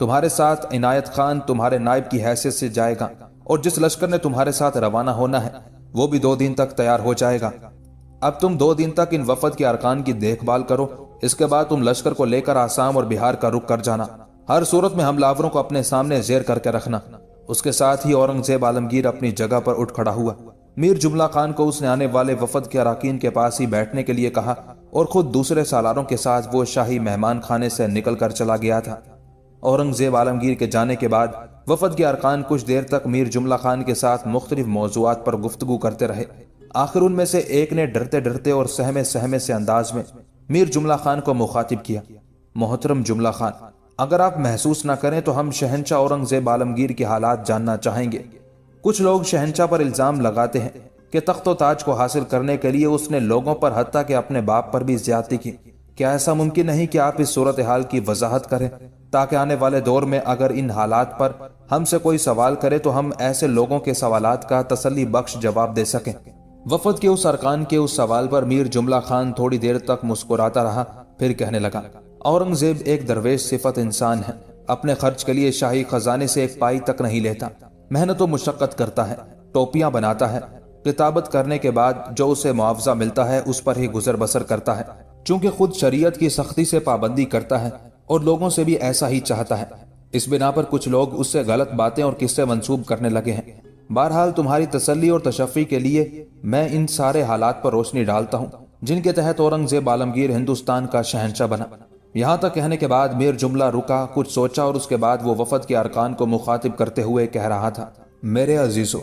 تمہارے ساتھ عنایت خان تمہارے نائب کی حیثیت سے جائے گا، اور جس لشکر نے تمہارے ساتھ روانہ ہونا ہے وہ بھی 2 دن تک تیار ہو جائے گا۔ اب تم 2 دن تک ان وفد کے ارکان کی دیکھ بھال کرو، اس کے بعد تم لشکر کو لے کر آسام اور بہار کا رخ کر جانا۔ ہر صورت میں حملہ آوروں کو اپنے سامنے زیر کر کے رکھنا۔ اس کے ساتھ ہی اورنگزیب عالمگیر اپنی جگہ پر اٹھ کھڑا ہوا۔ میر جملہ خان کو اس نے آنے والے وفد کے اراکین کے پاس ہی بیٹھنے کے لیے کہا، اور خود دوسرے سالاروں کے ساتھ وہ شاہی مہمان خانے سے نکل کر چلا گیا تھا۔ اورنگزیب عالمگیر کے جانے کے بعد وفد کے ارکان کچھ دیر تک میر جملہ خان کے ساتھ مختلف موضوعات پر گفتگو کرتے رہے۔ آخر ان میں سے ایک نے ڈرتے ڈرتے اور سہمے سہمے سے انداز میں میر جملہ خان کو مخاطب کیا، محترم جملہ خان، اگر آپ محسوس نہ کریں تو ہم شہنشاہ اورنگزیب عالمگیر کے حالات جاننا چاہیں گے۔ کچھ لوگ شہنشاہ پر الزام لگاتے ہیں کہ تخت و تاج کو حاصل کرنے کے لیے اس نے لوگوں پر حتیٰ کہ اپنے باپ پر بھی زیادتی کی۔ کیا ایسا ممکن نہیں کہ آپ اس صورتحال کی وضاحت کریں تاکہ آنے والے دور میں اگر ان حالات پر ہم سے کوئی سوال کرے تو ہم ایسے لوگوں کے سوالات کا تسلی بخش جواب دے سکیں؟ وفد کے اس ارکان کے اس سوال پر میر جملہ خان تھوڑی دیر تک مسکراتا رہا، پھر کہنے لگا، اورنگزیب ایک درویش صفت انسان ہے، اپنے خرچ کے لیے شاہی خزانے سے ایک پائی تک نہیں لیتا، محنت و مشقت کرتا ہے، ٹوپیاں بناتا ہے، کتابت کرنے کے بعد جو اسے معاوضہ ملتا ہے اس پر ہی گزر بسر کرتا ہے، چونکہ خود شریعت کی سختی سے پابندی کرتا ہے اور لوگوں سے بھی ایسا ہی چاہتا ہے۔ اس بنا پر کچھ لوگ اس سے غلط باتیں اور قصے منسوب کرنے لگے ہیں۔ بہرحال تمہاری تسلی اور تشفی کے لیے میں ان سارے حالات پر روشنی ڈالتا ہوں جن کے تحت اورنگزیب عالمگیر ہندوستان کا شہنشاہ بنا۔ یہاں تک کہنے کے بعد میر جملہ رکا، کچھ سوچا، اور اس کے بعد وہ وفد کے ارکان کو مخاطب کرتے ہوئے کہہ رہا تھا، میرے عزیزو،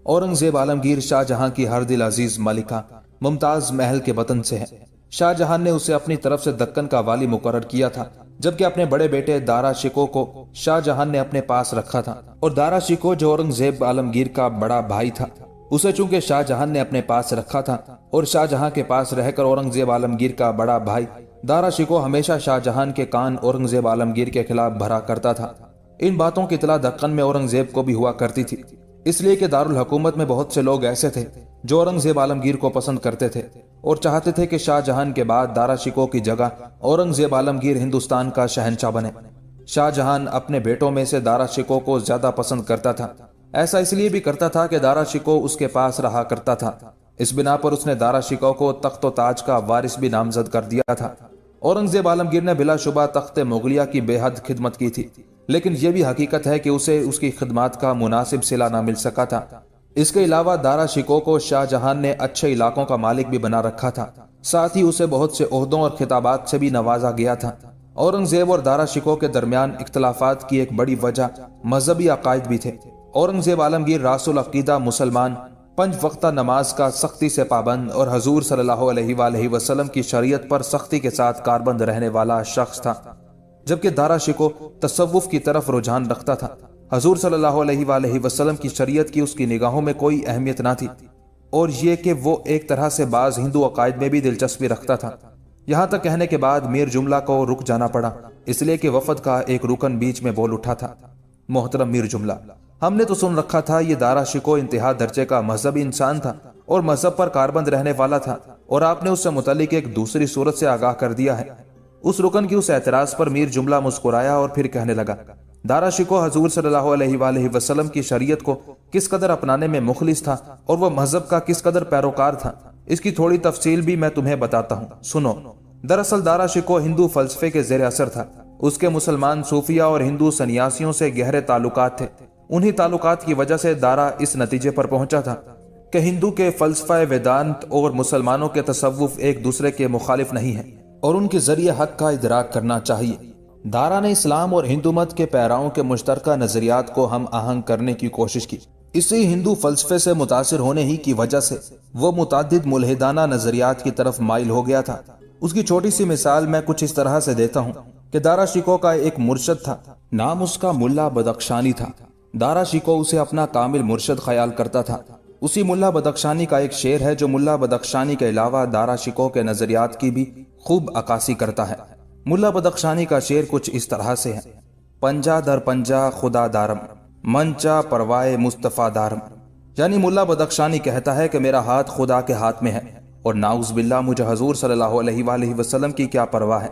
اورنگزیب عالمگیر شاہ جہاں کی ہر دل عزیز ملکہ ممتاز محل کے وطن سے ہے۔ شاہ جہاں نے اسے اپنی طرف سے دکن کا والی مقرر کیا تھا، جبکہ اپنے بڑے بیٹے دارا شکو کو شاہ جہاں نے اپنے پاس رکھا تھا، اور دارا شکو جو اورنگزیب عالمگیر کا بڑا بھائی تھا اسے چونکہ شاہ جہاں نے اپنے پاس رکھا تھا، اور شاہ جہاں کے پاس رہ کر اورنگزیب عالمگیر کا بڑا بھائی دارا شکو ہمیشہ شاہ جہاں کے کان اورنگزیب عالمگیر کے خلاف بھرا کرتا تھا۔ ان باتوں کی اطلاع دکن میں اورنگزیب کو بھی ہوا کرتی تھی، اس لیے کہ دارالحکومت میں بہت سے لوگ ایسے تھے جو اورنگزیب عالمگیر کو پسند کرتے تھے اور چاہتے تھے کہ شاہ جہاں کے بعد دارا شکو کی جگہ اورنگزیب عالمگیر ہندوستان کا شہنشاہ بنے۔ شاہ جہاں اپنے بیٹوں میں سے دارا شکو کو زیادہ پسند کرتا تھا، ایسا اس لیے بھی کرتا تھا کہ دارا شکو اس کے پاس رہا کرتا تھا۔ اس بنا پر اس نے دارا شکو کو تخت و تاج کا وارث بھی نامزد کر دیا تھا۔ اورنگزیب عالمگیر نے بلا شبہ تخت مغلیہ کی بے حد خدمت کی تھی، لیکن یہ بھی حقیقت ہے کہ اسے اس کی خدمات کا مناسب صلہ نہ مل سکا تھا۔ اس کے علاوہ دارا شکو کو شاہ جہاں نے اچھے علاقوں کا مالک بھی بنا رکھا تھا، ساتھ ہی اسے بہت سے عہدوں اور خطابات سے بھی نوازا گیا تھا۔ اورنگزیب اور دارا شکو کے درمیان اختلافات کی ایک بڑی وجہ مذہبی عقائد بھی تھے۔ اورنگزیب عالمگیر راس العقیدہ مسلمان، 5 وقتہ نماز کا سختی سے پابند اور حضور صلی اللہ علیہ وآلہ وسلم کی شریعت پر سختی کے ساتھ کاربند رہنے والا شخص تھا، جبکہ دارا شکو تصوف کی طرف رجحان رکھتا تھا۔ حضور صلی اللہ علیہ وآلہ وسلم کی شریعت کی اس کی نگاہوں میں کوئی اہمیت نہ تھی، اور یہ کہ وہ ایک طرح سے بعض ہندو عقائد میں بھی دلچسپی رکھتا تھا۔ یہاں تک کہنے کے بعد میر جملہ کو رک جانا پڑا، اس لیے کہ وفد کا ایک رکن بیچ میں بول اٹھا تھا، محترم میر جملہ، ہم نے تو سن رکھا تھا یہ دارا شکو انتہا درجے کا مذہبی انسان تھا اور مذہب پر کاربند رہنے والا تھا، اور آپ نے اس سے متعلق ایک دوسری صورت سے آگاہ کر دیا ہے۔ اس رکن کی اس اعتراض پر میر جملہ مسکرایا اور پھر کہنے لگا، دارا شکو حضور صلی اللہ علیہ وآلہ وسلم کی شریعت کو کس قدر اپنانے میں مخلص تھا اور وہ مذہب کا کس قدر پیروکار تھا، اس کی تھوڑی تفصیل بھی میں تمہیں بتاتا ہوں، سنو۔ دراصل دارا شکو ہندو فلسفے کے زیر اثر تھا، اس کے مسلمان صوفیہ اور ہندو سنیاسیوں سے گہرے تعلقات تھے۔ انہی تعلقات کی وجہ سے دارا اس نتیجے پر پہنچا تھا کہ ہندو کے فلسفہ ویدانت اور مسلمانوں کے تصوف ایک دوسرے کے مخالف نہیں ہیں اور ان کے ذریعے حق کا ادراک کرنا چاہیے۔ دارا نے اسلام اور ہندو مت کے پیراؤں کے مشترکہ نظریات کو ہم آہنگ کرنے کی کوشش کی۔ اسی ہندو فلسفے سے متاثر ہونے ہی کی وجہ سے وہ متعدد ملحدانہ نظریات کی طرف مائل ہو گیا تھا۔ اس کی چھوٹی سی مثال میں کچھ اس طرح سے دیتا ہوں کہ دارا شکو کا ایک مرشد تھا، نام اس کا ملا بدخشانی تھا۔ دارا شکو اسے اپنا کامل مرشد خیال کرتا تھا۔ اسی ملا بدخشانی کا ایک شعر ہے جو ملا بدخشانی کے علاوہ دارا شکو کے نظریات کی بھی خوب عکاسی کرتا ہے۔ ملا بدخشانی کا شعر کچھ اس طرح سے ہے، پنجا در پنجا خدا دارم، منچا پروائے مصطفیٰ دارم، یعنی ملا بدخشانی کہتا ہے کہ میرا ہاتھ خدا کے ہاتھ میں ہے اور ناؤز باللہ مجھے حضور صلی اللہ علیہ وآلہ وسلم کی کیا پرواہ ہے۔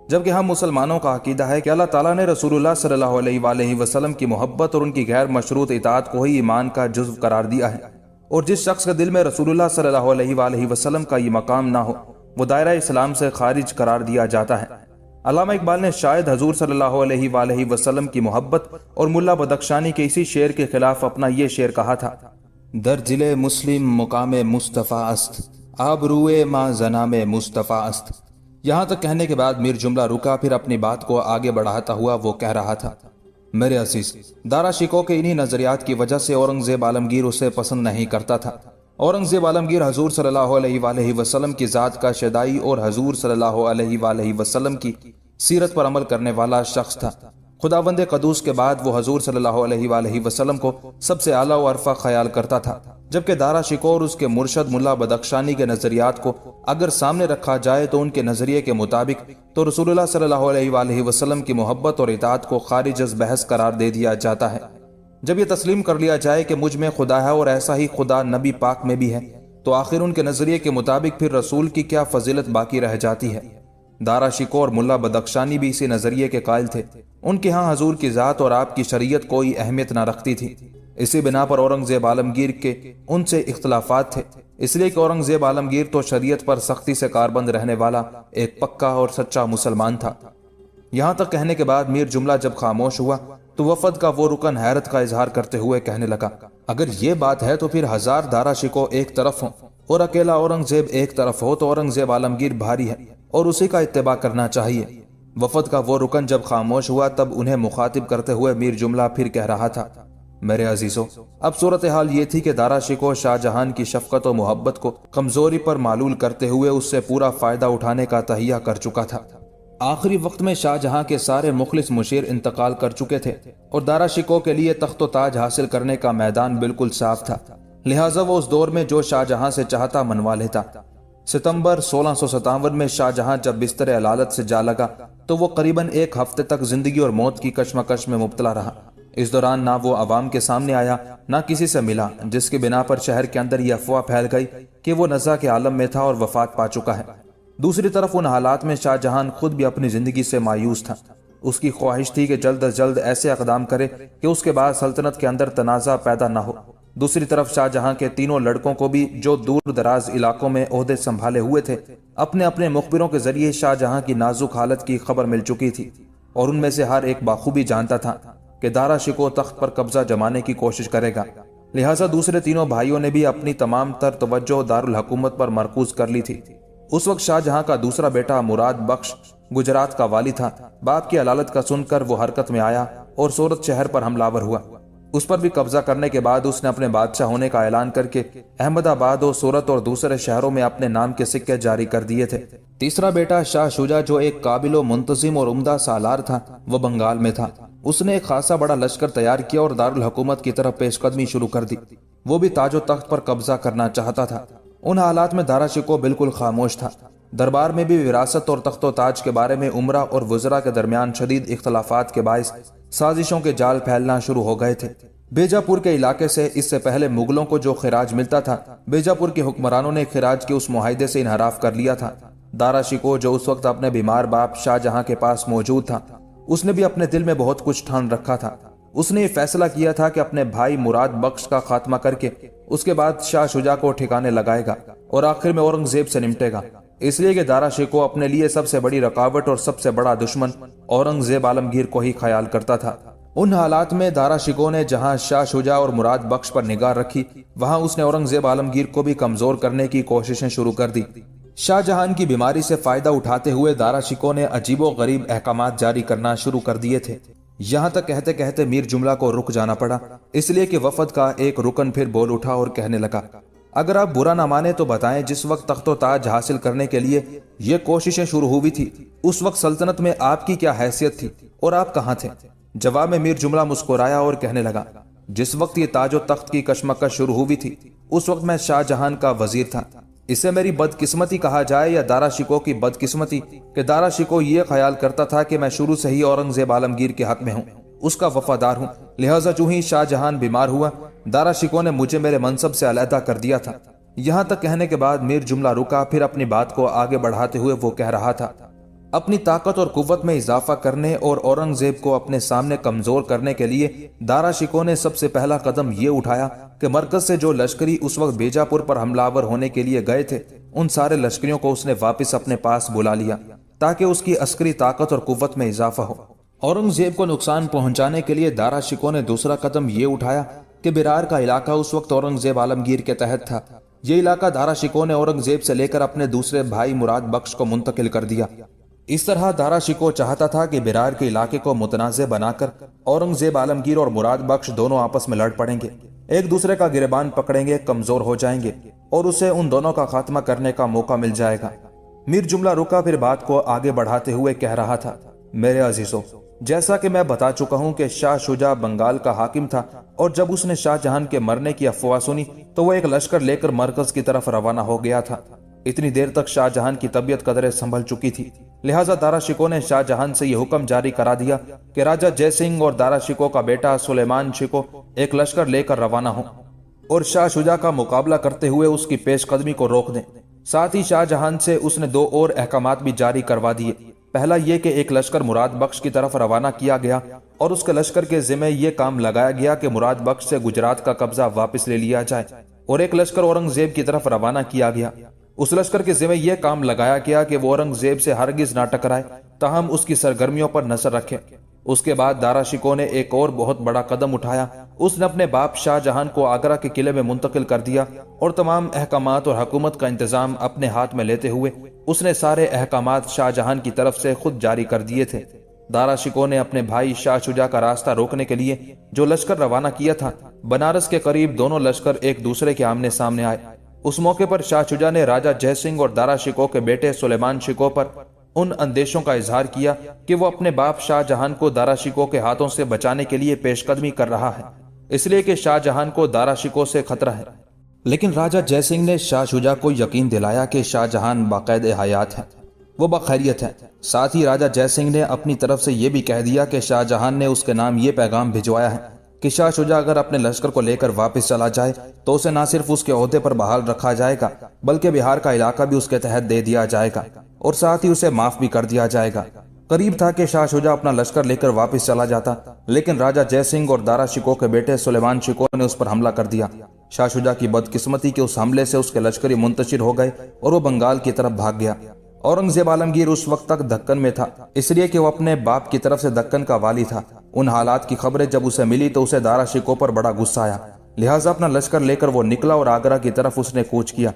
جبکہ ہم مسلمانوں کا عقیدہ ہے کہ اللہ تعالیٰ نے رسول اللہ صلی اللہ علیہ وآلہ وسلم کی محبت اور ان کی غیر مشروط اطاعت کو ہی ایمان کا جزو قرار دیا ہے، اور جس شخص کے دل میں رسول اللہ صلی اللہ علیہ وآلہ وسلم کا یہ مقام نہ ہو وہ دائرہ اسلام سے خارج قرار دیا جاتا ہے۔ علامہ اقبال نے شاید حضور صلی اللہ علیہ وآلہ وسلم کی محبت اور ملا بدخشانی کے اسی شعر کے خلاف اپنا یہ شعر کہا تھا: در دل مسلم مقام مصطفیٰ است، آبروئے ما زنام مصطفیٰ است۔ یہاں تک کہنے کے بعد میر جملہ رکا، پھر اپنی بات کو آگے بڑھاتا ہوا وہ کہہ رہا تھا: میرے عزیز، دارا شکوہ کے انہی نظریات کی وجہ سے اورنگزیب عالمگیر اسے پسند نہیں کرتا تھا۔ اورنگزیب عالمگیر حضور صلی اللہ علیہ وآلہ وسلم کی ذات کا شیدائی اور حضور صلی اللہ علیہ وآلہ وسلم کی سیرت پر عمل کرنے والا شخص تھا۔ خداوند قدوس کے بعد وہ حضور صلی اللہ علیہ وآلہ وسلم کو سب سے اعلیٰ و عرفہ خیال کرتا تھا، جبکہ دارا شکوہ اور اس کے مرشد ملا بدخشانی کے نظریات کو اگر سامنے رکھا جائے تو ان کے نظریے کے مطابق تو رسول اللہ صلی اللہ علیہ وآلہ وسلم کی محبت اور اطاعت کو خارج از بحث قرار دے دیا جاتا ہے۔ جب یہ تسلیم کر لیا جائے کہ مجھ میں خدا ہے اور ایسا ہی خدا نبی پاک میں بھی ہے، تو آخر ان کے نظریے کے مطابق پھر رسول کی کیا فضیلت باقی رہ جاتی ہے؟ دارا شکوہ اور ملا بدخشانی بھی اسی نظریے کے قائل تھے۔ ان کے ہاں حضور کی ذات اور آپ کی شریعت کوئی اہمیت نہ رکھتی تھی۔ اسی بنا پر اورنگزیب عالمگیر کے ان سے اختلافات تھے، اس لیے کہ اورنگزیب عالمگیر تو شریعت پر سختی سے کاربند رہنے والا ایک پکا اور سچا مسلمان تھا۔ یہاں تک کہنے کے بعد میر جملہ جب خاموش ہوا تو وفد کا وہ رکن حیرت کا اظہار کرتے ہوئے کہنے لگا: اگر یہ بات ہے تو پھر 1000 دارا شکوہ ایک طرف ہوں اور اکیلا اورنگزیب ایک طرف ہو تو اورنگزیب عالمگیر بھاری ہے اور اسی کا اتباع کرنا چاہیے۔ وفد کا وہ رکن جب خاموش ہوا تب انہیں مخاطب کرتے ہوئے میر جملہ پھر کہہ رہا تھا: میرے عزیزو، اب صورتحال یہ تھی کہ دارا شکوہ شاہ جہان کی شفقت و محبت کو کمزوری پر معلول کرتے ہوئے اس سے پورا فائدہ اٹھانے کا تہیہ کر چکا تھا۔ آخری وقت میں شاہ جہاں کے سارے مخلص مشیر انتقال کر چکے تھے اور دارا شکوہ کے لیے تخت و تاج حاصل کرنے کا میدان بالکل صاف تھا، لہٰذا وہ اس دور میں جو شاہ جہاں سے چاہتا منوا لیتا۔ ستمبر 1657 میں شاہ جہاں جب بستر علالت سے جا لگا تو وہ قریباً 1 ہفتے تک زندگی اور موت کی کشمکش میں مبتلا رہا۔ اس دوران نہ وہ عوام کے سامنے آیا نہ کسی سے ملا، جس کی بنا پر شہر کے اندر یہ افواہ پھیل گئی کہ وہ نزع کے عالم میں تھا اور وفات پا چکا ہے۔ دوسری طرف ان حالات میں شاہ جہان خود بھی اپنی زندگی سے مایوس تھا۔ اس کی خواہش تھی کہ جلد از جلد ایسے اقدام کرے کہ اس کے بعد سلطنت کے اندر تنازع پیدا نہ ہو۔ دوسری طرف شاہ جہاں کے تینوں لڑکوں کو بھی جو دور دراز علاقوں میں عہدے سنبھالے ہوئے تھے، اپنے اپنے مخبروں کے ذریعے شاہ جہاں کی نازک حالت کی خبر مل چکی تھی، اور ان میں سے ہر ایک بخوبی جانتا تھا کہ دارا شکوہ تخت پر قبضہ جمانے کی کوشش کرے گا۔ لہٰذا دوسرے تینوں بھائیوں نے بھی اپنی تمام تر توجہ دارالحکومت پر مرکوز کر لی تھی۔ اس وقت شاہ جہاں کا دوسرا بیٹا مراد بخش گجرات کا والی تھا۔ باپ کی علالت کا سن کر وہ حرکت میں آیا اور سورت شہر پر حملہ ہوا۔ اس پر بھی قبضہ کرنے کے بعد اس نے اپنے بادشاہ ہونے کا اعلان کر کے احمد آباد اور سورت اور دوسرے شہروں میں اپنے نام کے سکے جاری کر دیے تھے۔ تیسرا بیٹا شاہ شجاع جو ایک قابل و منتظم اور عمدہ سالار تھا، وہ بنگال میں تھا۔ اس نے ایک خاصا بڑا لشکر تیار کیا اور دارالحکومت کی طرف پیش قدمی شروع کر دی۔ وہ بھی تاج و تخت پر قبضہ کرنا چاہتا تھا۔ ان حالات میں دارا شکوہ بالکل خاموش تھا۔ دربار میں بھی وراثت اور تخت و تاج کے بارے میں امراء اور وزراء کے درمیان شدید اختلافات کے باعث سازشوں کے جال پھیلنا شروع ہو گئے تھے۔ بیجاپور کے علاقے سے اس سے پہلے مغلوں کو جو خراج ملتا تھا، بیجاپور کے حکمرانوں نے خراج کے اس معاہدے سے انحراف کر لیا تھا۔ دارا شکوہ جو اس وقت اپنے بیمار باپ شاہ جہاں کے پاس موجود تھا، اس نے بھی اپنے دل میں بہت کچھ ٹھان رکھا تھا۔ اس نے یہ فیصلہ کیا تھا کہ اپنے بھائی مراد بخش کا خاتمہ کر کے اس کے بعد شاہ شجاع کو ٹھکانے لگائے گا اور آخر میں اورنگزیب سے نمٹے گا، اس لیے کہ دارا شکوہ اپنے لیے سب سے بڑی رکاوٹ اور سب سے بڑا دشمن اورنگزیب عالمگیر کو ہی خیال کرتا تھا۔ ان حالات میں دارا شکوہ نے جہاں شاہ شجاع اور مراد بخش پر نگاہ رکھی، وہاں اس نے اورنگزیب عالمگیر کو بھی کمزور کرنے کی کوششیں شروع کر دی۔ شاہ جہان کی بیماری سے فائدہ اٹھاتے ہوئے دارا شکوہ نے عجیب و غریب احکامات جاری کرنا شروع کر دیے تھے۔ یہاں تک کہتے کہتے میر جملہ کو رک جانا پڑا، اس لیے کہ وفد کا ایک رکن پھر بول اٹھا اور کہنے لگا: اگر آپ برا نہ مانے تو بتائیں، جس وقت تخت و تاج حاصل کرنے کے لیے یہ کوششیں شروع ہوئی تھی، اس وقت سلطنت میں آپ کی کیا حیثیت تھی اور آپ کہاں تھے؟ جواب میں میر جملہ مسکرایا اور کہنے لگا: جس وقت یہ تاج و تخت کی کشمکش شروع ہوئی تھی، اس وقت میں شاہ جہان کا وزیر تھا۔ اسے میری بدقسمتی کہا جائے یا دارا شکوہ کی بدقسمتی کہ دارا شکوہ یہ خیال کرتا تھا کہ میں شروع سے ہی اورنگزیب عالمگیر کے حق میں ہوں، اس کا وفادار ہوں، لہٰذا جو ہی شاہ جہان بیمار ہوا، دارا شکوہ نے مجھے میرے منصب سے علیحدہ کر دیا تھا۔ یہاں تک کہنے کے بعد میر جملہ رکا، پھر اپنی بات کو آگے بڑھاتے ہوئے وہ کہہ رہا تھا: اپنی طاقت اور قوت میں اضافہ کرنے اور اورنگزیب کو اپنے سامنے کمزور کرنے کے لیے دارا شکوہ نے سب سے پہلا قدم یہ اٹھایا کہ مرکز سے جو لشکری اس وقت بیجاپور پر حملہ آور ہونے کے لیے گئے تھے ان سارے لشکریوں کو اس نے واپس اپنے پاس بلا لیا تاکہ اس کی عسکری طاقت اور قوت میں اضافہ ہو۔ اورنگزیب کو نقصان پہنچانے کے لیے دارا شکوہ نے دوسرا قدم یہ اٹھایا کہ بیرار کا علاقہ اس وقت اورنگزیب عالمگیر کے تحت تھا۔ یہ علاقہ دارا شکوہ نے اورنگزیب سے لے کر اپنے دوسرے بھائی مراد بخش کو منتقل کر دیا۔ اس طرح دارا شکوہ چاہتا تھا کہ بیرار کے علاقے کو متنازع بنا کر اورنگزیب عالمگیر اور مراد بخش دونوں آپس میں لڑ پڑیں گے، ایک دوسرے کا گریبان پکڑیں گے، کمزور ہو جائیں گے اور اسے ان دونوں کا خاتمہ کرنے کا موقع مل جائے گا۔ میر جملہ رکا، پھر بات کو آگے بڑھاتے ہوئے کہہ رہا تھا، میرے عزیزو، جیسا کہ میں بتا چکا ہوں کہ شاہ شجاع بنگال کا حاکم تھا اور جب اس نے شاہ جہان کے مرنے کی افواہ سنی تو وہ ایک لشکر لے کر مرکز کی طرف روانہ ہو گیا تھا۔ اتنی دیر تک شاہ جہان کی طبیعت قدرے سنبھل چکی تھی، لہٰذا دارا شکوہ نے شاہ جہان سے یہ حکم جاری کرا دیا کہ راجہ جے سنگھ اور دارا شکوہ کا بیٹا سلیمان شکوہ ایک لشکر لے کر روانہ ہوں اور شاہ شجاع کا مقابلہ کرتے ہوئے اس کی پیش قدمی کو روک دیں۔ ساتھ ہی شاہ جہان سے اس نے دو اور احکامات بھی جاری کروا دیے۔ پہلا یہ کہ ایک لشکر مراد بخش کی طرف روانہ کیا گیا اور اس کے لشکر کے ذمہ یہ کام لگایا گیا کہ مراد بخش سے گجرات کا قبضہ واپس لے لیا جائے، اور ایک لشکر اورنگزیب کی طرف روانہ کیا گیا۔ اس لشکر کے ذمہ یہ کام لگایا گیا کہ وہ اورنگزیب سے ہرگز نہ ٹکرائے، تاہم اس کی سرگرمیوں پر نظر رکھے۔ اس کے بعد دارا شکوہ نے ایک اور بہت بڑا قدم اٹھایا، اس نے اپنے باپ شاہ جہان کو آگرہ کے قلعے میں منتقل کر دیا اور تمام احکامات اور حکومت کا انتظام اپنے ہاتھ میں لیتے ہوئے اس نے سارے احکامات شاہ جہان کی طرف سے خود جاری کر دیے تھے۔ دارا شکوہ نے اپنے بھائی شاہ شجاع کا راستہ روکنے کے لیے جو لشکر روانہ کیا تھا، بنارس کے قریب دونوں لشکر ایک دوسرے کے آمنے سامنے آئے۔ اس موقع پر شاہ شجاع نے راجہ جے سنگھ اور دارا شکوہ کے بیٹے سلیمان شکوہ پر ان اندیشوں کا اظہار کیا کہ وہ اپنے باپ شاہ جہان کو دارا شکوہ کے ہاتھوں سے بچانے کے لیے پیش قدمی کر رہا ہے، اس لیے کہ شاہ جہان کو دارا شکوہ سے خطرہ ہے۔ لیکن راجہ جے سنگھ نے شاہ شجاع کو یقین دلایا کہ شاہ جہان باقید حیات ہے، وہ بخیریت ہے۔ ساتھ ہی راجہ جے سنگھ نے اپنی طرف سے یہ بھی کہہ دیا کہ شاہ جہان نے اس کے نام یہ پیغام بھجوایا ہے کہ شاہ شجاع اگر اپنے لشکر کو لے کر واپس چلا جائے تو اسے نہ صرف اس کے عہدے پر بحال رکھا جائے گا بلکہ بہار کا علاقہ بھی اس کے تحت دے دیا جائے گا اور ساتھ ہی اسے معاف بھی کر دیا جائے گا۔ قریب تھا کہ شاہ شجاع اپنا لشکر لے کر واپس چلا جاتا، لیکن راجہ جے سنگھ اور دارا شکوہ کے بیٹے سلیمان شکوہ نے اس پر حملہ کر دیا۔ شاہ شجاع کی بدقسمتی کے اس حملے سے اس کے لشکری منتشر ہو گئے اور وہ بنگال کی طرف بھاگ گیا۔ اورنگزیب عالمگیر اس وقت تک دکن میں تھا، اس لیے کہ وہ اپنے باپ کی طرف سے دکن کا والی تھا۔ ان حالات کی خبریں جب اسے ملی تو اسے دارا شکوہ پر بڑا غصہ آیا، لہٰذا اپنا لشکر لے کر وہ نکلا اور آگرہ کی طرف اس نے کوچ کیا۔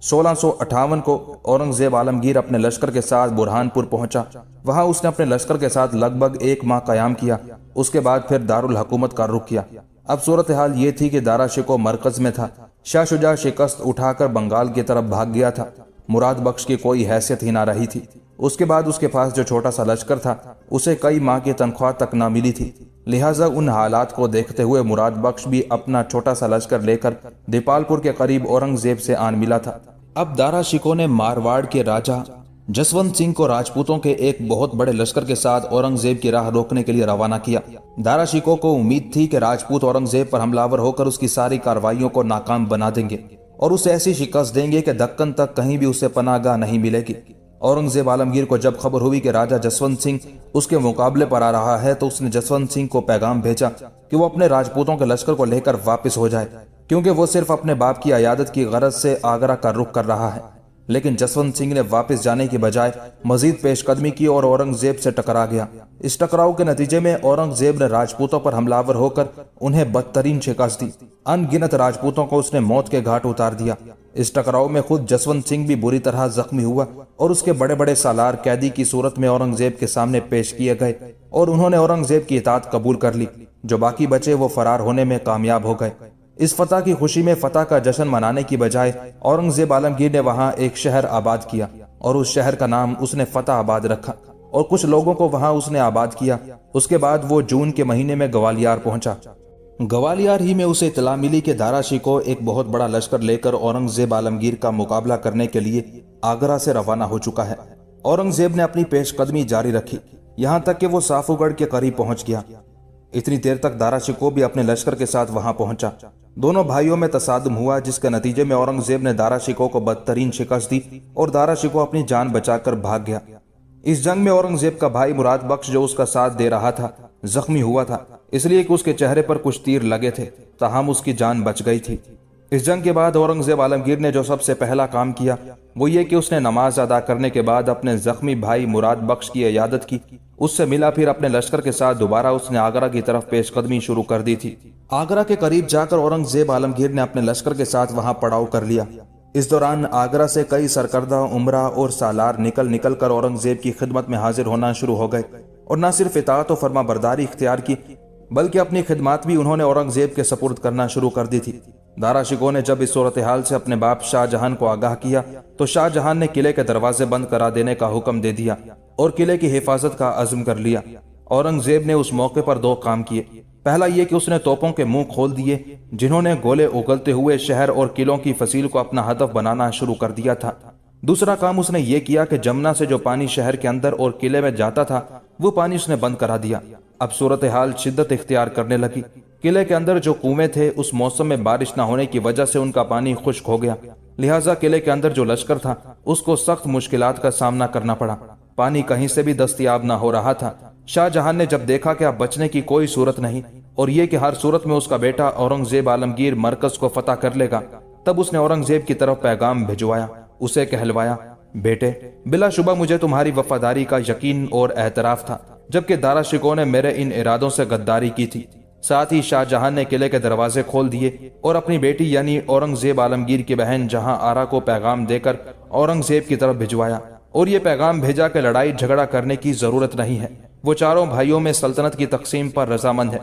1658 کو اورنگزیب عالمگیر اپنے لشکر کے ساتھ برہان پور پہنچا۔ وہاں اس نے اپنے لشکر کے ساتھ لگ بھگ 1 ماہ قیام کیا، اس کے بعد پھر دارالحکومت کا رخ کیا۔ اب صورتحال یہ تھی کہ دارا شکوہ مرکز میں تھا، شاہ شجاع شکست اٹھا کر بنگال کی طرف بھاگ گیا تھا، مراد بخش کی کوئی حیثیت ہی نہ رہی تھی۔ اس کے بعد اس کے پاس جو چھوٹا سا لشکر تھا اسے کئی ماہ کی تنخواہ تک نہ ملی تھی، لہٰذا ان حالات کو دیکھتے ہوئے مراد بخش بھی اپنا چھوٹا سا لشکر لے کر دیپال پور کے قریب اورنگزیب سے آن ملا تھا۔ اب دارا شکوہ نے مارواڑ کے راجہ جسونت سنگھ کو راجپوتوں کے ایک بہت بڑے لشکر کے ساتھ اورنگزیب کی راہ روکنے کے لیے روانہ کیا۔ دارا شکوہ کو امید تھی کہ راجپوت اورنگزیب پر حملہ آور ہو کر اس کی ساری کارروائیوں کو ناکام بنا دیں گے اور اسے ایسی شکست دیں گے کہ دکن تک کہیں بھی اسے پناہ گاہ نہیں ملے گی۔ اورنگزیب عالمگیر کو جب خبر ہوئی کہ راجہ جسونت سنگھ اس کے مقابلے پر آ رہا ہے تو اس نے جسونت سنگھ کو پیغام بھیجا کہ وہ اپنے راجپوتوں کے لشکر کو لے کر واپس ہو جائے، کیونکہ وہ صرف اپنے باپ کی عیادت کی غرض سے آگرہ کا رخ کر رہا ہے۔ لیکن جسونت سنگھ نے واپس جانے کی بجائے مزید پیش قدمی کی اور اورنگزیب سے ٹکرا گیا۔ اس ٹکراؤ کے نتیجے میں اورنگزیب نے راجپوتوں پر حملہ آور ہو کر انہیں بدترین شکست دی، ان گنت راجپوتوں کو اس نے موت کے گھاٹ اتار دیا۔ اس ٹکراؤ میں خود جسونت سنگھ بھی بری طرح زخمی ہوا اور اس کے بڑے بڑے سالار قیدی کی صورت میں اورنگزیب کے سامنے پیش کیے گئے اور انہوں نے اورنگزیب کی اطاعت قبول کر لی۔ جو باقی بچے وہ فرار ہونے میں کامیاب ہو گئے۔ اس فتح کی خوشی میں فتح کا جشن منانے کی بجائے اورنگزیب عالمگیر نے وہاں ایک شہر آباد کیا اور اس شہر کا نام اس نے فتح آباد رکھا اور کچھ لوگوں کو وہاں اس نے آباد کیا۔ اس کے بعد وہ جون کے مہینے میں گوالیار پہنچا۔ گوالیار ہی میں اسے اطلاع ملی کہ دارا شکوہ ایک بہت بڑا لشکر لے کر اورنگزیب عالمگیر کا مقابلہ کرنے کے لیے آگرہ سے روانہ ہو چکا ہے۔ اورنگزیب نے اپنی پیش قدمی جاری رکھی، یہاں تک کہ وہ سافو گڑھ کے قریب پہنچ گیا۔ اتنی دیر تک دارا شکوہ بھی اپنے لشکر کے ساتھ وہاں پہنچا۔ دونوں بھائیوں میں تصادم ہوا، جس کے نتیجے میں اورنگزیب نے دارا شکوہ کو بدترین شکست دی اور دارا شکوہ اپنی جان بچا کر بھاگ گیا۔ اس جنگ میں اورنگزیب کا بھائی مراد بخش جو اس کا ساتھ دے رہا تھا زخمی ہوا تھا، اس لیے کہ اس کے چہرے پر کچھ تیر لگے تھے، تاہم اس کی جان بچ گئی تھی۔ اس جنگ کے بعد اورنگزیب عالمگیر نے جو سب سے پہلا کام کیا وہ یہ کہ اس نے نماز ادا کرنے کے بعد اپنے زخمی بھائی مراد بخش کی عیادت کی، اس سے ملا، پھر اپنے لشکر کے ساتھ دوبارہ اس نے آگرہ کی طرف پیش قدمی شروع کر دی تھی۔ آگرہ کے قریب جا کر اورنگزیب عالمگیر نے اپنے لشکر کے ساتھ وہاں پڑاؤ کر لیا۔ اس دوران آگرہ سے کئی سرکردہ عمرہ اور سالار نکل کر اورنگزیب کی خدمت میں حاضر ہونا شروع ہو گئے، اور نہ صرف اطاعت و فرما برداری اختیار کی بلکہ اپنی خدمات بھی انہوں نے اورنگزیب کے سپرد کرنا شروع کر دی تھی۔ دارا شکوہ نے جب اس صورتحال سے اپنے باپ شاہ جہان کو آگاہ کیا تو شاہ جہان نے قلعے کے دروازے بند کرا دینے کا حکم دے دیا اور قلعے کی حفاظت کا عزم کر لیا۔ اورنگزیب نے اس موقع پر دو کام کیے۔ پہلا یہ کہ اس نے توپوں کے منہ کھول دیے جنہوں نے گولے اگلتے ہوئے شہر اور قلعوں کی فصیل کو اپنا ہدف بنانا شروع کر دیا تھا۔ دوسرا کام اس نے یہ کیا کہ جمنا سے جو پانی شہر کے اندر اور قلعے میں جاتا تھا وہ پانی اس نے بند کرا دیا۔ اب صورتحال شدت اختیار کرنے لگی۔ قلعے کے اندر جو کنویں تھے اس موسم میں بارش نہ ہونے کی وجہ سے ان کا پانی خشک ہو گیا، لہٰذا قلعے کے اندر جو لشکر تھا اس کو سخت مشکلات کا سامنا کرنا پڑا۔ پانی کہیں سے بھی دستیاب نہ ہو رہا تھا۔ شاہ جہان نے جب دیکھا کہ اب بچنے کی کوئی صورت نہیں اور یہ کہ ہر صورت میں اس کا بیٹا اورنگزیب عالمگیر مرکز کو فتح کر لے گا، تب اس نے اورنگزیب کی طرف پیغام بھجوایا، اسے کہلوایا، بیٹے، بلا شبہ مجھے تمہاری وفاداری کا یقین اور اعتراف تھا، جبکہ دارا شکوہ نے میرے ان ارادوں سے غداری کی تھی۔ ساتھ ہی شاہ جہان نے قلعے کے دروازے کھول دیے اور اپنی بیٹی یعنی اورنگزیب عالمگیر کی بہن جہاں آرا کو پیغام دے کر اورنگزیب کی طرف بھجوایا اور یہ پیغام بھیجا کہ لڑائی جھگڑا کرنے کی ضرورت نہیں ہے، وہ چاروں بھائیوں میں سلطنت کی تقسیم پر رضامند ہے۔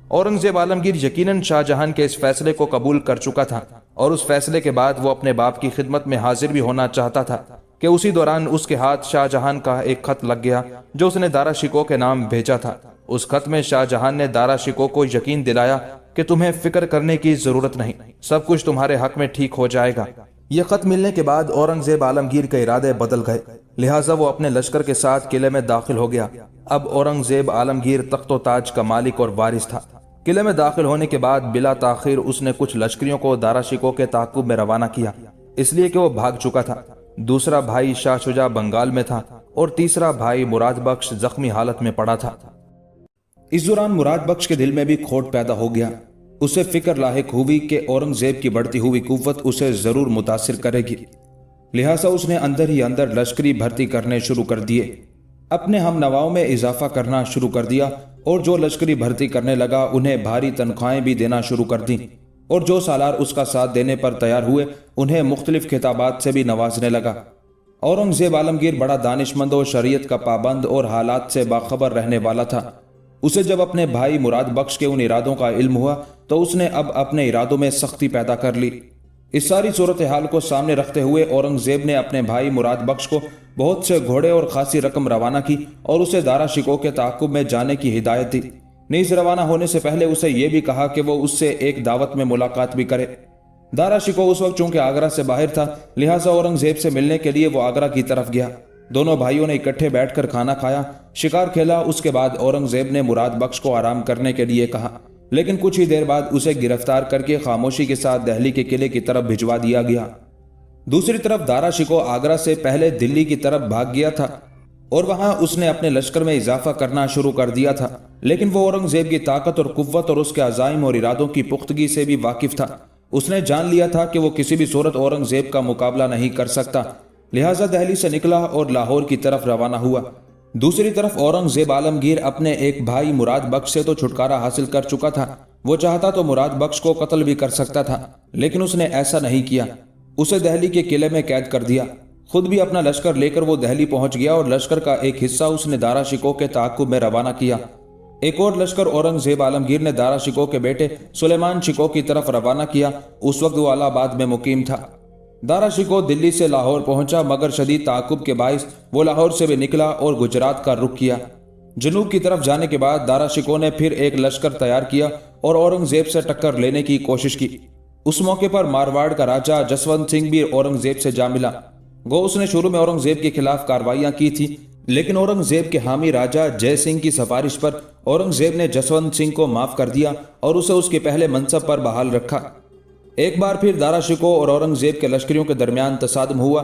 اورنگزیب عالمگیر یقیناً شاہ جہان کے اس فیصلے کو قبول کر چکا تھا اور اس فیصلے کے بعد وہ اپنے باپ کی خدمت میں حاضر بھی ہونا چاہتا تھا کہ اسی دوران اس کے ہاتھ شاہ جہان کا ایک خط لگ گیا جو اس نے دارا شکوہ کے نام بھیجا تھا۔ اس خط میں شاہ جہان نے دارا شکوہ کو یقین دلایا کہ تمہیں فکر کرنے کی ضرورت نہیں، سب کچھ تمہارے حق میں ٹھیک ہو جائے گا۔ یہ خط ملنے کے بعد اورنگزیب عالمگیر کے ارادے بدل گئے، لہٰذا وہ اپنے لشکر کے ساتھ قلعے میں داخل ہو گیا۔ اب اورنگزیب عالمگیر تخت و تاج کا مالک اور وارث تھا۔ قلعے میں داخل ہونے کے بعد بلا تاخیر اس نے کچھ لشکریوں کو دارا شکوہ کے تعاقب میں روانہ کیا، اس لیے کہ وہ بھاگ چکا تھا۔ دوسرا بھائی شاہ شجاع بنگال میں تھا اور تیسرا بھائی مراد بخش زخمی حالت میں پڑا تھا۔ اس دوران مراد بخش کے دل میں بھی کھوٹ پیدا ہو گیا۔ اسے فکر لاحق ہوئی کہ اورنگزیب کی بڑھتی ہوئی قوت اسے ضرور متاثر کرے گی، لہٰذا اس نے اندر ہی اندر لشکری بھرتی کرنے شروع کر دیے، اپنے ہم نواؤں میں اضافہ کرنا شروع کر دیا اور جو لشکری بھرتی کرنے لگا انہیں بھاری تنخواہیں بھی دینا شروع کر دیں، اور جو سالار اس کا ساتھ دینے پر تیار ہوئے انہیں مختلف خطابات سے بھی نوازنے لگا۔ اورنگزیب عالمگیر بڑا دانش مند و شریعت کا پابند اور حالات سے باخبر رہنے والا تھا۔ اسے جب اپنے بھائی مراد بخش کے ان ارادوں کا علم ہوا تو اس نے اب اپنے ارادوں میں سختی پیدا کر لی۔ اس ساری صورتحال کو سامنے رکھتے ہوئے اورنگزیب نے اپنے بھائی مراد بخش کو بہت سے گھوڑے اور خاصی رقم روانہ کی اور اسے دارا شکوہ کے تعاقب میں جانے کی ہدایت دی۔ نیز روانہ ہونے سے پہلے اسے یہ بھی کہا کہ وہ اس سے ایک دعوت میں ملاقات بھی کرے۔ دارا شکوہ اس وقت چونکہ آگرہ سے باہر تھا، لہٰذا اورنگزیب سے ملنے کے لیے وہ آگرہ کی طرف گیا۔ دونوں بھائیوں نے اکٹھے بیٹھ کر کھانا کھایا، شکار کھیلا۔ اس کے بعد اورنگزیب نے مراد بخش کو آرام کرنے کے لیے کہا، لیکن کچھ ہی دیر بعد اسے گرفتار کر کے خاموشی کے ساتھ دہلی کے قلعے کی طرف بھجوا دیا گیا۔ دوسری طرف دارا شکوہ آگرہ سے پہلے دلی کی طرف بھاگ گیا تھا اور وہاں اس نے اپنے لشکر میں اضافہ کرنا شروع کر دیا تھا، لیکن وہ اورنگزیب کی طاقت اور قوت اور اس کے عزائم اور ارادوں کی پختگی سے بھی واقف تھا۔ اس نے جان لیا تھا کہ وہ کسی بھی صورت اورنگزیب کا مقابلہ نہیں کر سکتا، لہٰذا دہلی سے نکلا اور لاہور کی طرف روانہ ہوا۔ دوسری طرف اورنگزیب عالمگیر اپنے ایک بھائی مراد بخش سے تو چھٹکارا حاصل کر چکا تھا، وہ چاہتا تو مراد بخش کو قتل بھی کر سکتا تھا، لیکن اس نے ایسا نہیں کیا۔ اسے دہلی کے قلعے میں قید کر دیا، خود بھی اپنا لشکر لے کر وہ دہلی پہنچ گیا اور لشکر کا ایک حصہ اس نے دارا شکوہ کے تعاقب میں روانہ کیا۔ ایک اور لشکر اورنگزیب عالمگیر نے دارا شکوہ کے بیٹے سلیمان شکوہ کی طرف روانہ کیا۔ اس وقت وہ الہ آباد میں مقیم تھا۔ دارا شکوہ دلی سے لاہور پہنچا، مگر شدید تعاقب کے باعث وہ لاہور سے بھی نکلا اور گجرات کا رخ کیا۔ جنوب کی طرف جانے کے بعد دارا شکوہ نے پھر ایک لشکر تیار کیا اور اورنگزیب سے ٹکر لینے کی کوشش کی۔ اس موقع پر مارواڑ کا راجہ جسونت سنگھ بھی اورنگزیب سے جا ملا۔ گو اس نے شروع میں اورنگزیب کے خلاف کارروائیاں کی تھی، لیکن اورنگزیب کے حامی راجہ جے سنگھ کی سفارش پر اورنگزیب نے جسونت سنگھ کو معاف کر دیا اور اسے اس کے پہلے منصب پر بحال رکھا۔ ایک بار پھر دارا شکوہ اور اورنگزیب کے لشکریوں کے درمیان تصادم ہوا،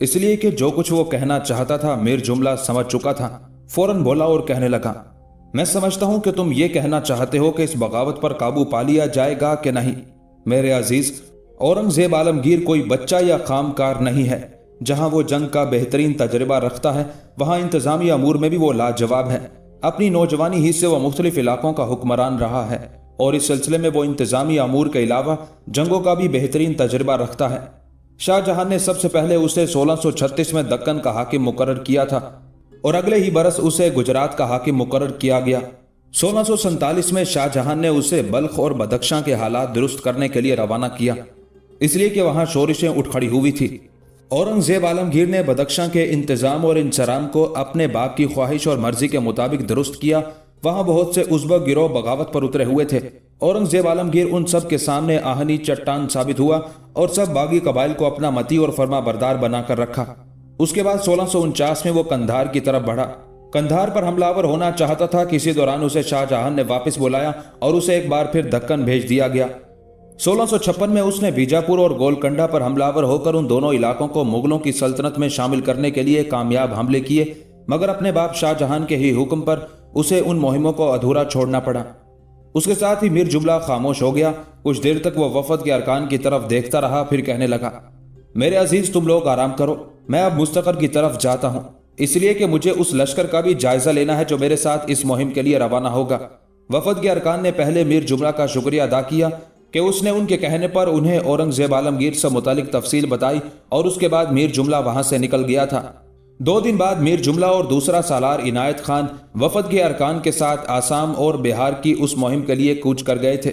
اس لیے کہ جو کچھ وہ کہنا چاہتا تھا میر جملہ سمجھ چکا تھا۔ فوراً بولا اور کہنے لگا، میں سمجھتا ہوں کہ تم یہ کہنا چاہتے ہو کہ اس بغاوت پر قابو پا لیا جائے گا کہ نہیں۔ میرے عزیز، اورنگزیب عالمگیر کوئی بچہ یا خام کار نہیں ہے۔ جہاں وہ جنگ کا بہترین تجربہ رکھتا ہے وہاں انتظامی امور میں بھی وہ لاجواب ہے۔ اپنی نوجوانی ہی سے وہ مختلف علاقوں کا حکمران رہا ہے اور اس سلسلے میں وہ انتظامی امور کے علاوہ جنگوں کا بھی بہترین تجربہ رکھتا ہے۔ شاہ جہاں نے سب سے پہلے اسے 1636 میں دکن کا حاکم مقرر کیا تھا اور اگلے ہی برس اسے گجرات کا حاکم مقرر کیا گیا۔ 1647 میں شاہ جہاں نے اسے بلخ اور بدخشاں کے حالات درست کرنے کے لیے روانہ کیا، اس لیے کہ وہاں شورشیں اٹھ کھڑی ہوئی تھی۔ اورنگزیب عالمگیر نے بدخشاں کے انتظام اور انصرام کو اپنے باپ کی خواہش اور مرضی کے مطابق درست کیا۔ وہاں بہت سے ازبک گروہ بغاوت پر اترے ہوئے تھے۔ اورنگزیب عالمگیر ان سب کے سامنے آہنی چٹان ثابت ہوا اور سب باغی قبائل کو اپنا متی اور فرما بردار بنا کر رکھا۔ اس کے بعد 1649 میں وہ قندھار کی طرف بڑھا۔ قندھار پر حملہ آور ہونا چاہتا تھا۔ کسی دوران اسے شاہ جہاں نے واپس بلایا اور اسے ایک بار پھر دکن بھیج دیا گیا۔ 1656 میں اس نے بیجاپور اور گولکنڈہ پر حملہ آور ہو کر ان دونوں علاقوں کو مغلوں کی سلطنت میں شامل کرنے کے لیے کامیاب حملے کیے، مگر اپنے باپ شاہ جہاں کے ہی حکم پر اسے ان مہموں کو ادھورا چھوڑنا پڑا۔ اس کے ساتھ ہی میر جملہ خاموش ہو گیا۔ کچھ دیر تک وہ وفد کے ارکان کی طرف دیکھتا رہا، پھر کہنے لگا، میرے عزیز تم لوگ آرام کرو، میں اب مستقر کی طرف جاتا ہوں، اس لیے کہ مجھے اس لشکر کا بھی جائزہ لینا ہے جو میرے ساتھ اس مہم کے لیے روانہ ہوگا۔ وفد کے ارکان نے پہلے میر جملہ کا شکریہ ادا کیا کہ اس نے ان کے کہنے پر انہیں اورنگزیب عالمگیر سے متعلق تفصیل بتائی اور اس کے بعد میر جملہ وہاں سے نکل گیا تھا۔ 2 دن بعد میر جملہ اور دوسرا سالار عنایت خان وفد کے ارکان کے ساتھ آسام اور بہار کی اس مہم کے لیے کوچ کر گئے تھے۔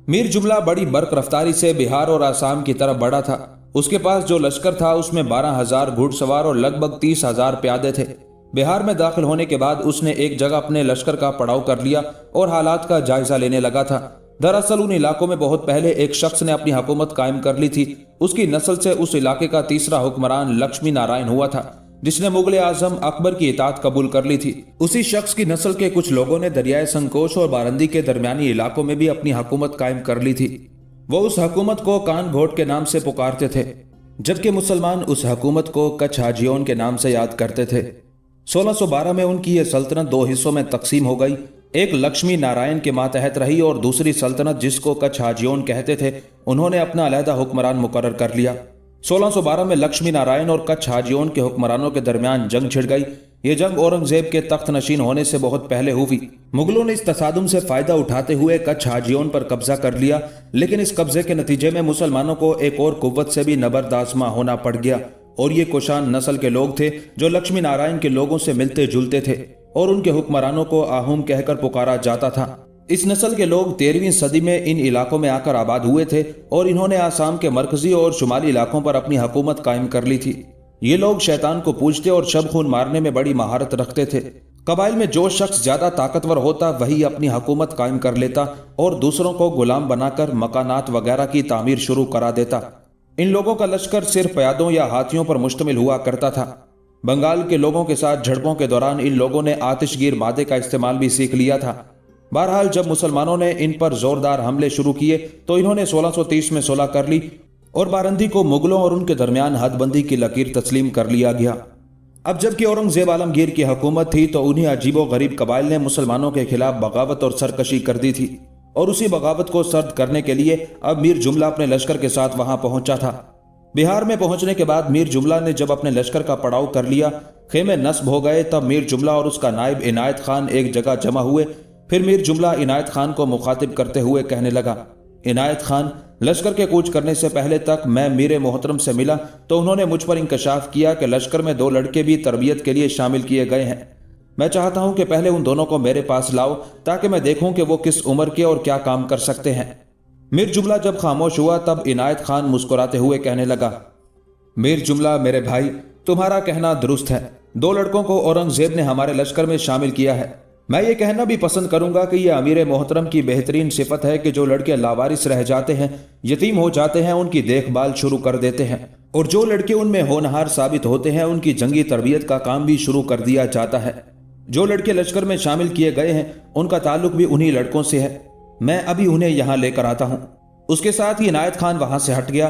میر جملہ بڑی برق رفتاری سے بہار اور آسام کی طرف بڑھا تھا۔ اس کے پاس جو لشکر تھا اس میں 12,000 گھڑ سوار اور لگ بھگ 30,000 پیادے تھے۔ بہار میں داخل ہونے کے بعد اس نے ایک جگہ اپنے لشکر کا پڑاؤ کر لیا اور حالات کا جائزہ لینے لگا تھا۔ دراصل ان علاقوں میں بہت پہلے ایک شخص نے اپنی حکومت قائم کر لی تھی۔ اس کی نسل سے اس علاقے کا تیسرا حکمران لکشمی نارائن ہوا تھا، جس نے مغل اعظم اکبر کی اطاعت قبول کر لی تھی۔ اسی شخص کی نسل کے کچھ لوگوں نے دریائے سنکوش اور بارندی کے درمیانی علاقوں میں بھی اپنی حکومت قائم کر لی تھی۔ وہ اس حکومت کو کان گھوٹ کے نام سے پکارتے تھے، جبکہ مسلمان اس حکومت کو کچھ حاجیون کے نام سے یاد کرتے تھے۔ 1612 میں ان کی یہ سلطنت 2 حصوں میں تقسیم ہو گئی۔ ایک لکشمی نارائن کے ماتحت رہی اور دوسری سلطنت جس کو کچھ حاجیون کہتے تھے انہوں نے اپنا علیحدہ حکمران مقرر کر لیا۔ 1612 میں لکشمی نارائن اور کچھ حاجیون کے حکمرانوں کے درمیان جنگ چھڑ گئی۔ یہ جنگ اورنگزیب کے تخت نشین ہونے سے بہت پہلے ہوئی۔ مغلوں نے اس تصادم سے فائدہ اٹھاتے ہوئے کچھ حاجیون پر قبضہ کر لیا، لیکن اس قبضے کے نتیجے میں مسلمانوں کو ایک اور قوت سے بھی نبرد آزما ہونا پڑ گیا، اور یہ کوشان نسل کے لوگ تھے جو لکشمی نارائن کے لوگوں سے ملتے جلتے تھے اور ان کے حکمرانوں کو آہوم کہہ کر پکارا جاتا تھا۔ اس نسل کے لوگ 13ویں صدی میں ان علاقوں میں آ کر آباد ہوئے تھے اور انہوں نے آسام کے مرکزی اور شمالی علاقوں پر اپنی حکومت قائم کر لی تھی۔ یہ لوگ شیطان کو پوجتے اور شب خون مارنے میں بڑی مہارت رکھتے تھے۔ قبائل میں جو شخص زیادہ طاقتور ہوتا وہی اپنی حکومت قائم کر لیتا اور دوسروں کو غلام بنا کر مکانات وغیرہ کی تعمیر شروع کرا دیتا۔ ان لوگوں کا لشکر صرف پیادوں یا ہاتھیوں پر مشتمل ہوا کرتا تھا۔ بنگال کے لوگوں کے ساتھ جھڑپوں کے دوران ان لوگوں نے آتش گیر مادے کا استعمال بھی سیکھ لیا تھا۔ بہرحال جب مسلمانوں نے ان پر زوردار حملے شروع کیے تو انہوں نے 1630 میں صلح کر لی اور بارندی کو مغلوں اور ان کے درمیان حد بندی کی لکیر تسلیم کر لیا گیا۔ اب جبکہ اورنگزیب عالمگیر کی حکومت تھی تو انہی عجیب و غریب قبائل نے مسلمانوں کے خلاف بغاوت اور سرکشی کر دی تھی، اور اسی بغاوت کو سرد کرنے کے لیے اب میر جملہ اپنے لشکر کے ساتھ وہاں پہنچا تھا۔ بہار میں پہنچنے کے بعد میر جملہ نے جب اپنے لشکر کا پڑاؤ کر لیا، خیمے نصب ہو گئے، تب میر جملہ اور اس کا نائب عنایت خان ایک جگہ جمع ہوئے۔ پھر میر جملہ عنایت خان کو مخاطب کرتے ہوئے کہنے لگا، عنایت خان، لشکر کے کوچ کرنے سے پہلے تک میں میر محترم سے ملا تو انہوں نے مجھ پر انکشاف کیا کہ لشکر میں 2 لڑکے بھی تربیت کے لیے شامل کیے گئے ہیں۔ میں چاہتا ہوں کہ پہلے ان دونوں کو میرے پاس لاؤ تاکہ میں دیکھوں کہ وہ کس عمر کے اور کیا کام کر سکتے ہیں۔ میر جملہ جب خاموش ہوا تب عنایت خان مسکراتے ہوئے کہنے لگا، میر جملہ میرے بھائی، تمہارا کہنا درست ہے۔ 2 لڑکوں کو اورنگزیب نے ہمارے لشکر میں شامل کیا ہے۔ میں یہ کہنا بھی پسند کروں گا کہ یہ امیر محترم کی بہترین صفت ہے کہ جو لڑکے لاوارث رہ جاتے ہیں، یتیم ہو جاتے ہیں، ان کی دیکھ بھال شروع کر دیتے ہیں، اور جو لڑکے ان میں ہونہار ثابت ہوتے ہیں ان کی جنگی تربیت کا کام بھی شروع کر دیا جاتا ہے۔ جو لڑکے لشکر میں شامل کیے گئے ہیں ان کا تعلق بھی انہی لڑکوں سے ہے۔ میں ابھی انہیں یہاں لے کر آتا ہوں۔ اس کے ساتھ ہی عنایت خان وہاں سے ہٹ گیا۔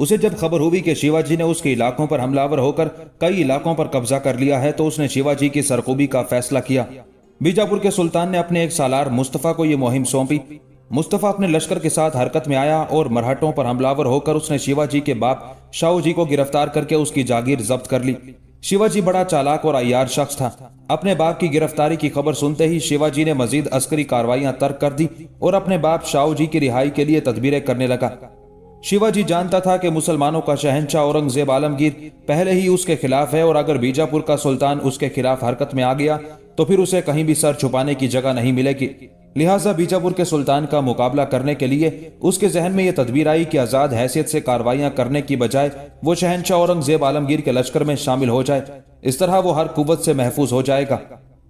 اسے جب خبر ہوئی کہ شیواجی نے اس کے علاقوں پر حملہ آور ہو کر کئی علاقوں پر قبضہ کر لیا ہے تو اس نے شیواجی کی سرکوبی کا فیصلہ کیا۔ بیجاپور کے سلطان نے اپنے ایک سالار مصطفیٰ کو یہ مہم سونپی۔ مصطفیٰ اپنے لشکر کے ساتھ حرکت میں آیا اور مرہٹوں پر حملہ آور ہو کر اس نے شیواجی کے باپ شاہو جی کو گرفتار کر کے اس کی جاگیر ضبط کر لی۔ شیواجی بڑا چالاک اور عیار شخص تھا۔ اپنے باپ کی گرفتاری کی خبر سنتے ہی شیواجی نے مزید عسکری کارروائیاں ترک کر دی اور اپنے باپ شاہو جی کی رہائی کے لیے تدبیریں کرنے لگا۔ شیواجی جانتا تھا کہ مسلمانوں کا شہنشاہ اورنگزیب عالمگیر پہلے ہی اس کے خلاف ہے اور اگر بیجاپور کا سلطان اس کے خلاف حرکت میں آ گیا تو پھر اسے کہیں بھی سر چھپانے کی جگہ نہیں ملے گی۔ لہٰذا بیجاپور کے سلطان کا مقابلہ کرنے کے لیے اس کے ذہن میں یہ تدبیر آئی کہ آزاد حیثیت سے کارروائیاں کرنے کی بجائے وہ شہنشاہ اورنگزیب عالمگیر کے لشکر میں شامل ہو جائے۔ اس طرح وہ ہر قوت سے محفوظ ہو جائے گا۔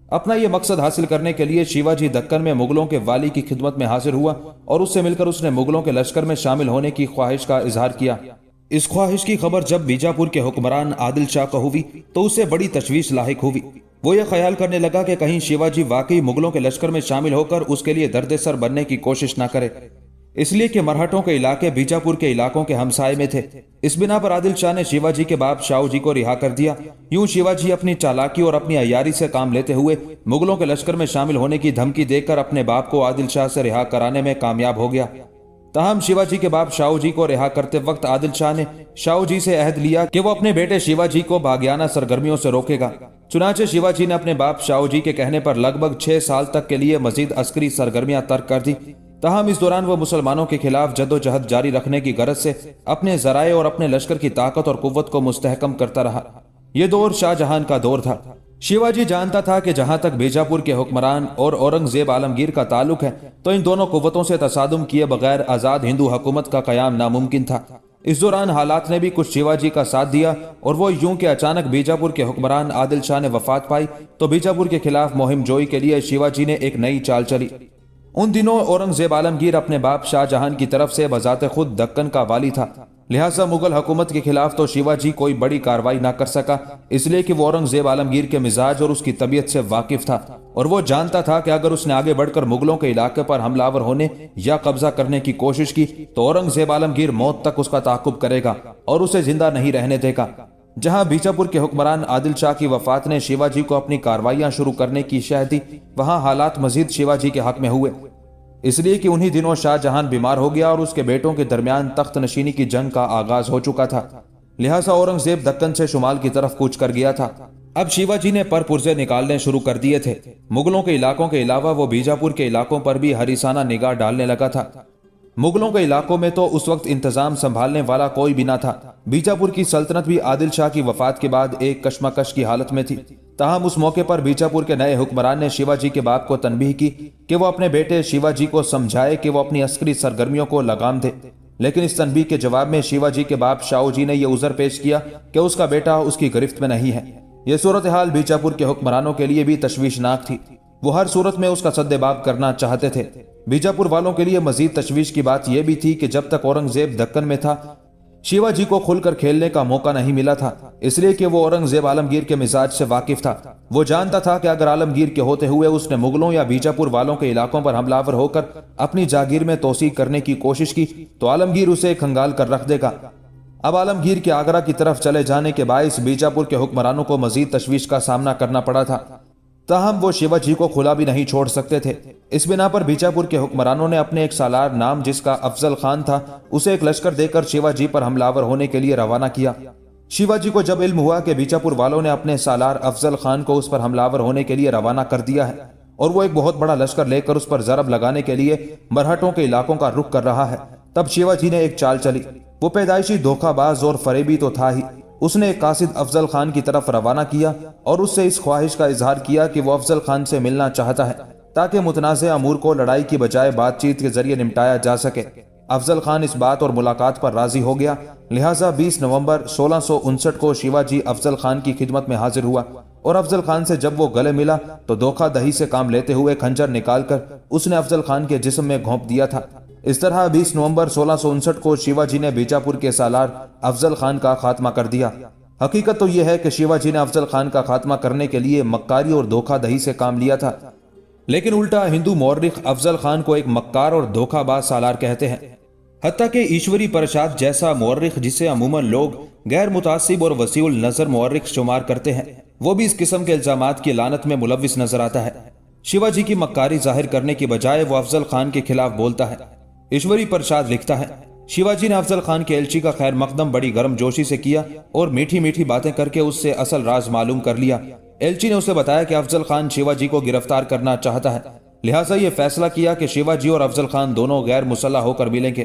اپنا یہ مقصد حاصل کرنے کے لیے شیواجی دکن میں مغلوں کے والی کی خدمت میں حاضر ہوا اور اس سے مل کر اس نے مغلوں کے لشکر میں شامل ہونے کی خواہش کا اظہار کیا۔ اس خواہش کی خبر جب بیجاپور کے حکمران عادل شاہ کو ہوئی تو اسے بڑی تشویش لاحق ہوئی۔ وہ یہ خیال کرنے لگا کہ کہیں شیواجی واقعی مغلوں کے لشکر میں شامل ہو کر اس کے لیے درد سر بننے کی کوشش نہ کرے، اس لیے کہ مرہٹوں کے علاقے بیجاپور کے علاقوں کے ہمسائے میں تھے۔ اس بنا پر عادل شاہ نے شیواجی کے باپ شاہو جی کو رہا کر دیا۔ یوں شیواجی اپنی چالاکی اور اپنی عیاری سے کام لیتے ہوئے مغلوں کے لشکر میں شامل ہونے کی دھمکی دے کر اپنے باپ کو عادل شاہ سے رہا کرانے میں کامیاب ہو گیا۔ تاہم شیواجی کے باپ شاہو جی کو رہا کرتے وقت عادل شاہ نے شاہو جی سے عہد لیا کہ وہ اپنے بیٹے شیواجی کو باغیانہ سرگرمیوں سے روکے گا۔ چنانچہ شیواجی نے اپنے باپ شاہو جی کے کہنے پر لگ بھگ 6 سال تک کے لیے مزید عسکری سرگرمیاں ترک کر دی۔ تاہم اس دوران وہ مسلمانوں کے خلاف جد و جہد جاری رکھنے کی غرض سے اپنے ذرائع اور اپنے لشکر کی طاقت اور قوت کو مستحکم کرتا رہا۔ یہ دور شاہ جہان کا دور تھا۔ شیواجی جانتا تھا کہ جہاں تک بیجاپور کے حکمران اور اورنگزیب عالمگیر کا تعلق ہے تو ان دونوں قوتوں سے تصادم کیے بغیر آزاد ہندو حکومت کا قیام ناممکن تھا۔ اس دوران حالات نے بھی کچھ شیواجی کا ساتھ دیا اور وہ یوں کہ اچانک بیجاپور کے حکمران عادل شاہ نے وفات پائی تو بیجاپور کے خلاف مہم جوئی کے لیے شیواجی نے ایک نئی چال چلی۔ ان دنوں اورنگزیب عالمگیر اپنے باپ شاہ جہان کی طرف سے بذات خود دکن کا والی تھا، لہٰذا مغل حکومت کے خلاف تو شیواجی کوئی بڑی کارروائی نہ کر سکا، اس لیے کہ وہ اورنگزیب عالمگیر کے مزاج اور اس کی طبیعت سے واقف تھا اور وہ جانتا تھا کہ اگر اس نے آگے بڑھ کر مغلوں کے علاقے پر حملہ آور ہونے یا قبضہ کرنے کی کوشش کی تو اورنگزیب عالمگیر موت تک اس کا تعاقب کرے گا اور اسے زندہ نہیں رہنے دے گا۔ جہاں بیجاپور کے حکمران عادل شاہ کی وفات نے شیواجی کو اپنی کارروائیاں شروع کرنے کی شہ دی، وہاں حالات مزید شیواجی کے حق میں ہوئے، اس لیے کہ انہی دنوں شاہ جہان بیمار ہو گیا اور اس کے بیٹوں کے درمیان تخت نشینی کی جنگ کا آغاز ہو چکا تھا، لہٰذا اورنگزیب دکن سے شمال کی طرف کوچ کر گیا تھا۔ اب شیواجی نے پرپرزے نکالنے شروع کر دیے تھے۔ مغلوں کے علاقوں کے علاوہ وہ بیجاپور کے علاقوں پر بھی ہریسانہ نگاہ ڈالنے لگا تھا۔ مغلوں کے علاقوں میں تو اس وقت انتظام سنبھالنے والا کوئی بھی نہ تھا۔ بیجاپور کی سلطنت بھی عادل شاہ کی وفات کے بعد ایک کشمکش کی حالت میں تھی۔ تاہم اس موقع پر بیجاپور کے نئے حکمران نے شیواجی کے باپ کو تنبیہ کی کہ وہ اپنے بیٹے شیواجی کو سمجھائے کہ وہ اپنی عسکری سرگرمیوں کو لگام دے، لیکن اس تنبیہ کے جواب میں شیواجی کے باپ شاہو جی نے یہ عذر پیش کیا کہ اس کا بیٹا اس کی گرفت میں نہیں ہے۔ یہ صورتحال بیجاپور کے حکمرانوں کے لیے بھی تشویشناک تھی۔ وہ ہر صورت میں اس کا سد باب کرنا چاہتے تھے۔ بیجاپور والوں کے لیے مزید تشویش کی بات یہ بھی تھی کہ جب تک اورنگزیب دکن میں تھا شیواجی کو کھل کر کھیلنے کا موقع نہیں ملا تھا، اس لیے کہ وہ اورنگزیب عالمگیر کے مزاج سے واقف تھا۔ وہ جانتا تھا کہ اگر عالمگیر کے ہوتے ہوئے اس نے مغلوں یا بیجاپور والوں کے علاقوں پر حملہ آور ہو کر اپنی جاگیر میں توسیع کرنے کی کوشش کی تو عالمگیر اسے کھنگال کر رکھ دے گا۔ اب عالمگیر کے آگرہ کی طرف چلے جانے کے باعث بیجاپور کے حکمرانوں کو مزید تشویش کا سامنا کرنا پڑا تھا، تاہم وہ شیواجی کو کھلا بھی نہیں چھوڑ سکتے تھے۔ اس بنا پر بیجاپور کے حکمرانوں نے اپنے ایک سالار نام جس کا افضل خان تھا اسے ایک لشکر دے کر شیواجی پر حملہ آور ہونے کے لیے روانہ کیا۔ شیواجی کو جب علم ہوا کہ بیجاپور والوں نے اپنے سالار افضل خان کو اس پر حملہ آور ہونے کے لیے روانہ کر دیا ہے اور وہ ایک بہت بڑا لشکر لے کر اس پر ضرب لگانے کے لیے مرہٹوں کے علاقوں کا رخ کر رہا ہے، تب شیواجی نے ایک چال چلی۔ وہ پیدائشی دھوکہ باز اور فریبی تو تھا ہی، اس نے ایک قاصد افضل خان کی طرف روانہ کیا اور اس سے اس خواہش کا اظہار کیا کہ وہ افضل خان سے ملنا چاہتا ہے تاکہ متنازع امور کو لڑائی کی بجائے بات چیت کے ذریعے نمٹایا جا سکے۔ افضل خان اس بات اور ملاقات پر راضی ہو گیا، لہٰذا 20 نومبر 1659 کو شیواجی افضل خان کی خدمت میں حاضر ہوا اور افضل خان سے جب وہ گلے ملا تو دھوکہ دہی سے کام لیتے ہوئے خنجر نکال کر اس نے افضل خان کے جسم میں گھونپ دیا تھا۔ اس طرح 20 نومبر 1659 کو شیواجی نے بیجاپور کے سالار افضل خان کا خاتمہ کر دیا۔ حقیقت تو یہ ہے کہ شیواجی نے افضل خان کا خاتمہ کرنے کے لیے مکاری اور دھوکہ دہی سے کام لیا تھا، لیکن الٹا ہندو مورخ افضل خان کو ایک مکار اور دھوکہ باز سالار کہتے ہیں۔ حتیٰ کہ ایشوری پرساد جیسا مورخ جسے عموماً لوگ غیر متعصب اور وسیع النظر مورخ شمار کرتے ہیں، وہ بھی اس قسم کے الزامات کی لعنت میں ملوث نظر آتا ہے۔ شیواجی کی مکاری ظاہر کرنے کی بجائے وہ افضل خان کے خلاف بولتا ہے۔ ایشوری پرساد لکھتا ہے، شیواجی نے افضل خان کے ایلچی کا خیر مقدم بڑی گرم جوشی سے کیا اور میٹھی میٹھی باتیں کر کے اس سے اصل راز معلوم کر لیا۔ ایلچی نے اسے بتایا کہ افضل خان شیواجی کو گرفتار کرنا چاہتا ہے، لہٰذا یہ فیصلہ کیا کہ شیواجی اور افضل خان دونوں غیر مسلح ہو کر ملیں گے۔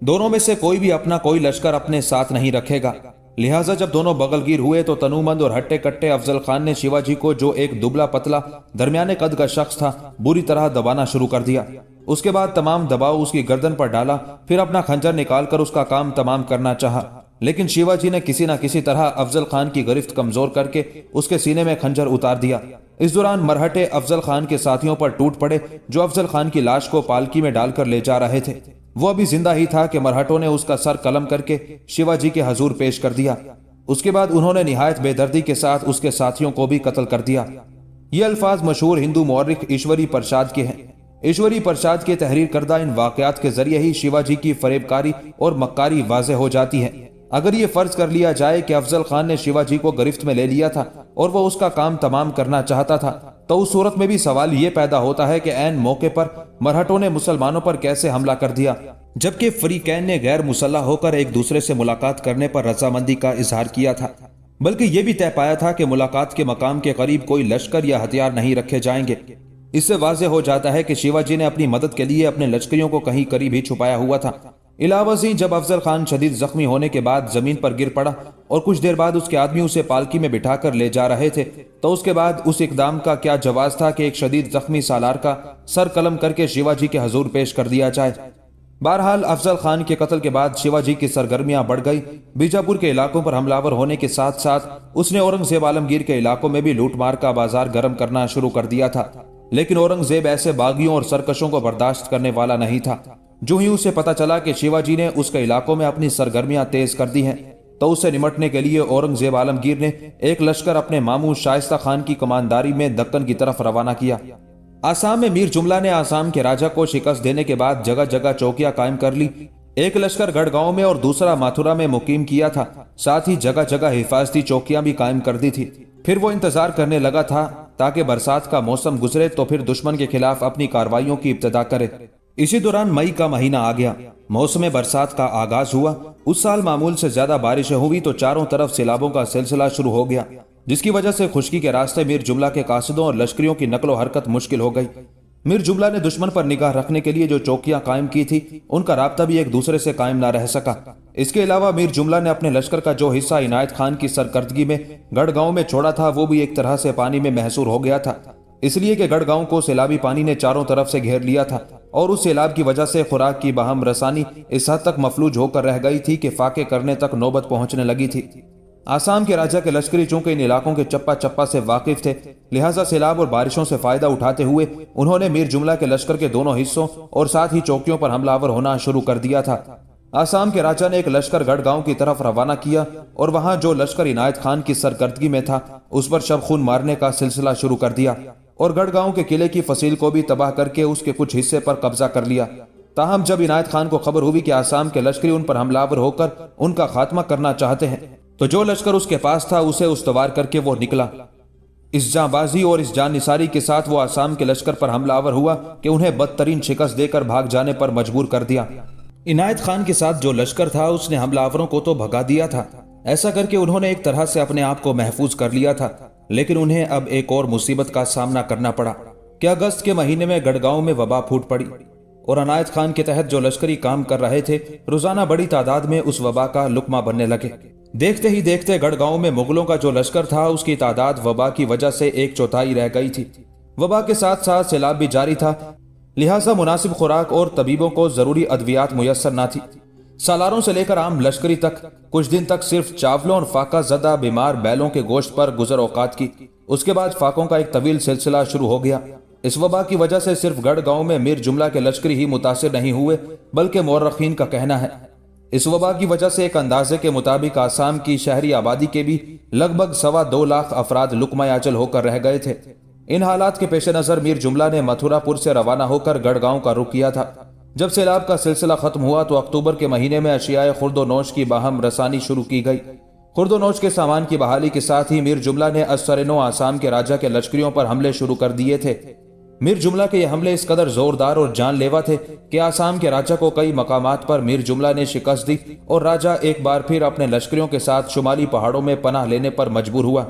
دونوں میں سے کوئی بھی اپنا کوئی لشکر اپنے ساتھ نہیں رکھے گا۔ لہٰذا جب دونوں بغل گیر ہوئے تو تنومند اور ہٹے کٹے افضل خان نے شیواجی کو، جو ایک دبلا پتلا درمیانے قد کا شخص تھا، بری طرح دبانا شروع کر دیا۔ اس کے بعد تمام دباؤ اس کی گردن پر ڈالا، پھر اپنا خنجر نکال کر اس کا کام تمام کرنا چاہا، لیکن شیواجی نے کسی نہ کسی طرح افضل خان کی گرفت کمزور کر کے اس کے سینے میں خنجر اتار دیا۔ اس دوران مرہٹے افضل خان کے ساتھیوں پر ٹوٹ پڑے جو افضل خان کی لاش کو پالکی میں ڈال کر لے جا رہے تھے۔ وہ ابھی زندہ ہی تھا کہ مرہٹوں نے اس کا سر قلم کر کے شیواجی کے حضور پیش کر دیا۔ اس کے بعد انہوں نے نہایت بے دردی کے ساتھ اس کے ساتھیوں کو بھی قتل کر دیا۔ یہ الفاظ مشہور ہندو مورخ ایشوری پرساد کے ہیں۔ ایشوری پرساد کے تحریر کردہ ان واقعات کے ذریعے ہی شیواجی کی فریب کاری اور مکاری واضح ہو جاتی ہے۔ اگر یہ فرض کر لیا جائے کہ افضل خان نے شیواجی کو گرفت میں لے لیا تھا اور وہ اس کا کام تمام کرنا چاہتا تھا، تو اس صورت میں بھی سوال یہ پیدا ہوتا ہے کہ عین موقع پر مرہٹوں نے مسلمانوں پر کیسے حملہ کر دیا، جبکہ فریقین نے غیر مسلح ہو کر ایک دوسرے سے ملاقات کرنے پر رضامندی کا اظہار کیا تھا، بلکہ یہ بھی طے پایا تھا کہ ملاقات کے مقام کے قریب کوئی لشکر یا ہتھیار نہیں رکھے جائیں گے۔ اس سے واضح ہو جاتا ہے کہ شیواجی نے اپنی مدد کے لیے اپنے لشکریوں کو کہیں قریب ہی چھپایا ہوا تھا۔ علاوہ ازیں جب افضل خان شدید زخمی ہونے کے بعد زمین پر گر پڑا اور کچھ دیر بعد اس کے آدمی اسے پالکی میں بٹھا کر لے جا رہے تھے، تو اس کے بعد اس اقدام کا کیا جواز تھا کہ ایک شدید زخمی سالار کا سر قلم کر کے شیواجی کے حضور پیش کر دیا جائے۔ بہرحال افضل خان کے قتل کے بعد شیواجی کی سرگرمیاں بڑھ گئی۔ بیجاپور کے علاقوں پر حملہ آور ہونے کے ساتھ ساتھ اس نے اورنگزیب عالمگیر کے علاقوں میں بھی لوٹ مار کا بازار گرم کرنا شروع کر دیا تھا، لیکن اورنگزیب ایسے باغیوں اور سرکشوں کو برداشت کرنے والا نہیں تھا۔ جو ہی اسے پتا چلا کہ شیواجی نے اس کے علاقوں میں اپنی سرگرمیاں تیز کر دی ہیں، تو اس سے نمٹنے کے لیے اورنگزیب عالمگیر نے ایک لشکر اپنے ماموں شائستہ خان کی کمانداری میں دکن کی طرف روانہ کیا۔ آسام میں میر جملہ نے آسام کے راجہ کو شکست دینے کے بعد جگہ جگہ چوکیاں قائم کر لی۔ ایک لشکر گڑھ گاؤں میں اور دوسرا ماتھورا میں مقیم کیا تھا، ساتھ ہی جگہ جگہ حفاظتی چوکیاں بھی قائم کر دی تھی۔ پھر وہ انتظار کرنے لگا تھا تاکہ برسات کا موسم گزرے تو پھر دشمن کے خلاف اپنی کارروائیوں کی ابتدا کرے۔ اسی دوران مئی کا مہینہ آ گیا، موسم برسات کا آغاز ہوا۔ اس سال معمول سے زیادہ بارشیں ہوئی تو چاروں طرف سیلابوں کا سلسلہ شروع ہو گیا، جس کی وجہ سے خشکی کے راستے میر جملہ کے قاصدوں اور لشکریوں کی نقل و حرکت مشکل ہو گئی۔ میر جملہ نے دشمن پر نگاہ رکھنے کے لیے جو چوکیاں قائم کی تھی، ان کا رابطہ بھی ایک دوسرے سے قائم نہ رہ سکا۔ اس کے علاوہ میر جملہ نے اپنے لشکر کا جو حصہ عنایت خان کی سرکردگی میں گڑھ گاؤں میں چھوڑا تھا، وہ بھی ایک طرح سے پانی میں محصور ہو گیا تھا، اس لیے کہ گڑھ گاؤں کو سیلابی پانی نے چاروں طرف سے گھیر لیا تھا اور اس سیلاب کی وجہ سے خوراک کی باہم رسانی اس حد تک مفلوج ہو کر رہ گئی تھی کہ فاقے کرنے تک نوبت پہنچنے لگی تھی۔ آسام کے راجہ کے لشکری چونکہ ان علاقوں کے چپا چپا سے واقف تھے، لہٰذا سیلاب اور بارشوں سے فائدہ اٹھاتے ہوئے انہوں نے میر جملہ کے لشکر کے دونوں حصوں اور ساتھ ہی چوکیوں پر حملہ آور ہونا شروع کر دیا تھا۔ آسام کے راجہ نے ایک لشکر گڑھ گاؤں کی طرف روانہ کیا اور وہاں جو لشکر عنایت خان کی سرکردگی میں تھا، اس پر شب خون مارنے کا سلسلہ شروع کر دیا اور گڑھ گاؤں کے قلعے کی فصیل کو بھی تباہ کر کے اس کے کچھ حصے پر قبضہ کر لیا۔ تاہم جب عنایت خان کو خبر ہوئی کہ آسام کے لشکری ان پر حملہ آور ہو کر ان کا خاتمہ کرنا چاہتے ہیں، تو جو لشکر اس کے پاس تھا اسے استوار کر کے وہ نکلا۔ اس جاں بازی اور اس جان نثاری کے ساتھ وہ آسام کے لشکر پر حملہ آور ہوا کہ انہیں بدترین شکست دے کر بھاگ جانے پر مجبور کر دیا۔ عنایت خان کے ساتھ جو لشکر تھا اس نے حملہ آوروں کو تو بھگا دیا تھا، ایسا کر کے انہوں نے ایک طرح سے اپنے آپ کو محفوظ کر لیا تھا، لیکن انہیں اب ایک اور مصیبت کا سامنا کرنا پڑا کہ اگست کے مہینے میں گڑھ گاؤں میں وبا پھوٹ پڑی اور عنایت خان کے تحت جو لشکری کام کر رہے تھے روزانہ بڑی تعداد میں اس وبا کا لقمہ بننے لگے۔ دیکھتے ہی دیکھتے گڑھ گاؤں میں مغلوں کا جو لشکر تھا اس کی تعداد وبا کی وجہ سے 1/4 رہ گئی تھی۔ وبا کے ساتھ ساتھ سیلاب بھی جاری تھا، لہٰذا مناسب خوراک اور طبیبوں کو ضروری ادویات میسر نہ تھی۔ سالاروں سے لے کر عام لشکری تک کچھ دن تک صرف چاولوں اور فاقہ زدہ بیمار بیلوں کے گوشت پر گزر اوقات کی۔ اس کے بعد فاقوں کا ایک طویل سلسلہ شروع ہو گیا۔ اس وبا کی وجہ سے صرف گڑھ گاؤں میں میر جملہ کے لشکری ہی متاثر نہیں ہوئے، بلکہ مورخین کا کہنا ہے اس وبا کی وجہ سے ایک اندازے کے مطابق آسام کی شہری آبادی کے بھی لگ بھگ 2.25 لاکھ افراد لقمہ اجل ہو کر رہ گئے تھے۔ ان حالات کے پیش نظر میر جملہ نے متھورا پور سے روانہ ہو کر گڑھ گاؤں کا رخ کیا تھا۔ جب سیلاب کا سلسلہ ختم ہوا تو اکتوبر کے مہینے میں اشیاء خرد و نوش کی باہم رسانی شروع کی گئی۔ خرد و نوش کے سامان کی بحالی کے ساتھ ہی میر جملہ نے از سر نو آسام کے راجہ کے لشکریوں پر حملے شروع کر دیے تھے۔ میر جملہ کے یہ حملے اس قدر زوردار اور جان لیوا تھے کہ آسام کے راجہ کو کئی مقامات پر میر جملہ نے شکست دی اور راجہ ایک بار پھر اپنے لشکریوں کے ساتھ شمالی پہاڑوں میں پناہ لینے پر مجبور ہوا۔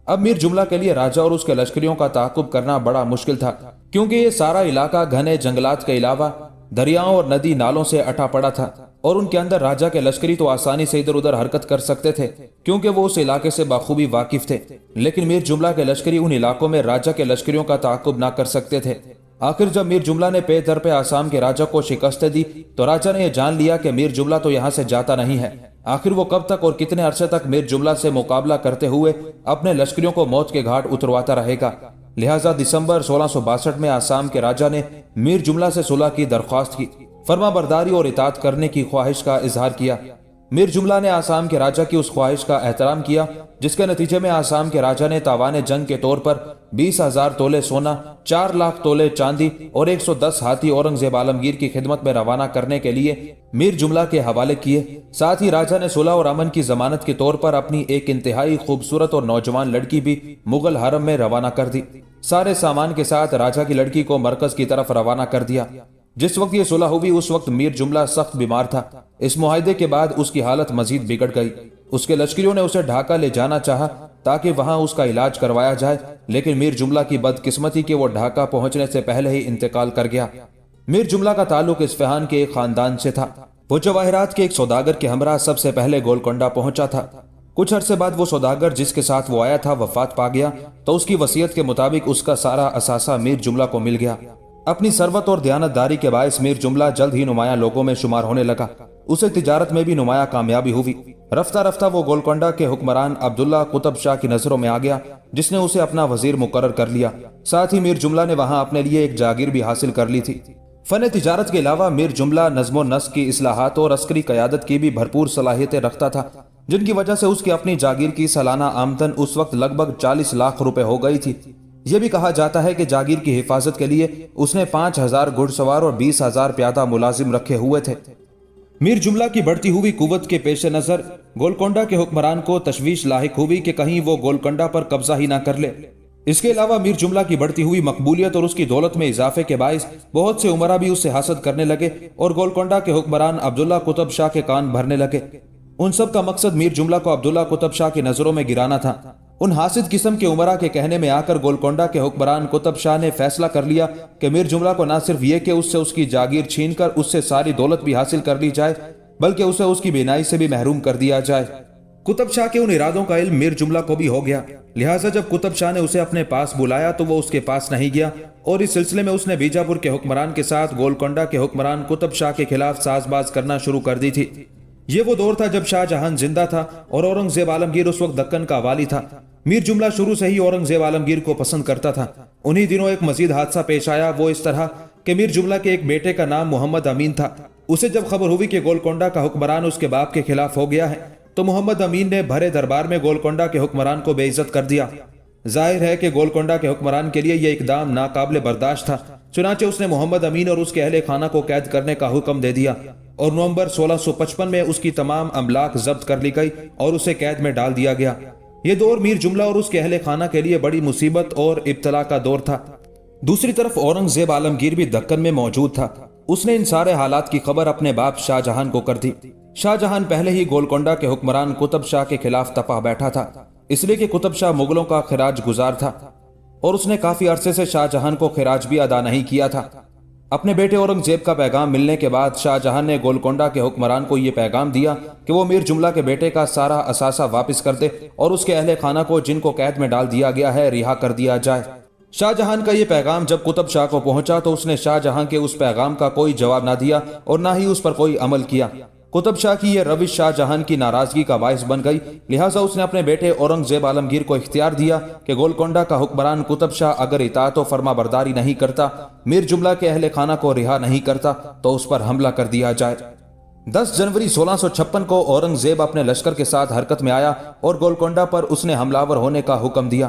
اب میر جملہ کے لیے راجہ اور اس کے لشکریوں کا تعاقب کرنا بڑا مشکل تھا، کیونکہ یہ سارا علاقہ گھنے جنگلات کے علاوہ دریاؤں اور ندی نالوں سے اٹا پڑا تھا، اور ان کے اندر راجہ کے لشکری تو آسانی سے ادھر ادھر حرکت کر سکتے تھے کیونکہ وہ اس علاقے سے بخوبی واقف تھے، لیکن میر جملہ کے لشکری ان علاقوں میں راجہ کے لشکریوں کا تعاقب نہ کر سکتے تھے۔ آخر جب میر جملہ نے پے در پہ آسام کے راجہ کو شکستیں دی تو راجہ نے یہ جان لیا کہ میر جملہ تو یہاں سے جاتا نہیں ہے۔ آخر وہ کب تک اور کتنے عرصے تک میر جملہ سے مقابلہ کرتے ہوئے اپنے لشکریوں کو موت کے گھاٹ اترواتا رہے گا۔ لہٰذا دسمبر 1662 میں آسام کے راجہ نے میر جملہ سے صلح کی درخواست کی، فرما برداری اور اطاعت کرنے کی خواہش کا اظہار کیا۔ میر جملہ نے آسام کے راجہ کی اس خواہش کا احترام کیا، جس کے نتیجے میں آسام کے راجہ نے تاوان جنگ کے طور پر 20,000 تولے سونا، 4 لاکھ تولے چاندی اور 110 ہاتھی اورنگزیب عالمگیر کی خدمت میں روانہ کرنے کے لیے میر جملہ کے حوالے کیے۔ ساتھ ہی راجہ نے صلح اور امن کی ضمانت کے طور پر اپنی ایک انتہائی خوبصورت اور نوجوان لڑکی بھی مغل حرم میں روانہ کر دی۔ سارے سامان کے ساتھ راجہ کی لڑکی کو مرکز کی طرف روانہ کر دیا۔ جس وقت یہ صلح ہوئی اس وقت میر جملہ سخت بیمار تھا۔ اس معاہدے کے بعد اس کی حالت مزید بگڑ گئی۔ اس کے لشکریوں نے اسے ڈھاکہ لے جانا چاہا تاکہ وہاں اس کا علاج کروایا جائے، لیکن میر جملہ کی بدقسمتی کہ وہ ڈھاکہ پہنچنے سے پہلے ہی انتقال کر گیا۔ میر جملہ کا تعلق اصفہان کے ایک خاندان سے تھا۔ وہ جواہرات کے ایک سوداگر کے ہمراہ سب سے پہلے گولکنڈہ پہنچا تھا۔ کچھ عرصے بعد وہ سوداگر جس کے ساتھ وہ آیا تھا وفات پا گیا، تو اس کی وصیت کے مطابق اس کا سارا اثاثہ میر جملہ کو مل گیا۔ اپنی ثروت اور دیانتداری کے باعث میر جملہ جلد ہی نمایاں لوگوں میں شمار ہونے لگا۔ اسے تجارت میں بھی نمایاں کامیابی ہوئی۔ رفتہ رفتہ وہ گولکنڈہ کے حکمران عبداللہ قطب شاہ کی نظروں میں آ گیا، جس نے اسے اپنا وزیر مقرر کر لیا۔ ساتھ ہی میر جملہ نے وہاں اپنے لیے ایک جاگیر بھی حاصل کر لی تھی۔ فن تجارت کے علاوہ میر جملہ نظم و نسق کی اصلاحات اور عسکری قیادت کی بھی بھرپور صلاحیتیں رکھتا تھا، جن کی وجہ سے اس کی اپنی جاگیر کی سالانہ آمدن اس وقت لگ بھگ 40 لاکھ روپے ہو گئی تھی۔ یہ بھی کہا جاتا ہے کہ جاگیر کی حفاظت کے لیے اس نے 5,000 گھڑ سوار اور 20,000 پیادہ ملازم رکھے ہوئے تھے۔ میر جملہ کی بڑھتی ہوئی قوت کے پیش نظر گولکنڈہ کے حکمران کو تشویش لاحق ہوئی کہ کہیں وہ گولکنڈہ پر قبضہ ہی نہ کر لے۔ اس کے علاوہ میر جملہ کی بڑھتی ہوئی مقبولیت اور اس کی دولت میں اضافے کے باعث بہت سے امراء بھی اس سے حسد کرنے لگے اور گولکنڈہ کے حکمران عبداللہ قطب شاہ کے کان بھرنے لگے۔ ان سب کا مقصد میر جملہ کو عبداللہ قطب شاہ کی نظروں میں گرانا تھا۔ ان حاسد قسم کے امراء کے کہنے میں آ کر گولکنڈہ کے حکمران قطب شاہ نے فیصلہ کر لیا کہ میر جملہ کو نہ صرف یہ کہ اس سے اس کی جاگیر چھین کر اس سے ساری دولت بھی حاصل کر لی جائے، بلکہ اسے اس کی بینائی سے بھی محروم کر دیا جائے۔ قطب شاہ کے ان ارادوں کا علم میر جملہ کو بھی ہو گیا، لہٰذا جب قطب شاہ نے اسے اپنے پاس بلایا تو وہ اس کے پاس نہیں گیا، اور اس سلسلے میں اس نے بیجاپور کے حکمران کے ساتھ گولکنڈہ کے حکمران قطب شاہ کے خلاف ساز باز کرنا شروع کر دی تھی۔ یہ وہ دور تھا جب شاہ جہان زندہ تھا اور اورنگزیب عالمگیر اس وقت دکن کا والی تھا۔ میر جملہ شروع سے ہی اورنگزیب عالمگیر کو پسند کرتا تھا۔ انہی دنوں ایک مزید حادثہ پیش آیا، وہ اس طرح کہ میر جملہ کے ایک بیٹے کا نام محمد امین تھا۔ اسے جب خبر ہوئی کہ گولکنڈہ کا حکمران اس کے باپ کے خلاف ہو گیا ہے تو محمد امین نے بھرے دربار میں گولکنڈہ کے حکمران کو بے عزت کر دیا۔ ظاہر ہے کہ گولکنڈہ کے حکمران کے لیے یہ اقدام ناقابل برداشت تھا، چنانچہ اس نے محمد امین اور اس کے اہل خانہ کو قید کرنے کا حکم دے دیا، اور نومبر 1655 میں اس کی تمام املاک ضبط کر لی گئی اور اسے قید میں ڈال دیا گیا۔ یہ دور میر جملہ اور اس کے اہل خانہ کے لیے بڑی مصیبت اور ابتلا کا دور تھا۔ دوسری طرف اورنگزیب عالمگیر بھی دکن میں موجود تھا۔ اس نے ان سارے حالات کی خبر اپنے باپ شاہ جہان کو کر دی۔ شاہ جہان پہلے ہی گولکنڈہ کے حکمران قطب شاہ کے خلاف تپا بیٹھا تھا، اس لیے کہ قطب شاہ مغلوں کا خراج گزار تھا اور اس نے کافی عرصے سے شاہ جہان کو خراج بھی ادا نہیں کیا تھا۔ اپنے بیٹے اورنگزیب کا پیغام ملنے کے بعد شاہ جہان نے گولکنڈہ کے حکمران کو یہ پیغام دیا کہ وہ میر جملہ کے بیٹے کا سارا اثاثہ واپس کر دے اور اس کے اہل خانہ کو جن کو قید میں ڈال دیا گیا ہے رہا کر دیا جائے۔ شاہ جہان کا یہ پیغام جب قطب شاہ کو پہنچا تو اس نے شاہ جہاں کے اس پیغام کا کوئی جواب نہ دیا اور نہ ہی اس پر کوئی عمل کیا۔ قطب شاہ کی یہ روش شاہ جہان کی ناراضگی کا باعث بن گئی، لہٰذا اس نے اپنے بیٹے اورنگزیب عالمگیر کو اختیار دیا کہ گولکنڈہ کا حکمران قطب شاہ اگر اطاعت و فرما برداری نہیں کرتا، میر جملہ کے اہل خانہ کو رہا نہیں کرتا، تو اس پر حملہ کر دیا جائے۔ 10 جنوری 1656 کو اورنگزیب اپنے لشکر کے ساتھ حرکت میں آیا اور گولکنڈہ پر اس نے حملہ آور ہونے کا حکم دیا۔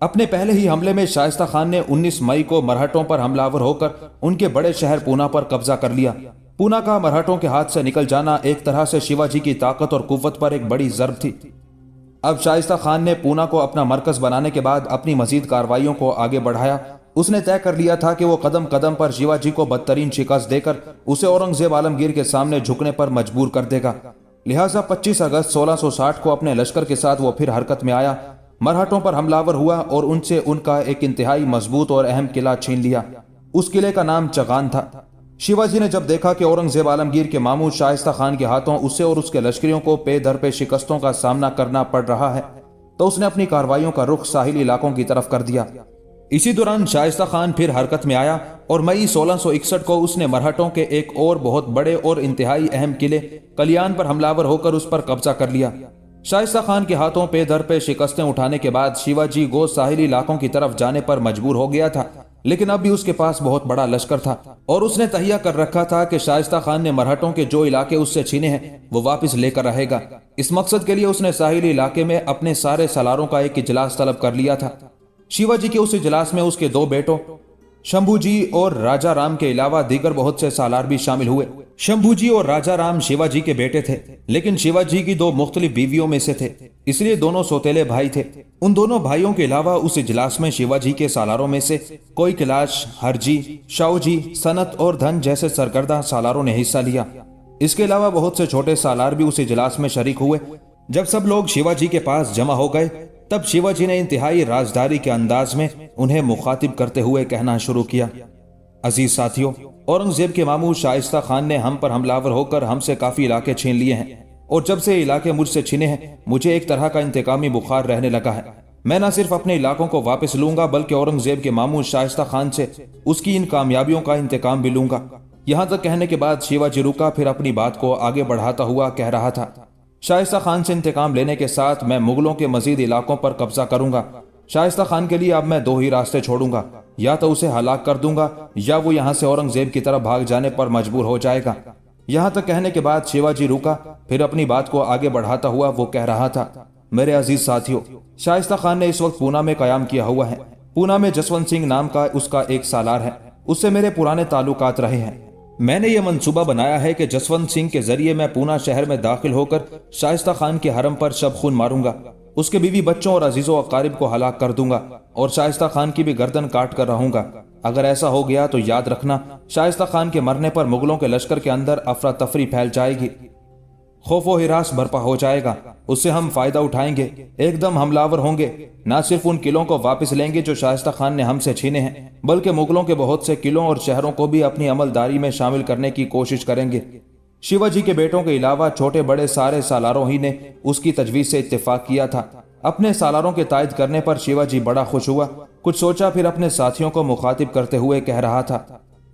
اپنے پہلے ہی حملے میں شائستہ خان نے 19 مئی کو مرہٹوں پر حملہ آور ہو کر ان کے بڑے شہر پونا پر قبضہ کر لیا۔ پونا کا مرہٹوں کے ہاتھ سے نکل جانا ایک طرح سے شیواجی کی طاقت اور قوت پر ایک بڑی ضرب تھی۔ اب شائستہ خان نے پونا کو اپنا مرکز بنانے کے بعد اپنی مزید کارروائیوں کو آگے بڑھایا۔ اس نے طے کر لیا تھا کہ وہ قدم قدم پر شیواجی کو بدترین شکست دے کر اسے اورنگزیب عالمگیر کے سامنے جھکنے پر مجبور کر دے گا۔ لہٰذا 25 اگست 1660 کو اپنے لشکر کے ساتھ وہ پھر حرکت میں آیا، مرہٹوں پر حملہ آور ہوا اور ان سے ان کا ایک انتہائی مضبوط اور اہم قلعہ چھین لیا۔ اس قلعے کا نام چغان تھا۔ شیواجی نے جب دیکھا کہ اورنگزیب عالمگیر کے ماموں شائستہ خان کے ہاتھوں اسے اور اس کے لشکریوں کو پے در پہ شکستوں کا سامنا کرنا پڑ رہا ہے تو اس نے اپنی کارروائیوں کا رخ ساحلی علاقوں کی طرف کر دیا۔ اسی دوران شائستہ خان پھر حرکت میں آیا اور مئی 1661 کو اس نے مرہٹوں کے ایک اور بہت بڑے اور انتہائی اہم قلعے کلیان پر حملہ آور ہو کر اس پر قبضہ کر لیا۔ شائستہ خان کے ہاتھوں پے در پہ شکستیں اٹھانے کے بعد شیواجی گو ساحلی علاقوں کی طرف جانے پر مجبور ہو گیا تھا، لیکن اب بھی اس کے پاس بہت بڑا لشکر تھا اور اس نے تہیہ کر رکھا تھا کہ شائستہ خان نے مرہٹوں کے جو علاقے اس سے چھینے ہیں وہ واپس لے کر رہے گا۔ اس مقصد کے لیے اس نے ساحلی علاقے میں اپنے سارے سالاروں کا ایک اجلاس طلب کر لیا تھا۔ شیواجی کے اس اجلاس میں اس کے 2 بیٹوں شمبھو جی اور راجا رام کے علاوہ دیگر بہت سے سالار بھی شامل ہوئے۔ شمبھو جی اور راجا رام شیواجی کے بیٹے تھے، لیکن شیواجی کی 2 مختلف بیویوں میں سے تھے، اس لیے دونوں سوتیلے بھائی تھے۔ ان دونوں بھائیوں کے علاوہ اس اجلاس میں شیواجی کے سالاروں میں سے کوئی کیلاش، ہرجی، شاؤ جی، سنت اور دھن جیسے سرکردہ سالاروں نے حصہ لیا۔ اس کے علاوہ بہت سے چھوٹے سالار بھی اس اجلاس میں شریک ہوئے۔ جب سب لوگ شیواجی کے پاس جمع ہو گئے تب شیواجی نے انتہائی رازداری کے انداز میں انہیں مخاطب کرتے ہوئے کہنا شروع کیا: عزیز ساتھیوں، اورنگزیب کے ماموں شائستہ خان نے ہم پر حملہ آور ہو کر ہم سے کافی علاقے چھین لیے ہیں، اور جب سے علاقے مجھ سے چھینے ہیں مجھے ایک طرح کا انتقامی بخار رہنے لگا ہے۔ میں نہ صرف اپنے علاقوں کو واپس لوں گا بلکہ اورنگزیب کے ماموں شائستہ خان سے اس کی ان کامیابیوں کا انتقام بھی لوں گا۔ یہاں تک کہنے کے بعد شیواجی رکا، پھر اپنی بات کو آگے بڑھاتا ہوا کہہ رہا تھا: شائستہ خان سے انتقام لینے کے ساتھ میں مغلوں کے مزید علاقوں پر قبضہ کروں گا۔ شائستہ خان کے لیے اب میں 2 ہی راستے چھوڑوں گا، یا تو اسے ہلاک کر دوں گا یا وہ یہاں سے اورنگزیب کی طرف بھاگ جانے پر مجبور ہو جائے گا۔ یہاں تک کہنے کے بعد شیواجی رکا، پھر اپنی بات کو آگے بڑھاتا ہوا وہ کہہ رہا تھا: میرے عزیز ساتھیوں، شائستہ خان نے اس وقت پونا میں قیام کیا ہوا ہے۔ پونا میں جسونت سنگھ نام کا اس کا ایک سالار ہے، اس سے میرے پرانے تعلقات رہے ہیں۔ میں نے یہ منصوبہ بنایا ہے کہ جسونت سنگھ کے ذریعے میں پونا شہر میں داخل ہو کر شائستہ خان کے حرم پر شب خون ماروں گا، اس کے بیوی بچوں اور عزیز و اقارب کو ہلاک کر دوں گا اور شائستہ خان کی بھی گردن کاٹ کر رہوں گا۔ اگر ایسا ہو گیا تو یاد رکھنا، شائستہ خان کے مرنے پر مغلوں کے لشکر کے اندر افراتفری پھیل جائے گی، خوف و ہراس برپا ہو جائے گا، اس سے ہم فائدہ اٹھائیں گے، ایک دم حملہ آور ہوں گے، نہ صرف ان قلعوں کو واپس لیں گے جو شائستہ خان نے ہم سے چھینے ہیں بلکہ مغلوں کے بہت سے قلعوں اور شہروں کو بھی اپنی عملداری میں شامل کرنے کی کوشش کریں گے۔ شیواجی کے بیٹوں کے علاوہ چھوٹے بڑے سارے سالاروں ہی نے اس کی تجویز سے اتفاق کیا تھا۔ اپنے سالاروں کے تائید کرنے پر شیواجی بڑا خوش ہوا، کچھ سوچا، پھر اپنے ساتھیوں کو مخاطب کرتے ہوئے کہہ رہا تھا: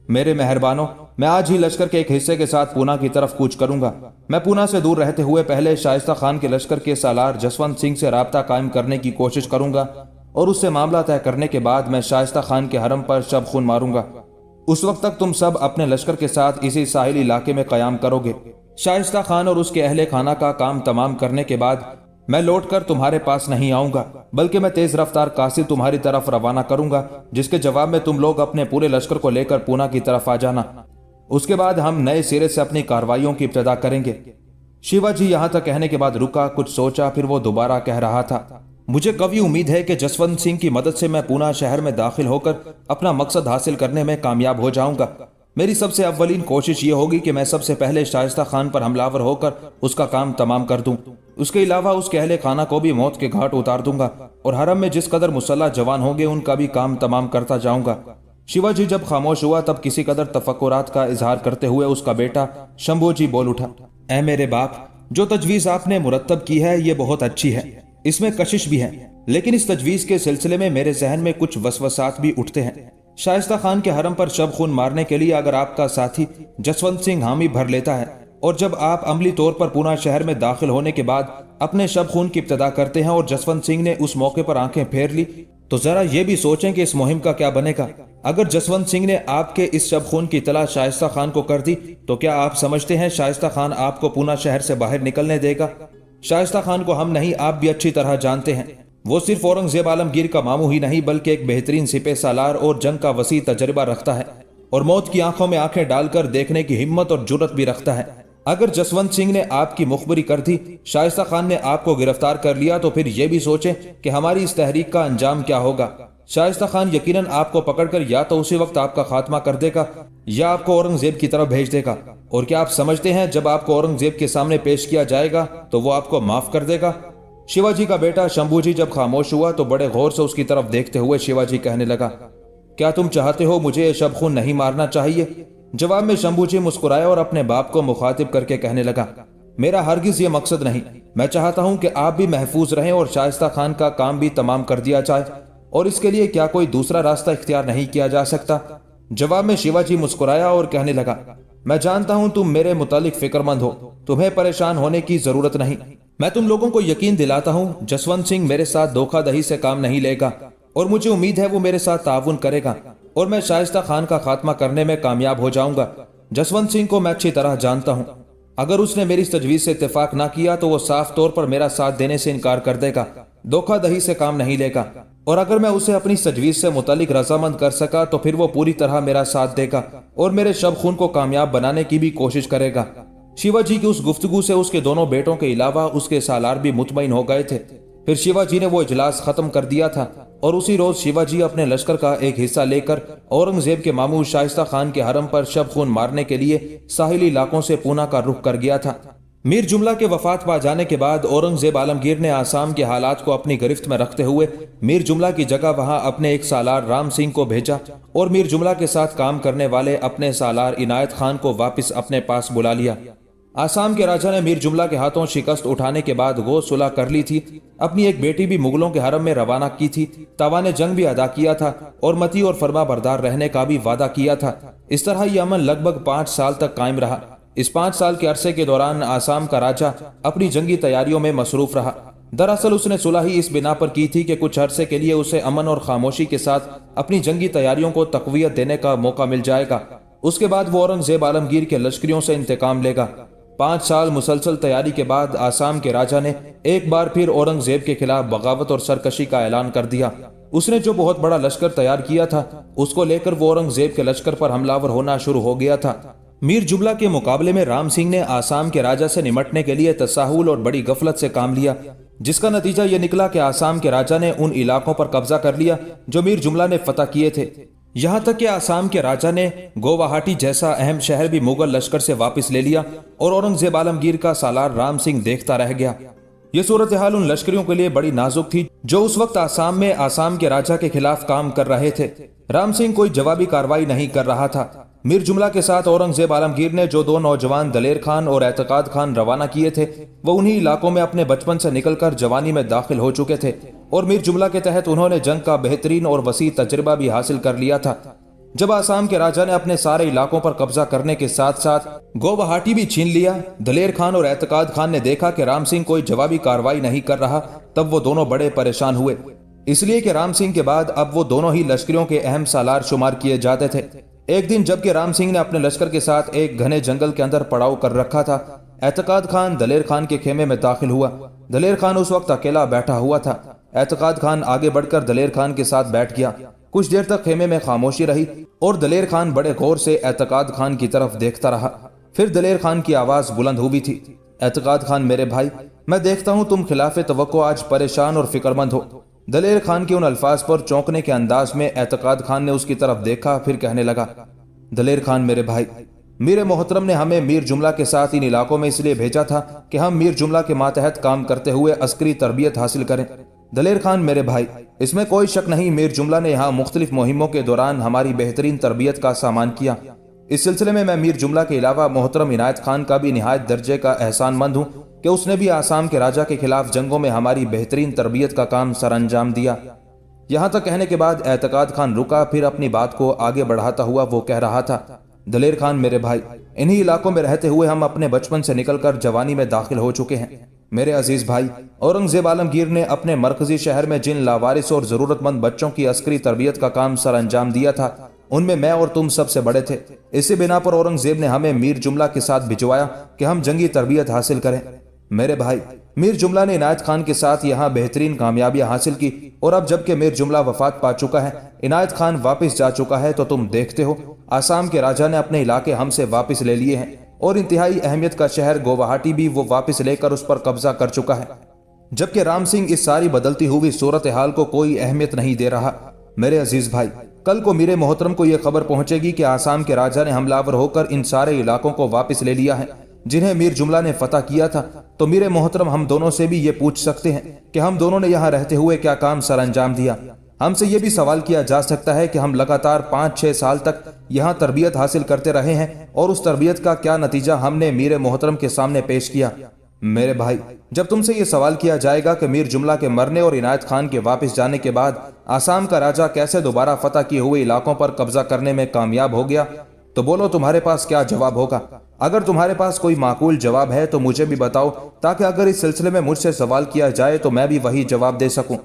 میرے مہربانوں، میں آج ہی لشکر کے ایک حصے کے ساتھ پونا کی طرف کوچ کروں گا۔ میں پونا سے دور رہتے ہوئے پہلے شائستہ خان کے لشکر کے سالار جسونت سنگھ سے رابطہ قائم کرنے کی کوشش کروں گا اور اس سے معاملہ طے کرنے کے بعد میں شائستہ خان کے حرم پر شب خون ماروں گا۔ اس وقت تک تم سب اپنے لشکر کے ساتھ اسی ساحلی علاقے میں قیام کرو گے۔ شائستہ خان اور اس کے اہل خانہ کا کام تمام کرنے کے بعد میں لوٹ کر تمہارے پاس نہیں آؤں گا بلکہ میں تیز رفتار قاصد تمہاری طرف روانہ کروں گا، جس کے جواب میں تم لوگ اپنے پورے لشکر کو لے کر پونا کی طرف آ جانا۔ اس کے بعد ہم نئے سرے سے اپنی کارروائیوں کی ابتدا کریں گے۔ شیواجی یہاں تک کہنے کے بعد رکا، کچھ سوچا، پھر وہ دوبارہ کہہ رہا تھا: مجھے قوی امید ہے کہ جسونت سنگھ کی مدد سے میں پونا شہر میں داخل ہو کر اپنا مقصد حاصل کرنے میں کامیاب ہو جاؤں گا۔ میری سب سے اولین کوشش یہ ہوگی کہ میں سب سے پہلے شائستہ خان پر حملہ آور ہو کر اس کا کام تمام کر دوں۔ اس کے علاوہ اس کے اہل خانہ کو بھی موت کے گھاٹ اتار دوں گا اور حرم میں جس قدر مسلح جوان ہوں گے ان کا بھی کام تمام کرتا جاؤں گا۔ شیواجی جب خاموش ہوا تب کسی قدر تفکرات کا اظہار کرتے ہوئے اس کا بیٹا شمبھو جی بول اٹھا: اے میرے باپ، جو تجویز آپ نے مرتب کی ہے یہ بہت اچھی ہے، اس میں کشش بھی ہے، لیکن اس تجویز کے سلسلے میں میرے ذہن میں کچھ وسوسات بھی اٹھتے ہیں۔ شائستہ خان کے حرم پر شب خون مارنے کے لیے اگر آپ کا ساتھی جسونت سنگھ حامی بھر لیتا ہے اور جب آپ عملی طور پر پونا شہر میں داخل ہونے کے بعد اپنے شب خون کی ابتدا کرتے ہیں اور جسونت سنگھ نے اس موقع پر آنکھیں پھیر لی تو ذرا یہ بھی سوچیں کہ اس مہم کا کیا بنے گا۔ اگر جسونت سنگھ نے آپ کے اس شب خون کی اطلاع شائستہ خان کو کر دی تو کیا آپ سمجھتے ہیں شائستہ خان آپ کو پونا شہر سے باہر نکلنے دے گا؟ شائستہ خان کو ہم نہیں، آپ بھی اچھی طرح جانتے ہیں، وہ صرف اورنگزیب عالمگیر کا ماموں ہی نہیں بلکہ ایک بہترین سپہ سالار اور جنگ کا وسیع تجربہ رکھتا ہے اور موت کی آنکھوں میں آنکھیں ڈال کر دیکھنے کی ہمت اور جرت بھی رکھتا ہے۔ اگر جسونت سنگھ نے آپ کی مخبری کر دی، شائستہ خان نے آپ کو گرفتار کر لیا، تو پھر یہ بھی سوچیں کہ ہماری اس تحریک کا انجام کیا ہوگا۔ شائستہ خان یقیناً آپ کو پکڑ کر یا تو اسی وقت آپ کا خاتمہ کر دے گا یا آپ کو اورنگزیب کی طرف بھیج دے گا۔ اور کیا آپ سمجھتے ہیں جب آپ کو اورنگزیب کے سامنے پیش کیا جائے گا تو وہ آپ کو معاف کر دے گا؟ شیواجی کا بیٹا شمبھو جی جب خاموش ہوا تو بڑے غور سے اس کی طرف دیکھتے ہوئے شیواجی کہنے لگا، کیا تم چاہتے ہو مجھے یہ شب خون نہیں مارنا چاہیے؟ جواب میں شمبھو جی مسکرایا اور اپنے باپ کو مخاطب کر کے کہنے لگا، میرا ہرگز یہ مقصد نہیں۔ میں چاہتا ہوں کہ آپ بھی محفوظ رہیں اور شائستہ خان کا کام بھی تمام کر دیا جائے، اور اس کے لیے کیا کوئی دوسرا راستہ اختیار نہیں کیا جا سکتا؟ جواب میں شیواجی مسکرایا اور کہنے لگا، میں جانتا ہوں تم میرے متعلق فکر مند ہو، تمہیں پریشان ہونے کی ضرورت نہیں۔ میں تم لوگوں کو یقین دلاتا ہوں جسونت سنگھ میرے ساتھ دھوکہ دہی سے کام نہیں لے گا، اور مجھے امید ہے وہ میرے ساتھ تعاون کرے گا اور میں شائستہ خان کا خاتمہ کرنے میں کامیاب ہو جاؤں گا۔ جسونت سنگھ کو میں اچھی طرح جانتا ہوں، اگر اس نے میری اس تجویز سے اتفاق نہ کیا تو وہ صاف طور پر میرا ساتھ دینے سے انکار کر دے گا، دھوکہ دہی سے کام نہیں لے گا، اور اگر میں اسے اپنی تجویز سے متعلق رضامند کر سکا تو پھر وہ پوری طرح میرا ساتھ دے گا اور میرے شب خون کو کامیاب بنانے کی بھی کوشش کرے گا۔ شیواجی کی اس گفتگو سے اس کے دونوں بیٹوں کے علاوہ اس کے سالار بھی مطمئن ہو گئے تھے۔ پھر شیواجی نے وہ اجلاس ختم کر دیا تھا اور اسی روز شیواجی اپنے لشکر کا ایک حصہ لے کر اورنگزیب کے ماموں شائستہ خان کے حرم پر شب خون مارنے کے لیے ساحلی علاقوں سے پونا کا رخ کر گیا تھا۔ میر جملہ کے وفات پا جانے کے بعد اورنگزیب عالمگیر نے آسام کے حالات کو اپنی گرفت میں رکھتے ہوئے میر جملہ کی جگہ وہاں اپنے ایک سالار رام سنگھ کو بھیجا اور میر جملہ کے ساتھ کام کرنے والے اپنے سالار عنایت خان کو واپس اپنے پاس بلا لیا۔ آسام کے راجہ نے میر جملہ کے ہاتھوں شکست اٹھانے کے بعد وہ صلح کر لی تھی، اپنی ایک بیٹی بھی مغلوں کے حرم میں روانہ کی تھی، تاوان جنگ بھی ادا کیا تھا اور متی اور فرما بردار رہنے کا بھی وعدہ کیا تھا۔ اس طرح یہ امن لگ بھگ 5 سال تک قائم رہا۔ اس 5 سال کے عرصے کے دوران آسام کا راجہ اپنی جنگی تیاریوں میں مصروف رہا۔ دراصل اس نے صلح ہی اس بنا پر کی تھی کہ کچھ عرصے کے لیے اسے امن اور خاموشی کے ساتھ اپنی جنگی تیاریوں کو تقویت دینے کا موقع مل جائے گا۔ اس کے بعد وہ اورنگزیب عالمگیر کے لشکریوں سے انتقام لے گا۔ 5 سال مسلسل تیاری کے بعد آسام کے راجہ نے ایک بار پھر اورنگزیب کے خلاف بغاوت اور سرکشی کا اعلان کر دیا۔ اس نے جو بہت بڑا لشکر تیار کیا تھا اس کو لے کر وہ اورنگزیب کے لشکر پر حملہ ور ہونا شروع ہو گیا تھا۔ میر جملہ کے مقابلے میں رام سنگھ نے آسام کے راجہ سے نمٹنے کے لیے تساہل اور بڑی غفلت سے کام لیا، جس کا نتیجہ یہ نکلا کہ آسام کے راجہ نے ان علاقوں پر قبضہ کر لیا جو میر جملہ نے فتح کیے تھے، یہاں تک کہ آسام کے راجہ نے گوہاٹی جیسا اہم شہر بھی مغل لشکر سے واپس لے لیا اور اورنگزیب عالمگیر کا سالار رام سنگھ دیکھتا رہ گیا۔ یہ صورتحال ان لشکریوں کے لیے بڑی نازک تھی جو اس وقت آسام میں آسام کے راجہ کے خلاف کام کر رہے تھے۔ رام سنگھ کوئی جوابی کارروائی نہیں کر رہا تھا۔ میر جملہ کے ساتھ اورنگزیب عالمگیر نے جو 2 نوجوان دلیر خان اور اعتقاد خان روانہ کیے تھے وہ انہی علاقوں میں اپنے بچپن سے نکل کر جوانی میں داخل ہو چکے تھے، اور میر جملہ کے تحت انہوں نے جنگ کا بہترین اور وسیع تجربہ بھی حاصل کر لیا تھا۔ جب آسام کے راجہ نے اپنے سارے علاقوں پر قبضہ کرنے کے ساتھ ساتھ گوہاٹی بھی چھین لیا، دلیر خان اور اعتقاد خان نے دیکھا کہ رام سنگھ کوئی جوابی کارروائی نہیں کر رہا، تب وہ دونوں بڑے پریشان ہوئے، اس لیے کہ رام سنگھ کے بعد اب وہ دونوں ہی لشکریوں کے اہم سالار شمار کیے جاتے تھے۔ ایک دن جبکہ رام سنگھ نے اپنے لشکر کے ساتھ ایک گھنے جنگل کے اندر پڑاؤ کر رکھا تھا، اعتقاد خان دلیر خان کے خیمے میں داخل ہوا۔ دلیر خان اس وقت اکیلا بیٹھا ہوا تھا۔ اعتقاد خان آگے بڑھ کر دلیر خان کے ساتھ بیٹھ گیا۔ کچھ دیر تک خیمے میں خاموشی رہی اور دلیر خان بڑے غور سے اعتقاد خان کی طرف دیکھتا رہا۔ پھر دلیر خان کی آواز بلند ہوئی تھی، اعتقاد خان میرے بھائی، میں دیکھتا ہوں تم خلاف توقع آج پریشان اور فکر مند ہو۔ دلیر خان کے ان الفاظ پر چونکنے کے انداز میں اعتقاد خان نے اس کی طرف دیکھا، پھر کہنے لگا، دلیر خان میرے بھائی، میر محترم نے ہمیں میر جملہ کے ساتھ ان علاقوں میں اس لیے بھیجا تھا کہ ہم میر جملہ کے ماتحت کام کرتے ہوئے عسکری تربیت حاصل کریں۔ دلیر خان میرے بھائی، اس میں کوئی شک نہیں میر جملہ نے یہاں مختلف مہموں کے دوران ہماری بہترین تربیت کا سامان کیا۔ اس سلسلے میں میر جملہ کے علاوہ محترم عنایت خان کا بھی نہایت درجے کا احسان مند ہوں کہ اس نے بھی آسام کے راجہ کے خلاف جنگوں میں ہماری بہترین تربیت کا کام سر انجام دیا۔ یہاں تک کہنے کے بعد اعتقاد خان رکا، پھر اپنی بات کو آگے بڑھاتا ہوا وہ کہہ رہا تھا، دلیر خان میرے بھائی، انہی علاقوں میں رہتے ہوئے ہم اپنے بچپن سے نکل کر جوانی میں داخل ہو چکے ہیں۔ میرے عزیز بھائی، اورنگزیب عالمگیر نے اپنے مرکزی شہر میں جن لاوارث اور ضرورت مند بچوں کی عسکری تربیت کا کام سر انجام دیا تھا ان میں اور تم سب سے بڑے تھے۔ اسی بنا پر اورنگزیب نے ہمیں میر جملہ کے ساتھ بھجوایا کہ ہم جنگی تربیت حاصل کریں۔ میرے بھائی، میر جملہ نے عنایت خان کے ساتھ یہاں بہترین کامیابیاں حاصل کی، اور اب جبکہ میر جملہ وفات پا چکا ہے، عنایت خان واپس جا چکا ہے، تو تم دیکھتے ہو آسام کے راجا نے اپنے علاقے ہم سے واپس لے لیے ہیں، اور انتہائی اہمیت کا شہر گوہاٹی بھی وہ واپس لے کر اس پر قبضہ کر چکا ہے، جبکہ رام سنگھ اس ساری بدلتی ہوئی صورتحال کو کوئی اہمیت نہیں دے رہا۔ میرے عزیز بھائی، کل کو میرے محترم کو یہ خبر پہنچے گی کہ آسام کے راجا نے حملہ آور ہو کر ان سارے علاقوں کو واپس لے لیا ہے جنہیں میر جملہ نے فتح کیا تھا، تو میرے محترم ہم دونوں سے بھی یہ پوچھ سکتے ہیں کہ ہم دونوں نے یہاں رہتے ہوئے کیا کام سر انجام دیا۔ ہم سے یہ بھی سوال کیا جا سکتا ہے کہ ہم لگاتار 5-6 سال تک یہاں تربیت حاصل کرتے رہے ہیں، اور اس تربیت کا کیا نتیجہ ہم نے میر محترم کے سامنے پیش کیا۔ میرے بھائی، جب تم سے یہ سوال کیا جائے گا کہ میر جملہ کے مرنے اور عنایت خان کے واپس جانے کے بعد آسام کا راجا کیسے دوبارہ فتح کیے ہوئے علاقوں پر قبضہ کرنے میں کامیاب ہو گیا، تو بولو تمہارے پاس کیا جواب ہوگا؟ اگر تمہارے پاس کوئی معقول جواب ہے تو مجھے بھی بتاؤ، تاکہ اگر اس سلسلے میں مجھ سے سوال کیا جائے تو میں بھی وہی جواب دے سکوں۔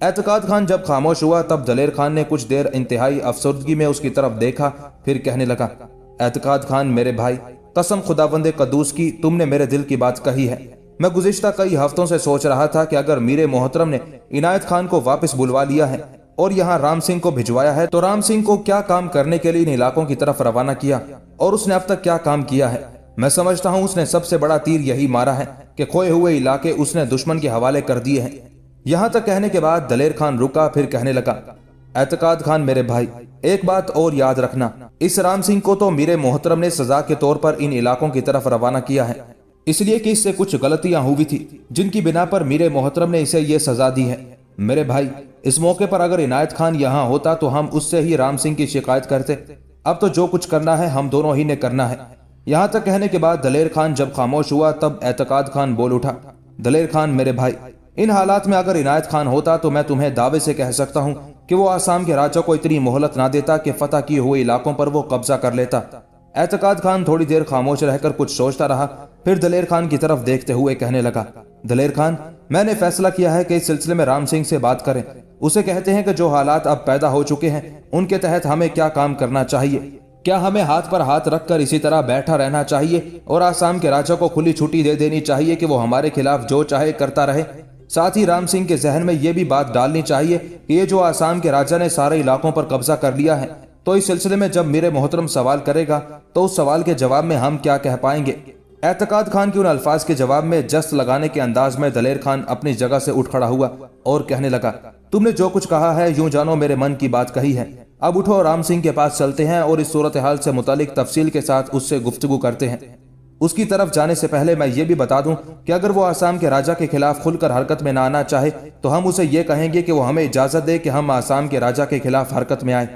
اعتقاد خان جب خاموش ہوا تب دلیر خان نے کچھ دیر انتہائی افسردگی میں اس کی طرف دیکھا، پھر کہنے لگا، اعتقاد خان میرے بھائی، قسم خداوند قدوس کی تم نے میرے دل کی بات کہی ہے۔ میں گزشتہ کئی ہفتوں سے سوچ رہا تھا کہ اگر میرے محترم نے عنایت خان کو واپس بلوا لیا ہے اور یہاں رام سنگھ کو بھجوایا ہے، تو رام سنگھ کو کیا کام کرنے کے لیے ان علاقوں کی طرف روانہ کیا، اور اس نے اب تک کیا کام کیا ہے۔ میں سمجھتا ہوں اس نے سب سے بڑا تیر یہی مارا ہے کہ کھوئے ہوئے علاقے اس نے دشمن کے حوالے کر دیے ہیں۔ یہاں تک کہنے کے بعد دلیر خان رکا، پھر کہنے لگا، اعتقاد خان میرے بھائی، ایک بات اور یاد رکھنا، اس رام سنگھ کو تو میرے محترم نے سزا کے طور پر ان علاقوں کی طرف روانہ کیا ہے، اس لیے کہ اس سے کچھ غلطیاں ہوئی تھی جن کی بنا پر میرے محترم نے اسے یہ سزا دی ہے۔ میرے بھائی، اس موقع پر اگر عنایت خان یہاں ہوتا تو ہم اس سے ہی رام سنگھ کی شکایت کرتے۔ اب تو جو کچھ کرنا ہے ہم دونوں ہی نے کرنا ہے۔ یہاں تک کہنے کے بعد دلیر خان جب خاموش ہوا تب اعتقاد خان بول اٹھا، دلیر خان میرے بھائی، ان حالات میں اگر عنایت خان ہوتا تو میں تمہیں دعوے سے کہہ سکتا ہوں کہ وہ آسام کے راجا کو اتنی مہلت نہ دیتا کہ فتح کیے ہوئے علاقوں پر وہ قبضہ کر لیتا۔ اعتقاد خان تھوڑی دیر خاموش رہ کر کچھ سوچتا رہا، پھر دلیر خان کی طرف دیکھتے ہوئے کہنے لگا، دلیر خان، میں نے فیصلہ کیا ہے کہ اس سلسلے میں رام سنگھ سے بات کریں، اسے کہتے ہیں کہ جو حالات اب پیدا ہو چکے ہیں ان کے تحت ہمیں کیا کام کرنا چاہیے۔ کیا ہمیں ہاتھ پر ہاتھ رکھ کر اسی طرح بیٹھا رہنا چاہیے اور آسام کے راجا کو کھلی چھٹی دے دینی چاہیے کہ وہ ہمارے خلاف جو چاہے کرتا رہے؟ ساتھ ہی رام سنگھ کے ذہن میں یہ بھی بات ڈالنی چاہیے کہ یہ جو آسام کے راجا نے سارے علاقوں پر قبضہ کر لیا ہے، تو اس سلسلے میں جب میرے محترم سوال کرے گا تو اس سوال کے جواب میں ہم کیا کہہ پائیں گے؟ اعتقاد خان کے ان الفاظ کے جواب میں جست لگانے کے انداز میں دلیر خان اپنی جگہ سے اٹھ کھڑا ہوا اور کہنے لگا، تم نے جو کچھ کہا ہے یوں جانو میرے من کی بات کہی ہے۔ اب اٹھو، رام سنگھ کے پاس چلتے ہیں اور اس صورتحال سے متعلق تفصیل کے ساتھ اس سے گفتگو کرتے ہیں۔ اس کی طرف جانے سے پہلے میں یہ بھی بتا دوں کہ اگر وہ آسام کے راجا کے خلاف کھل کر حرکت میں نہ آنا چاہے تو ہم اسے یہ کہیں گے کہ وہ ہمیں اجازت دے کہ ہم آسام کے راجا کے خلاف حرکت میں آئیں۔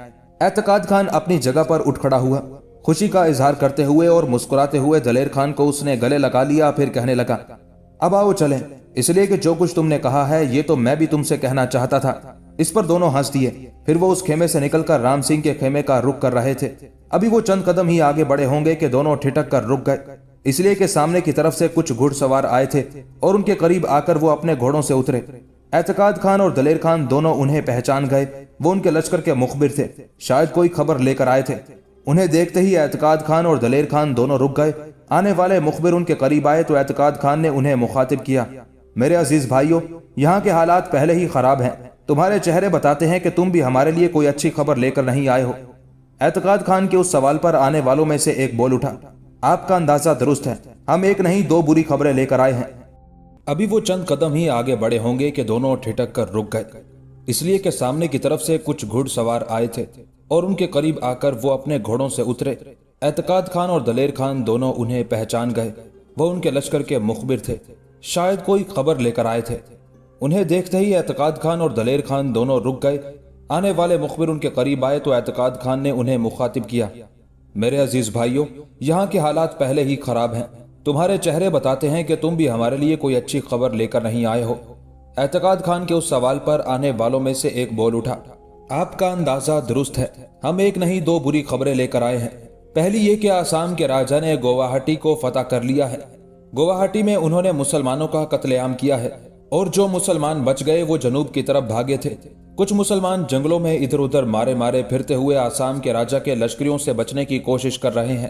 اعتقاد خان اپنی جگہ پر اٹھ کھڑا ہوا، خوشی کا اظہار کرتے ہوئے اور مسکراتے ہوئے دلیر خان کو اس نے گلے لگا لیا، پھر کہنے لگا، اب آؤ چلیں، اس لیے کہ جو کچھ تم نے کہا ہے یہ تو میں بھی تم سے کہنا چاہتا تھا۔ اس پر دونوں ہنس دیے، پھر وہ اس خیمے سے نکل کر رام سنگھ کے خیمے کا رخ کر رہے تھے۔ ابھی وہ چند قدم ہی آگے بڑھے ہوں گے کہ دونوں ٹھٹک کر رک گئے، اس لیے کہ سامنے کی طرف سے کچھ گھڑ سوار آئے تھے اور ان کے قریب آ کر وہ اپنے گھوڑوں سے اترے۔ اعتقاد خان اور دلیر خان دونوں انہیں پہچان گئے، وہ ان کے لشکر کے مخبر تھے، شاید کوئی خبر لے کر آئے تھے۔ انہیں دیکھتے ہی اعتقاد خان اور دلیر خان دونوں رک گئے۔ آنے والے مخبر ان کے قریب آئے تو اعتقاد خان نے انہیں مخاطب کیا، میرے عزیز بھائیوں، یہاں کے حالات پہلے ہی خراب ہیں، تمہارے چہرے بتاتے ہیں کہ تم بھی ہمارے لیے کوئی اچھی خبر لے کر نہیں آئے ہو۔ اعتقاد خان کے اس سوال پر آنے والوں میں سے ایک بول اٹھا، آپ کا اندازہ درست ہے، ہم ایک نہیں دو بری خبریں لے کر آئے ہیں۔ ابھی وہ چند قدم ہی آگے بڑھے ہوں گے کہ دونوں ٹھٹک کر رک گئے، اس لیے کہ سامنے کی طرف سے کچھ گھڑ سوار آئے تھے اور ان کے قریب آ کر وہ اپنے گھوڑوں سے اترے۔ اعتقاد خان اور دلیر خان دونوں انہیں پہچان گئے، وہ ان کے لشکر کے مخبر تھے، شاید کوئی خبر لے کر آئے تھے۔ انہیں دیکھتے ہی اعتقاد خان اور دلیر خان دونوں رک گئے۔ آنے والے مخبر ان کے قریب آئے تو اعتقاد خان نے انہیں مخاطب کیا، میرے عزیز بھائیوں، یہاں کے حالات پہلے ہی خراب ہیں، تمہارے چہرے بتاتے ہیں کہ تم بھی ہمارے لیے کوئی اچھی خبر لے کر نہیں آئے ہو۔ اعتقاد خان کے اس سوال پر آنے والوں میں سے ایک بول اٹھا، آپ کا اندازہ درست ہے، ہم ایک نہیں دو بری خبریں لے کر آئے ہیں۔ پہلی یہ کہ آسام کے راجا نے گوہاٹی کو فتح کر لیا ہے۔ گوہاٹی میں انہوں نے مسلمانوں کا قتل عام کیا ہے اور جو مسلمان بچ گئے وہ جنوب کی طرف بھاگے تھے۔ کچھ مسلمان جنگلوں میں ادھر ادھر مارے مارے پھرتے ہوئے آسام کے راجا کے لشکریوں سے بچنے کی کوشش کر رہے ہیں۔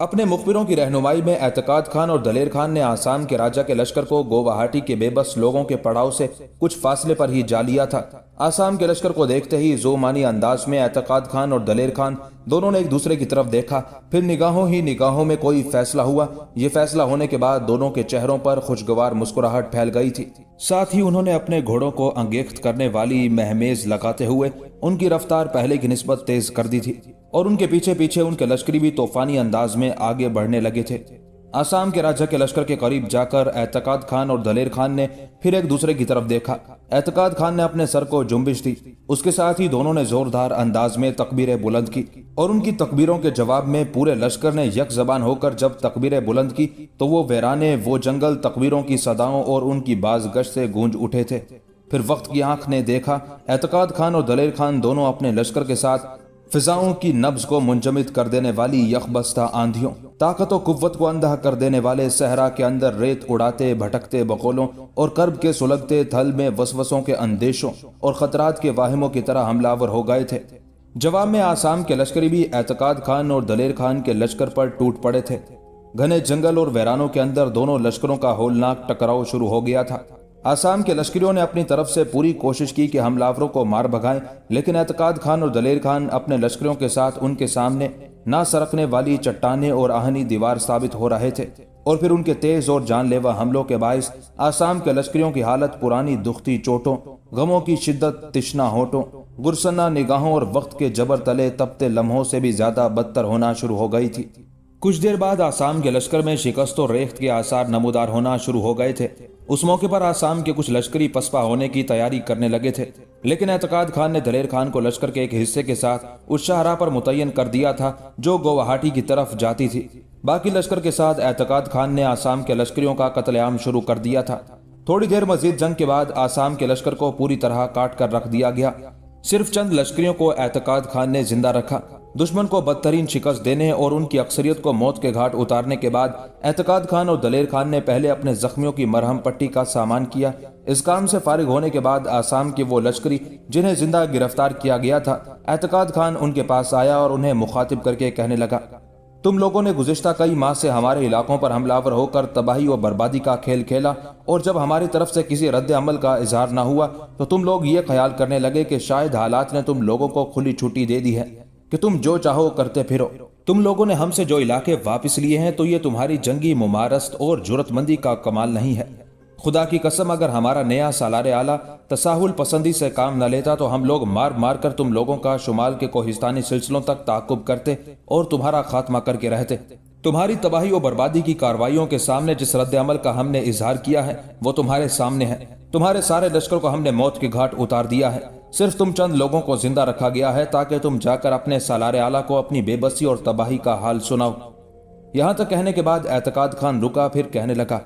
اپنے مخبروں کی رہنمائی میں اعتقاد خان اور دلیر خان نے آسام کے راجہ کے لشکر کو گوہاٹی کے بے بس لوگوں کے پڑاؤ سے کچھ فاصلے پر ہی جا لیا تھا۔ آسام کے لشکر کو دیکھتے ہی زومانی انداز میں اعتقاد خان اور دلیر خان دونوں نے ایک دوسرے کی طرف دیکھا، پھر نگاہوں ہی نگاہوں میں کوئی فیصلہ ہوا۔ یہ فیصلہ ہونے کے بعد دونوں کے چہروں پر خوشگوار مسکراہٹ پھیل گئی تھی۔ ساتھ ہی انہوں نے اپنے گھوڑوں کو انگیخت کرنے والی مہمیز لگاتے ہوئے ان کی رفتار پہلے کی نسبت تیز کر دی تھی، اور ان کے پیچھے پیچھے ان کے لشکری بھی طوفانی انداز میں آگے بڑھنے لگے تھے۔ آسام کے راجہ کے لشکر کے قریب جا کر اعتقاد خان اور دلیر خان نے پھر ایک دوسرے کی طرف دیکھا۔ اعتقاد خان نے اپنے سر کو جنبش دی، اس کے ساتھ ہی دونوں نے زوردار انداز میں تکبیریں بلند کی، اور ان کی تکبیروں کے جواب میں پورے لشکر نے یک زبان ہو کر جب تکبیریں بلند کی تو وہ ویرانے، وہ جنگل تکبیروں کی صداؤں اور ان کی باز گشت سے گونج اٹھے تھے۔ پھر وقت کی آنکھ نے دیکھا اعتقاد خان اور دلیر خان دونوں اپنے لشکر کے ساتھ فضاؤں کی نبض کو منجمد کر دینے والی یخبستہ آندھیوں، طاقت و قوت کو اندھا کر دینے والے صحرا کے اندر ریت اڑاتے بھٹکتے بقولوں اور کرب کے سلگتے تھل میں وسوسوں کے اندیشوں اور خطرات کے واہموں کی طرح حملہ ور ہو گئے تھے۔ جواب میں آسام کے لشکری بھی اعتقاد خان اور دلیر خان کے لشکر پر ٹوٹ پڑے تھے۔ گھنے جنگل اور ویرانوں کے اندر دونوں لشکروں کا ہولناک ٹکراؤ شروع ہو گیا تھا۔ آسام کے لشکریوں نے اپنی طرف سے پوری کوشش کی کہ حملہ کو مار بھگائیں، لیکن اعتقاد خان اور دلیر خان اپنے لشکریوں کے ساتھ ان کے سامنے نہ سرکنے والی چٹانیں اور آہنی دیوار ثابت ہو رہے تھے، اور پھر ان کے تیز اور جان لیوا حملوں کے باعث آسام کے لشکریوں کی حالت پرانی دکھتی چوٹوں، غموں کی شدت تشنا ہونٹوں، گرسنہ نگاہوں اور وقت کے جبر تلے تپتے لمحوں سے بھی زیادہ بدتر ہونا شروع ہو گئی تھی۔ کچھ دیر بعد آسام کے لشکر میں شکست و ریخت کے آثار نمودار ہونا شروع ہو گئے تھے۔ اس موقع پر آسام کے کچھ لشکری پسپا ہونے کی تیاری کرنے لگے تھے، لیکن اعتقاد خان نے دلیر خان کو لشکر کے ایک حصے کے ساتھ اس شاہراہ پر متعین کر دیا تھا جو گوہاٹی کی طرف جاتی تھی۔ باقی لشکر کے ساتھ اعتقاد خان نے آسام کے لشکریوں کا قتل عام شروع کر دیا تھا۔ تھوڑی دیر مزید جنگ کے بعد آسام کے لشکر کو پوری طرح کاٹ کر رکھ دیا گیا۔ صرف چند لشکریوں کو اعتقاد خان نے زندہ رکھا۔ دشمن کو بدترین شکست دینے اور ان کی اکثریت کو موت کے گھاٹ اتارنے کے بعد اعتقاد خان اور دلیر خان نے پہلے اپنے زخمیوں کی مرہم پٹی کا سامان کیا۔ اس کام سے فارغ ہونے کے بعد آسام کے وہ لشکری جنہیں زندہ گرفتار کیا گیا تھا، اعتقاد خان ان کے پاس آیا اور انہیں مخاطب کر کے کہنے لگا، تم لوگوں نے گزشتہ کئی ماہ سے ہمارے علاقوں پر حملہ ور ہو کر تباہی و بربادی کا کھیل کھیلا، اور جب ہماری طرف سے کسی رد عمل کا اظہار نہ ہوا تو تم لوگ یہ خیال کرنے لگے کہ شاید حالات نے تم لوگوں کو کھلی چھٹی دے دی ہے کہ تم جو چاہو کرتے پھرو۔ تم لوگوں نے ہم سے جو علاقے واپس لیے ہیں تو یہ تمہاری جنگی ممارست اور جرت مندی کا کمال نہیں ہے۔ خدا کی قسم اگر ہمارا نیا سالار اعلیٰ تساہل پسندی سے کام نہ لیتا تو ہم لوگ مار مار کر تم لوگوں کا شمال کے کوہستانی سلسلوں تک تعاقب کرتے اور تمہارا خاتمہ کر کے رہتے۔ تمہاری تباہی و بربادی کی کارروائیوں کے سامنے جس رد عمل کا ہم نے اظہار کیا ہے وہ تمہارے سامنے ہے۔ تمہارے سارے لشکر کو ہم نے موت کے گھاٹ اتار دیا ہے، صرف تم چند لوگوں کو زندہ رکھا گیا ہے تاکہ تم جا کر اپنے سالار اعلیٰ کو اپنی بے بسی اور تباہی کا حال سناؤ۔ یہاں تک کہنے کے بعد اعتقاد خان رکا، پھر کہنے لگا،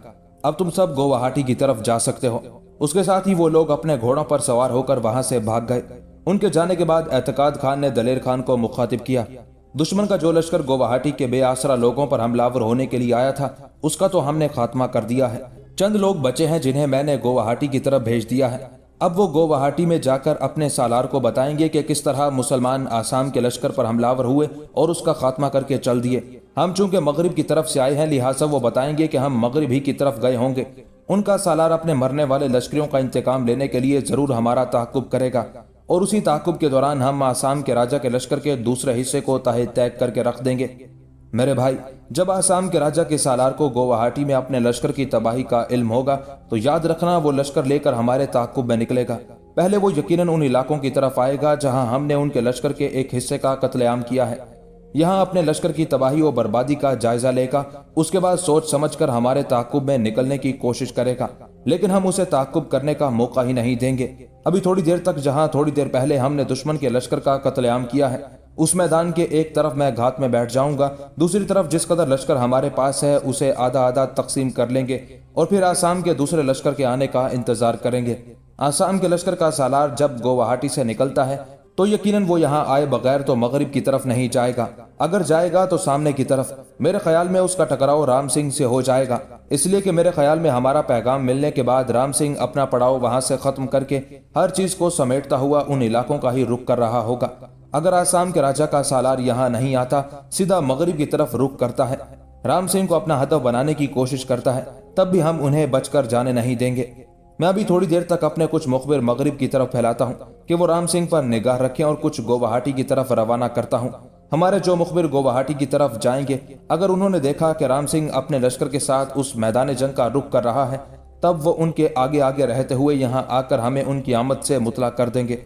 اب تم سب گوہاٹی کی طرف جا سکتے ہو۔ اس کے ساتھ ہی وہ لوگ اپنے گھوڑوں پر سوار ہو کر وہاں سے بھاگ گئے۔ ان کے جانے کے بعد اعتقاد خان نے دلیر خان کو مخاطب کیا، دشمن کا جو لشکر گوہاٹی کے بے آسرا لوگوں پر حملہ ور ہونے کے لیے آیا تھا اس کا تو ہم نے خاتمہ کر دیا ہے۔ چند لوگ بچے ہیں جنہیں میں نے گوہاٹی کی طرف بھیج دیا ہے۔ اب وہ گوہاٹی میں جا کر اپنے سالار کو بتائیں گے کہ کس طرح مسلمان آسام کے لشکر پر حملہ ور ہوئے اور اس کا خاتمہ کر کے چل دیے۔ ہم چونکہ مغرب کی طرف سے آئے ہیں لہٰذا وہ بتائیں گے کہ ہم مغرب ہی کی طرف گئے ہوں گے۔ ان کا سالار اپنے مرنے والے لشکریوں کا انتقام لینے کے لیے ضرور ہمارا تعاقب کرے گا، اور اسی تعاقب کے دوران ہم آسام کے راجہ کے لشکر کے دوسرے حصے کو تہہ تیگ کر کے رکھ دیں گے۔ میرے بھائی، جب آسام کے راجہ کے سالار کو گوہاٹی میں اپنے لشکر کی تباہی کا علم ہوگا تو یاد رکھنا وہ لشکر لے کر ہمارے تعاقب میں نکلے گا۔ پہلے وہ یقیناً ان علاقوں کی طرف آئے گا جہاں ہم نے ان کے لشکر کے ایک حصے کا قتل عام کیا ہے۔ یہاں اپنے لشکر کی تباہی و بربادی کا جائزہ لے گا، اس کے بعد سوچ سمجھ کر ہمارے تعاقب میں نکلنے کی کوشش کرے گا، لیکن ہم اسے تعاقب کرنے کا موقع ہی نہیں دیں گے۔ ابھی تھوڑی دیر تک جہاں تھوڑی دیر پہلے ہم نے دشمن کے لشکر کا قتل عام کیا ہے اس میدان کے ایک طرف میں گھات میں بیٹھ جاؤں گا، دوسری طرف جس قدر لشکر ہمارے پاس ہے اسے آدھا آدھا تقسیم کر لیں گے اور پھر آسام کے دوسرے لشکر کے آنے کا انتظار کریں گے۔ آسام کے لشکر کا سالار جب گوہاٹی سے نکلتا ہے تو یقیناً وہ یہاں آئے بغیر تو مغرب کی طرف نہیں جائے گا، اگر جائے گا تو سامنے کی طرف۔ میرے خیال میں اس کا ٹکراؤ رام سنگھ سے ہو جائے گا، اس لیے کہ میرے خیال میں ہمارا پیغام ملنے کے بعد رام سنگھ اپنا پڑاؤ وہاں سے ختم کر کے ہر چیز کو سمیٹتا ہوا ان علاقوں کا ہی رخ کر رہا ہوگا۔ اگر آسام کے راجا کا سالار یہاں نہیں آتا، سیدھا مغرب کی طرف رخ کرتا ہے، رام سنگھ کو اپنا ہدف بنانے کی کوشش کرتا ہے، تب بھی ہم انہیں بچ کر جانے نہیں دیں گے۔ میں ابھی تھوڑی دیر تک اپنے کچھ مخبر مغرب کی طرف پھیلاتا ہوں کہ وہ رام سنگھ پر نگاہ رکھیں اور کچھ گوہاٹی کی طرف روانہ کرتا ہوں۔ ہمارے جو مخبر گوہاٹی کی طرف جائیں گے، اگر انہوں نے دیکھا کہ رام سنگھ اپنے لشکر کے ساتھ اس میدان جنگ کا رخ کر رہا ہے، تب وہ ان کے آگے آگے رہتے ہوئے یہاں آ کر ہمیں ان کی آمد سے مطلع کر دیں گے۔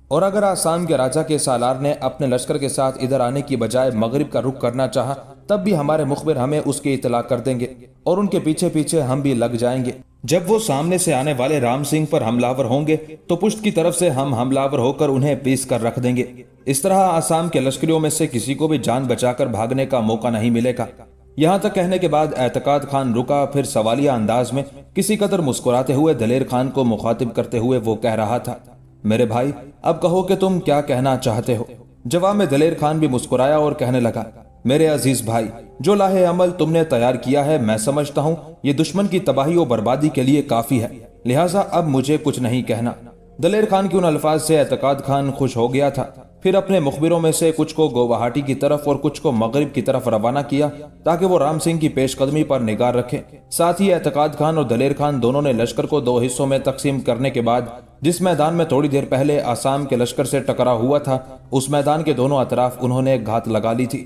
اور اگر آسام کے راجا کے سالار نے اپنے لشکر کے ساتھ ادھر آنے کی بجائے مغرب کا رخ کرنا چاہا، تب بھی ہمارے مخبر ہمیں اس کی اطلاع کر دیں گے اور ان کے پیچھے پیچھے ہم بھی لگ جائیں گے۔ جب وہ سامنے سے آنے والے رام سنگھ پر حملہ ہوں گے تو پشت کی طرف سے ہم حملہ ہو کر انہیں پیس کر رکھ دیں گے۔ اس طرح آسام کے لشکریوں میں سے کسی کو بھی جان بچا کر بھاگنے کا موقع نہیں ملے گا۔ یہاں تک کہنے کے بعد اعتقاد خان رکا، پھر سوالیہ انداز میں کسی قدر مسکراتے ہوئے دلیر خان کو مخاطب کرتے ہوئے وہ کہہ رہا تھا، میرے بھائی اب کہو کہ تم کیا کہنا چاہتے ہو۔ جواب میں دلیر خان بھی مسکرایا اور کہنے لگا، میرے عزیز بھائی، جو لاہے عمل تم نے تیار کیا ہے میں سمجھتا ہوں یہ دشمن کی تباہی و بربادی کے لیے کافی ہے، لہٰذا اب مجھے کچھ نہیں کہنا۔ دلیر خان کے ان الفاظ سے اعتقاد خان خوش ہو گیا تھا۔ پھر اپنے مخبروں میں سے کچھ کو گوہاٹی کی طرف اور کچھ کو مغرب کی طرف روانہ کیا تاکہ وہ رام سنگھ کی پیش قدمی پر نگاہ رکھیں۔ ساتھ ہی اعتقاد خان اور دلیر خان دونوں نے لشکر کو دو حصوں میں تقسیم کرنے کے بعد جس میدان میں تھوڑی دیر پہلے آسام کے لشکر سے ٹکرا ہوا تھا، اس میدان کے دونوں اطراف انہوں نے گھات لگا لی تھی۔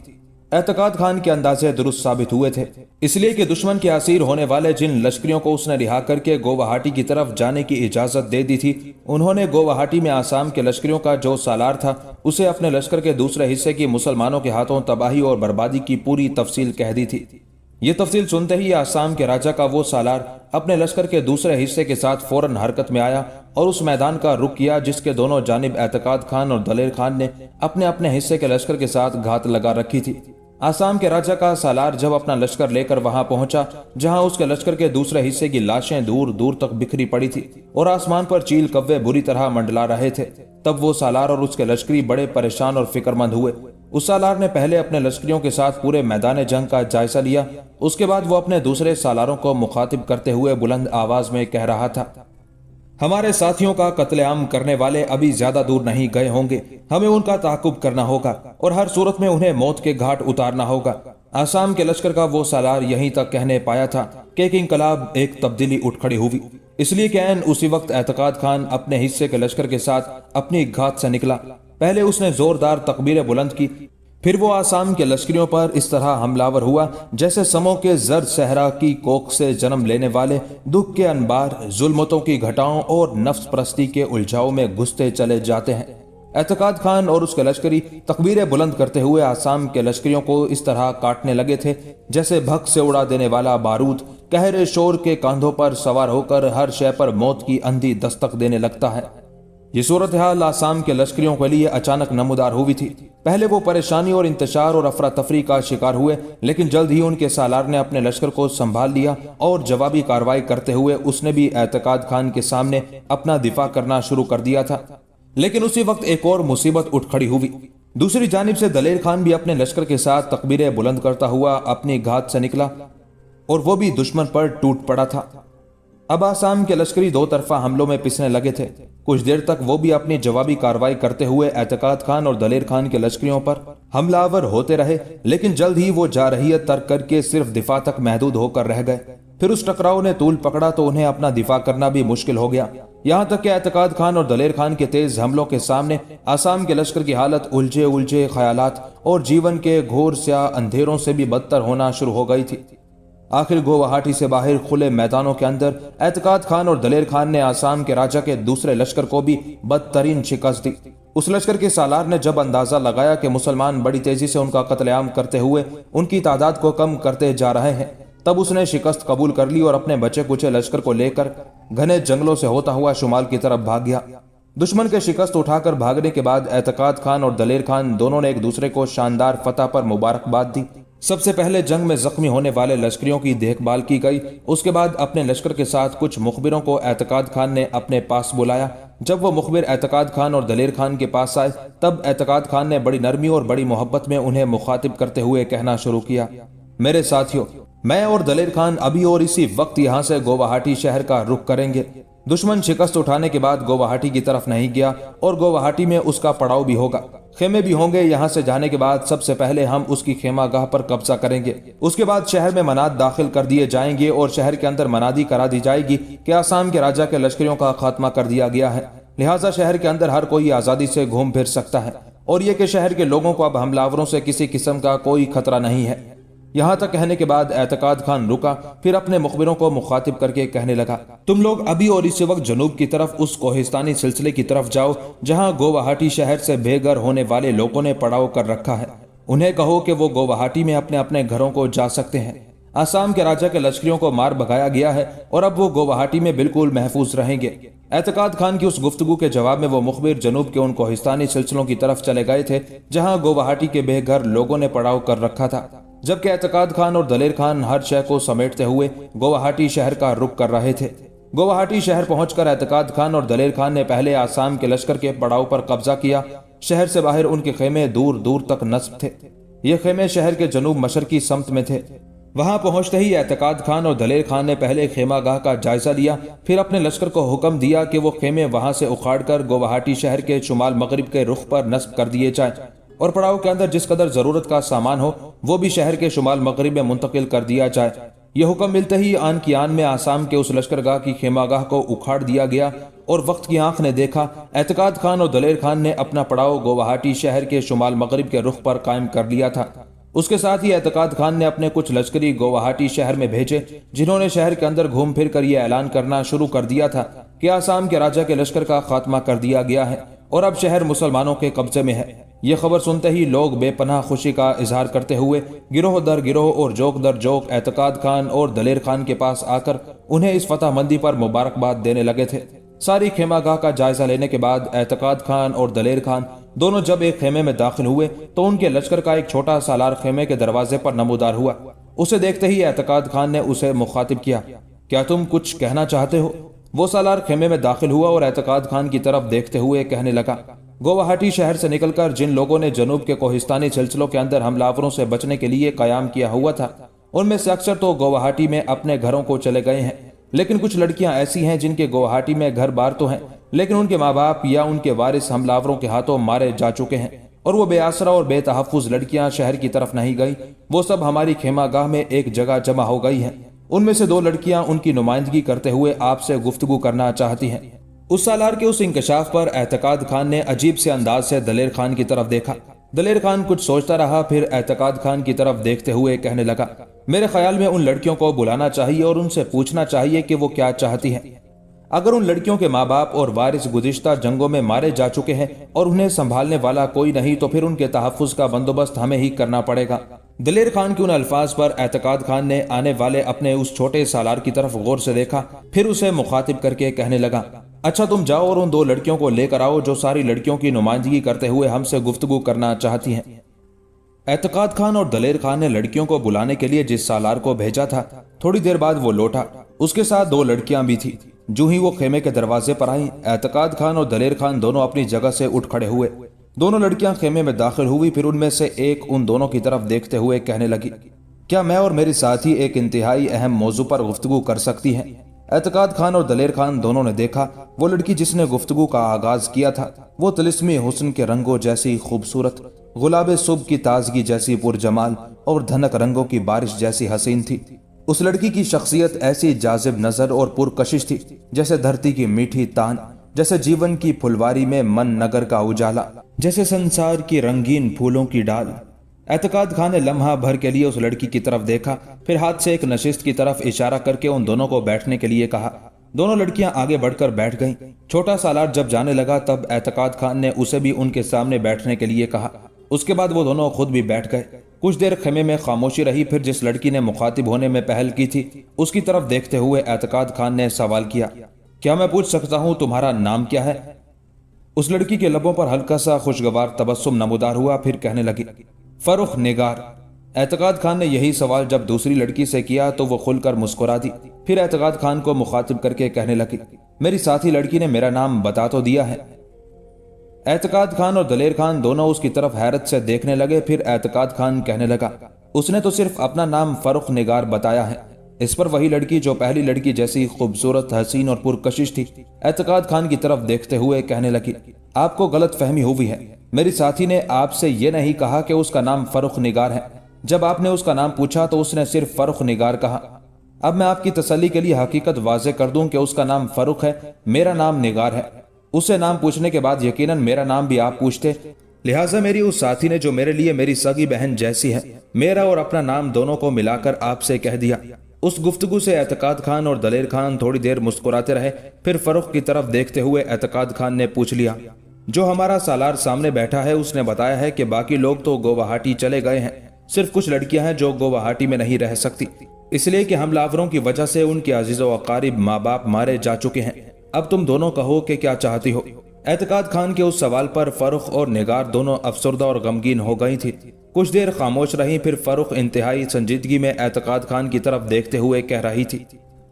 اعتقاد خان کے اندازے درست ثابت ہوئے تھے، اس لیے کہ دشمن کے اسیر ہونے والے جن لشکریوں کو اس نے رہا کر کے گوہاٹی کی طرف جانے کی اجازت دے دی تھی، انہوں نے گوہاٹی میں آسام کے لشکریوں کا جو سالار تھا اسے اپنے لشکر کے دوسرے حصے کی مسلمانوں کے ہاتھوں تباہی اور بربادی کی پوری تفصیل کہہ دی تھی۔ یہ تفصیل سنتے ہی آسام کے راجا کا وہ سالار اپنے لشکر کے دوسرے حصے کے ساتھ فوراً حرکت میں آیا اور اس میدان کا رخ کیا جس کے دونوں جانب اعتقاد خان اور دلیر خان نے اپنے اپنے حصے کے لشکر کے ساتھ گھات لگا رکھی تھی۔ آسام کے راجا کا سالار جب اپنا لشکر لے کر وہاں پہنچا جہاں اس کے لشکر کے دوسرے حصے کی لاشیں دور دور تک بکھری پڑی تھی اور آسمان پر چیل کوے بری طرح منڈلا رہے تھے، تب وہ سالار اور اس کے لشکری بڑے پریشان اور فکر مند ہوئے۔ اس سالار نے پہلے اپنے لشکریوں کے ساتھ پورے میدان جنگ کا جائزہ لیا، اس کے بعد وہ اپنے دوسرے سالاروں کو مخاطب کرتے ہوئے بلند آواز میں کہہ رہا تھا، ہمارے ساتھیوں کا قتل عام کرنے والے ابھی زیادہ دور نہیں گئے ہوں گے، ہمیں ان کا تعاقب کرنا ہوگا اور ہر صورت میں انہیں موت کے گھاٹ اتارنا ہوگا۔ آسام کے لشکر کا وہ سالار یہیں تک کہنے پایا تھا کہ ایک انقلاب، ایک تبدیلی اٹھ کھڑی ہوئی، اس لیے کہ عین اسی وقت اعتقاد خان اپنے حصے کے لشکر کے ساتھ اپنی گھات سے نکلا۔ پہلے اس نے زوردار تکبیریں بلند کی، پھر وہ آسام کے لشکریوں پر اس طرح حملہ ہوا جیسے سموں کے زرد صحرا کی کوکھ سے جنم لینے والے دکھ کے انبار ظلمتوں کی گھٹاؤں اور نفس پرستی کے الجھاؤ میں گھستے چلے جاتے ہیں۔ اعتقاد خان اور اس کے لشکری تکبیریں بلند کرتے ہوئے آسام کے لشکریوں کو اس طرح کاٹنے لگے تھے جیسے بھگ سے اڑا دینے والا بارود قہر شور کے کاندھوں پر سوار ہو کر ہر شے پر موت کی اندھی دستک دینے لگتا ہے۔ یہ صورتحال آسام کے لشکریوں کے لیے اچانک نمودار ہوئی تھی۔ پہلے وہ پریشانی اور انتشار اور افراتفری کا شکار ہوئے، لیکن جلد ہی ان کے سالار نے اپنے لشکر کو سنبھال لیا اور جوابی کارروائی کرتے ہوئے اس نے بھی اعتقاد خان کے سامنے اپنا دفاع کرنا شروع کر دیا تھا۔ لیکن اسی وقت ایک اور مصیبت اٹھ کھڑی ہوئی۔ دوسری جانب سے دلیر خان بھی اپنے لشکر کے ساتھ تکبیریں بلند کرتا ہوا اپنی گھات سے نکلا اور وہ بھی دشمن پر ٹوٹ پڑا تھا۔ اب آسام کے لشکری دو طرفہ حملوں میں پسنے لگے تھے۔ کچھ دیر تک وہ بھی اپنی جوابی کارروائی کرتے ہوئے اعتقاد خان اور دلیر خان کے لشکریوں پر حملہ آور ہوتے رہے، لیکن جلد ہی وہ جارحیت ترک کر کے صرف دفاع تک محدود ہو کر رہ گئے۔ پھر اس ٹکراؤ نے طول پکڑا تو انہیں اپنا دفاع کرنا بھی مشکل ہو گیا، یہاں تک کہ اعتقاد خان اور دلیر خان کے تیز حملوں کے سامنے آسام کے لشکر کی حالت الجھے خیالات اور جیون کے گھور سیاہ اندھیروں سے بھی بدتر ہونا شروع ہو گئی تھی۔ آخر گوہاٹی سے باہر کھلے میدانوں کے اندر اعتقاد خان اور دلیر خان نے آسام کے راجا کے دوسرے لشکر کو بھی بدترین شکست دی۔ اس لشکر کے سالار نے جب اندازہ لگایا کہ مسلمان بڑی تیزی سے ان کا قتل عام کرتے ہوئے ان کی تعداد کو کم کرتے جا رہے ہیں، تب اس نے شکست قبول کر لی اور اپنے بچے کچے لشکر کو لے کر گھنے جنگلوں سے ہوتا ہوا شمال کی طرف بھاگ گیا۔ دشمن کے شکست اٹھا کر بھاگنے کے بعد اعتقاد خان اور دلیر خان دونوں نے ایک دوسرے کو شاندار فتح پر مبارکباد دی۔ سب سے پہلے جنگ میں زخمی ہونے والے لشکریوں کی دیکھ بھال کی گئی، اس کے بعد اپنے لشکر کے ساتھ کچھ مخبروں کو اعتقاد خان نے اپنے پاس بلایا۔ جب وہ مخبر اعتقاد خان اور دلیر خان کے پاس آئے تب اعتقاد خان نے بڑی نرمی اور بڑی محبت میں انہیں مخاطب کرتے ہوئے کہنا شروع کیا، میرے ساتھیوں، میں اور دلیر خان ابھی اور اسی وقت یہاں سے گوہاٹی شہر کا رخ کریں گے۔ دشمن شکست اٹھانے کے بعد گوہاٹی کی طرف نہیں گیا اور گوہاٹی میں اس کا پڑاؤ بھی ہوگا۔ خیمے بھی ہوں گے۔ یہاں سے جانے کے بعد سب سے پہلے ہم اس کی خیمہ گاہ پر قبضہ کریں گے۔ اس کے بعد شہر میں مناد داخل کر دیے جائیں گے اور شہر کے اندر منادی کرا دی جائے گی کہ آسام کے راجا کے لشکریوں کا خاتمہ کر دیا گیا ہے، لہٰذا شہر کے اندر ہر کوئی آزادی سے گھوم پھر سکتا ہے، اور یہ کہ شہر کے لوگوں کو اب حملہ آوروں سے کسی قسم کا کوئی خطرہ نہیں ہے۔ یہاں تک کہنے کے بعد اعتقاد خان رکا، پھر اپنے مخبروں کو مخاطب کر کے کہنے لگا، تم لوگ ابھی اور اس وقت جنوب کی طرف اس کوہستانی سلسلے کی طرف جاؤ جہاں گوہاٹی شہر سے بے گھر ہونے والے لوگوں نے پڑاؤ کر رکھا ہے۔ انہیں کہو کہ وہ گوہاٹی میں اپنے اپنے گھروں کو جا سکتے ہیں۔ آسام کے راجا کے لشکریوں کو مار بھگایا گیا ہے اور اب وہ گوہاٹی میں بالکل محفوظ رہیں گے۔ اعتقاد خان کی اس گفتگو کے جواب میں وہ مخبر جنوب کے ان کوہستانی سلسلوں کی طرف چلے گئے تھے جہاں گوہاٹی کے بے گھر لوگوں نے پڑاؤ کر رکھا تھا، جبکہ اعتقاد خان اور دلیر خان ہر شے کو سمیٹتے ہوئے گوہاٹی شہر کا رخ کر رہے تھے۔ گوہاٹی شہر پہنچ کر اعتقاد خان اور دلیر خان نے پہلے آسام کے لشکر کے پڑاؤ پر قبضہ کیا۔ شہر سے باہر ان کے خیمے دور دور تک نصب تھے۔ یہ خیمے شہر کے جنوب مشرقی سمت میں تھے۔ وہاں پہنچتے ہی اعتقاد خان اور دلیر خان نے پہلے خیمہ گاہ کا جائزہ لیا، پھر اپنے لشکر کو حکم دیا کہ وہ خیمے وہاں سے اکھاڑ کر گوہاٹی شہر کے شمال مغرب کے رخ پر نصب کر دیے جائیں، اور پڑاؤ کے اندر جس قدر ضرورت کا سامان ہو وہ بھی شہر کے شمال مغرب میں منتقل کر دیا جائے۔ یہ حکم ملتے ہی آن کی آن میں آسام کے اس لشکر گاہ کی خیمہ گاہ کو اکھاڑ دیا گیا، اور وقت کی آنکھ نے دیکھا اعتقاد خان اور دلیر خان نے اپنا پڑاؤ گوہاٹی شہر کے شمال مغرب کے رخ پر قائم کر لیا تھا۔ اس کے ساتھ ہی اعتقاد خان نے اپنے کچھ لشکری گوہاٹی شہر میں بھیجے، جنہوں نے شہر کے اندر گھوم پھر کر یہ اعلان کرنا شروع کر دیا تھا کہ آسام کے راجا کے لشکر کا خاتمہ کر دیا گیا ہے اور اب شہر مسلمانوں کے قبضے میں ہے۔ یہ خبر سنتے ہی لوگ بے پناہ خوشی کا اظہار کرتے ہوئے گروہ در گروہ اور جوک در جوک اعتقاد خان اور دلیر خان کے پاس آ کر انہیں اس فتح مندی پر مبارکباد دینے لگے تھے۔ ساری خیمہ گاہ کا جائزہ لینے کے بعد اعتقاد خان اور دلیر خان دونوں جب ایک خیمے میں داخل ہوئے تو ان کے لشکر کا ایک چھوٹا سالار خیمے کے دروازے پر نمودار ہوا۔ اسے دیکھتے ہی اعتقاد خان نے اسے مخاطب کیا، کیا تم کچھ کہنا چاہتے ہو؟ وہ سالار خیمے میں داخل ہوا اور اعتقاد خان کی طرف دیکھتے ہوئے کہنے لگا، گوہاٹی شہر سے نکل کر جن لوگوں نے جنوب کے کوہستانی سلسلوں کے اندر حملہ آوروں سے بچنے کے لیے قیام کیا ہوا تھا، ان میں سے اکثر تو گوہاٹی میں اپنے گھروں کو چلے گئے ہیں، لیکن کچھ لڑکیاں ایسی ہیں جن کے گوہاٹی میں گھر بار تو ہیں لیکن ان کے ماں باپ یا ان کے وارث حملہ آوروں کے ہاتھوں مارے جا چکے ہیں، اور وہ بے آسرا اور بے تحفظ لڑکیاں شہر کی طرف نہیں گئی، وہ سب ہماری خیمہ گاہ میں ایک جگہ جمع ہو گئی ہیں۔ ان میں سے 2 لڑکیاں ان کی نمائندگی کرتے ہوئے آپ سے گفتگو کرنا چاہتی ہیں۔ اس سالار کے اس انکشاف پر اعتقاد خان نے عجیب سے انداز سے دلیر خان کی طرف دیکھا۔ دلیر خان کچھ سوچتا رہا، پھر اعتقاد خان کی طرف دیکھتے ہوئے کہنے لگا، میرے خیال میں ان لڑکیوں کو بلانا چاہیے اور ان سے پوچھنا چاہیے کہ وہ کیا چاہتی ہیں۔ اگر ان لڑکیوں کے ماں باپ اور وارث گزشتہ جنگوں میں مارے جا چکے ہیں اور انہیں سنبھالنے والا کوئی نہیں تو پھر ان کے تحفظ کا بندوبست ہمیں ہی کرنا پڑے گا۔ دلیر خان کے ان الفاظ پر اعتقاد خان نے آنے والے اپنے اس چھوٹے سالار کی طرف غور سے دیکھا، پھر اسے مخاطب کر کے کہنے لگا، اچھا تم جاؤ اور ان 2 لڑکیوں کو لے کر آؤ جو ساری لڑکیوں کی نمائندگی کرتے ہوئے ہم سے گفتگو کرنا چاہتی ہیں۔ اعتقاد خان اور دلیر خان نے لڑکیوں کو بلانے کے لیے جس سالار کو بھیجا تھا، تھوڑی دیر بعد وہ لوٹا، اس کے ساتھ 2 لڑکیاں بھی تھیں۔ جو ہی وہ خیمے کے دروازے پر آئیں، اعتقاد خان اور دلیر خان دونوں اپنی جگہ سے اٹھ کھڑے ہوئے۔ دونوں لڑکیاں خیمے میں داخل ہوئی، پھر ان میں سے ایک ان دونوں کی طرف دیکھتے ہوئے کہنے لگی، کیا میں اور میری ساتھی ایک انتہائی اہم موضوع پر گفتگو کر سکتی ہیں؟ اعتقاد خان اور دلیر خان دونوں نے دیکھا وہ لڑکی جس نے گفتگو کا آغاز کیا تھا وہ طلسمی حسن کے رنگوں جیسی خوبصورت، گلاب صبح کی تازگی جیسی پرجمال اور دھنک رنگوں کی بارش جیسی حسین تھی۔ اس لڑکی کی شخصیت ایسی جاذب نظر اور پرکشش تھی جیسے دھرتی کی میٹھی تان، جیسے جیون کی پھلواری میں من نگر کا اجالا، جیسے سنسار کی رنگین پھولوں کی ڈال۔ اعتقاد خان نے لمحہ بھر کے لیے اس لڑکی کی طرف دیکھا، پھر ہاتھ سے ایک نشست کی طرف اشارہ کر کے ان دونوں کو بیٹھنے کے لیے کہا۔ دونوں لڑکیاں آگے بڑھ کر بیٹھ گئیں۔ چھوٹا سالار جب جانے لگا تب اعتقاد خان نے اسے بھی ان کے سامنے بیٹھنے کے لیے کہا۔ اس کے بعد وہ دونوں خود بھی بیٹھ گئے۔ کچھ دیر خیمے میں خاموشی رہی، پھر جس لڑکی نے مخاطب ہونے میں پہل کی تھی اس کی طرف دیکھتے ہوئے اعتقاد خان نے سوال کیا، کیا میں پوچھ سکتا ہوں تمہارا نام کیا ہے؟ اس لڑکی کے لبوں پر ہلکا سا خوشگوار تبسم نمودار ہوا، پھر کہنے لگی، فرخ نگار۔ اعتقاد خان نے یہی سوال جب دوسری لڑکی سے کیا تو وہ کھل کر مسکرا دی، پھر اعتقاد خان کو مخاطب کر کے کہنے لگی، میری ساتھی لڑکی نے میرا نام بتا تو دیا ہے۔ اعتقاد خان اور دلیر خان دونوں اس کی طرف حیرت سے دیکھنے لگے، پھر اعتقاد خان کہنے لگا، اس نے تو صرف اپنا نام فرخ نگار بتایا ہے۔ اس پر وہی لڑکی جو پہلی لڑکی جیسی خوبصورت، حسین اور پرکشش تھی اعتقاد خان کی طرف دیکھتے ہوئے کہنے لگی، آپ کو غلط فہمی ہوئی ہے، میری ساتھی نے آپ سے یہ نہیں کہا کہ اس کا نام فرخ نگار ہے؟ جب آپ نے اس کا نام پوچھا تو اس نے صرف فرخ نگار کہا۔ اب میں آپ کی تسلی کے لیے حقیقت واضح کر دوں کہ اس کا نام فرخ ہے، میرا نام نگار ہے۔ اسے نام پوچھنے کے بعد یقیناً میرا نام بھی آپ پوچھتے، لہٰذا میری اس ساتھی نے جو میرے لیے میری سگی بہن جیسی ہے، میرا اور اپنا نام دونوں کو ملا کر آپ سے کہہ دیا۔ اس گفتگو سے اعتقاد خان اور دلیر خان تھوڑی دیر مسکراتے رہے، پھر فرخ کی طرف دیکھتے ہوئے اعتقاد خان نے پوچھ لیا، جو ہمارا سالار سامنے بیٹھا ہے اس نے بتایا ہے کہ باقی لوگ تو گوہاٹی چلے گئے ہیں، صرف کچھ لڑکیاں ہیں جو گوہاٹی میں نہیں رہ سکتی، اس لیے کہ حملہ آوروں کی وجہ سے ان کے عزیز و اقارب ماں باپ مارے جا چکے ہیں۔ اب تم دونوں کہو کہ کیا چاہتی ہو؟ اعتقاد خان کے اس سوال پر فرخ اور نگار دونوں افسردہ اور غمگین ہو گئی تھی۔ کچھ دیر خاموش رہیں، پھر فرخ انتہائی سنجیدگی میں اعتقاد خان کی طرف دیکھتے ہوئے کہہ رہی تھی،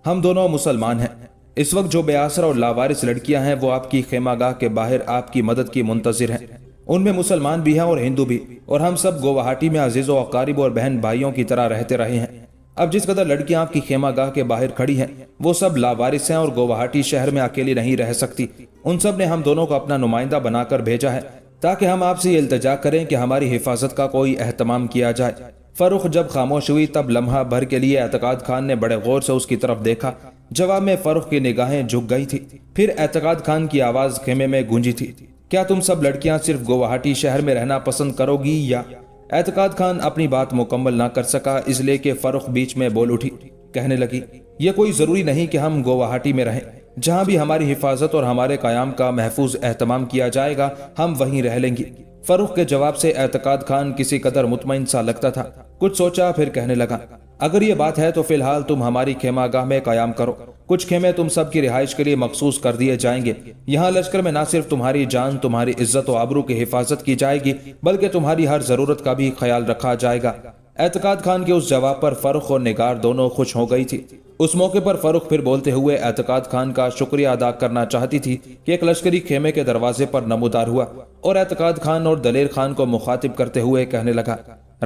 ہم دونوں مسلمان ہیں۔ اس وقت جو بے آسرا اور لاوارث لڑکیاں ہیں وہ آپ کی خیمہ گاہ کے باہر آپ کی مدد کی منتظر ہیں۔ ان میں مسلمان بھی ہیں اور ہندو بھی، اور ہم سب گوہاٹی میں عزیز و اقارب اور بہن بھائیوں کی طرح رہتے رہے ہیں۔ اب جس قدر لڑکیاں آپ کی خیمہ گاہ کے باہر کھڑی ہیں وہ سب لاوارث ہیں اور گوہاٹی شہر میں اکیلی نہیں رہ سکتی۔ ان سب نے ہم دونوں کو اپنا نمائندہ بنا کر بھیجا ہے تاکہ ہم آپ سے یہ التجا کریں کہ ہماری حفاظت کا کوئی اہتمام کیا جائے۔ فرخ جب خاموش ہوئی تب لمحہ بھر کے لیے اعتقاد خان نے بڑے غور سے اس کی طرف دیکھا۔ جواب میں فرخ کی نگاہیں جھک گئی تھی۔ پھر اعتقاد خان کی آواز خیمے میں گونجی تھی، کیا تم سب لڑکیاں صرف گوہاٹی شہر میں رہنا پسند کرو گی یا؟ اعتقاد خان اپنی بات مکمل نہ کر سکا، اس لیے کہ فرخ بیچ میں بول اٹھی، کہنے لگی، یہ کوئی ضروری نہیں کہ ہم گوہاٹی میں رہیں، جہاں بھی ہماری حفاظت اور ہمارے قیام کا محفوظ اہتمام کیا جائے گا ہم وہیں رہ لیں گی۔ فرخ کے جواب سے اعتقاد خان کسی قدر مطمئن سا لگتا تھا۔ کچھ سوچا پھر کہنے لگا، اگر یہ بات ہے تو فی الحال تم ہماری خیمہ گاہ میں قیام کرو۔ کچھ خیمے تم سب کی رہائش کے لیے مخصوص کر دیے جائیں گے۔ یہاں لشکر میں نہ صرف تمہاری جان، تمہاری عزت و آبرو کی حفاظت کی جائے گی بلکہ تمہاری ہر ضرورت کا بھی خیال رکھا جائے گا۔ اعتقاد خان کے اس جواب پر فرخ اور نگار دونوں خوش ہو گئی تھی۔ اس موقع پر فرخ پھر بولتے ہوئے اعتقاد خان کا شکریہ ادا کرنا چاہتی تھی کہ ایک لشکری خیمے کے دروازے پر نمودار ہوا، اور اعتقاد خان اور دلیر خان کو مخاطب کرتے ہوئے کہنے لگا،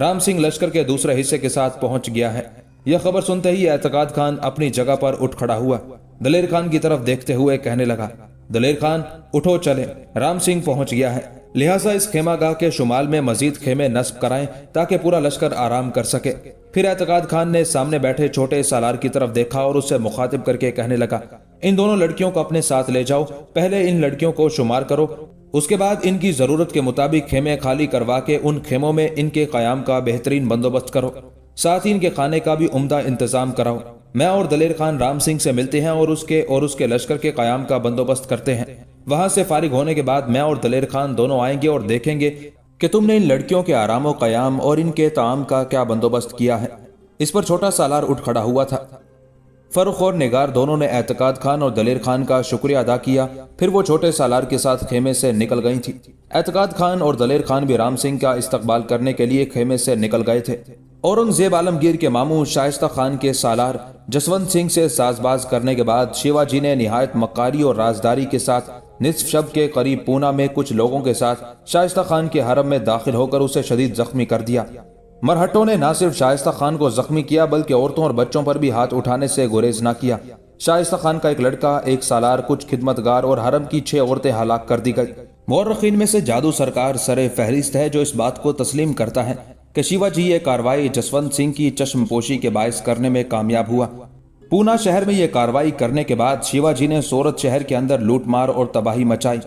رام سنگھ لشکر کے دوسرے حصے کے ساتھ پہنچ گیا ہے۔ یہ خبر سنتے ہی اعتقاد خان اپنی جگہ پر اٹھ کھڑا ہوا، دلیر خان کی طرف دیکھتے ہوئے کہنے لگا، دلیر خان اٹھو چلیں، رام سنگھ پہنچ گیا ہے، لہٰذا اس خیمہ گاہ کے شمال میں مزید خیمے نصب کرائیں تاکہ پورا لشکر آرام کر سکے۔ پھر اعتقاد خان نے سامنے بیٹھے چھوٹے سالار کی طرف دیکھا اور اس سے مخاطب کر کے کہنے لگا، ان دونوں لڑکیوں کو اپنے ساتھ لے جاؤ، پہلے ان لڑکیوں کو شمار کرو، اس کے بعد ان کی ضرورت کے مطابق خیمے خالی کروا کے ان خیموں میں ان کے قیام کا بہترین بندوبست کرو، ساتھ ہی ان کے کھانے کا بھی عمدہ انتظام کراؤ۔ میں اور دلیر خان رام سنگھ سے ملتے ہیں اور اس کے لشکر کے قیام کا بندوبست کرتے ہیں۔ وہاں سے فارغ ہونے کے بعد میں اور دلیر خان دونوں آئیں گے اور دیکھیں گے کہ تم نے ان لڑکیوں کے آرام و قیام اور ان کے طعام کا کیا بندوبست کیا ہے۔ اس پر چھوٹا سالار اٹھ کھڑا ہوا تھا۔ فرخ اور نگار دونوں نے اعتقاد خان اور دلیر خان کا شکریہ ادا کیا، پھر وہ چھوٹے سالار کے ساتھ خیمے سے نکل گئی تھی۔ اعتقاد خان اور دلیر خان بھی رام سنگھ کا استقبال کرنے کے لیے خیمے سے نکل گئے تھے۔ اورنگزیب عالمگیر کے ماموں شائستہ خان کے سالار جسونت سنگھ سے ساز باز کرنے کے بعد شیوا جی نے نہایت مکاری اور رازداری کے ساتھ نصف شب کے قریب پونا میں کچھ لوگوں کے ساتھ شائستہ خان کے حرم میں داخل ہو کر اسے شدید زخمی کر دیا۔ مرہٹوں نے نہ صرف شائستہ خان کو زخمی کیا بلکہ عورتوں اور بچوں پر بھی ہاتھ اٹھانے سے گریز نہ کیا۔ شائستہ خان کا ایک لڑکا، ایک سالار، کچھ خدمتگار اور حرم کی 6 عورتیں ہلاک کر دی گئی۔ مورخین میں سے جادو سرکار سر فہرست ہے جو اس بات کو تسلیم کرتا ہے کہ شیوا جی یہ کارروائی جسونت سنگھ کی چشم پوشی کے باعث کرنے میں کامیاب ہوا۔ پونا شہر میں یہ کارروائی کرنے کے بعد شیوا جی نے سورت شہر کے اندر لوٹ مار اور تباہی مچائی۔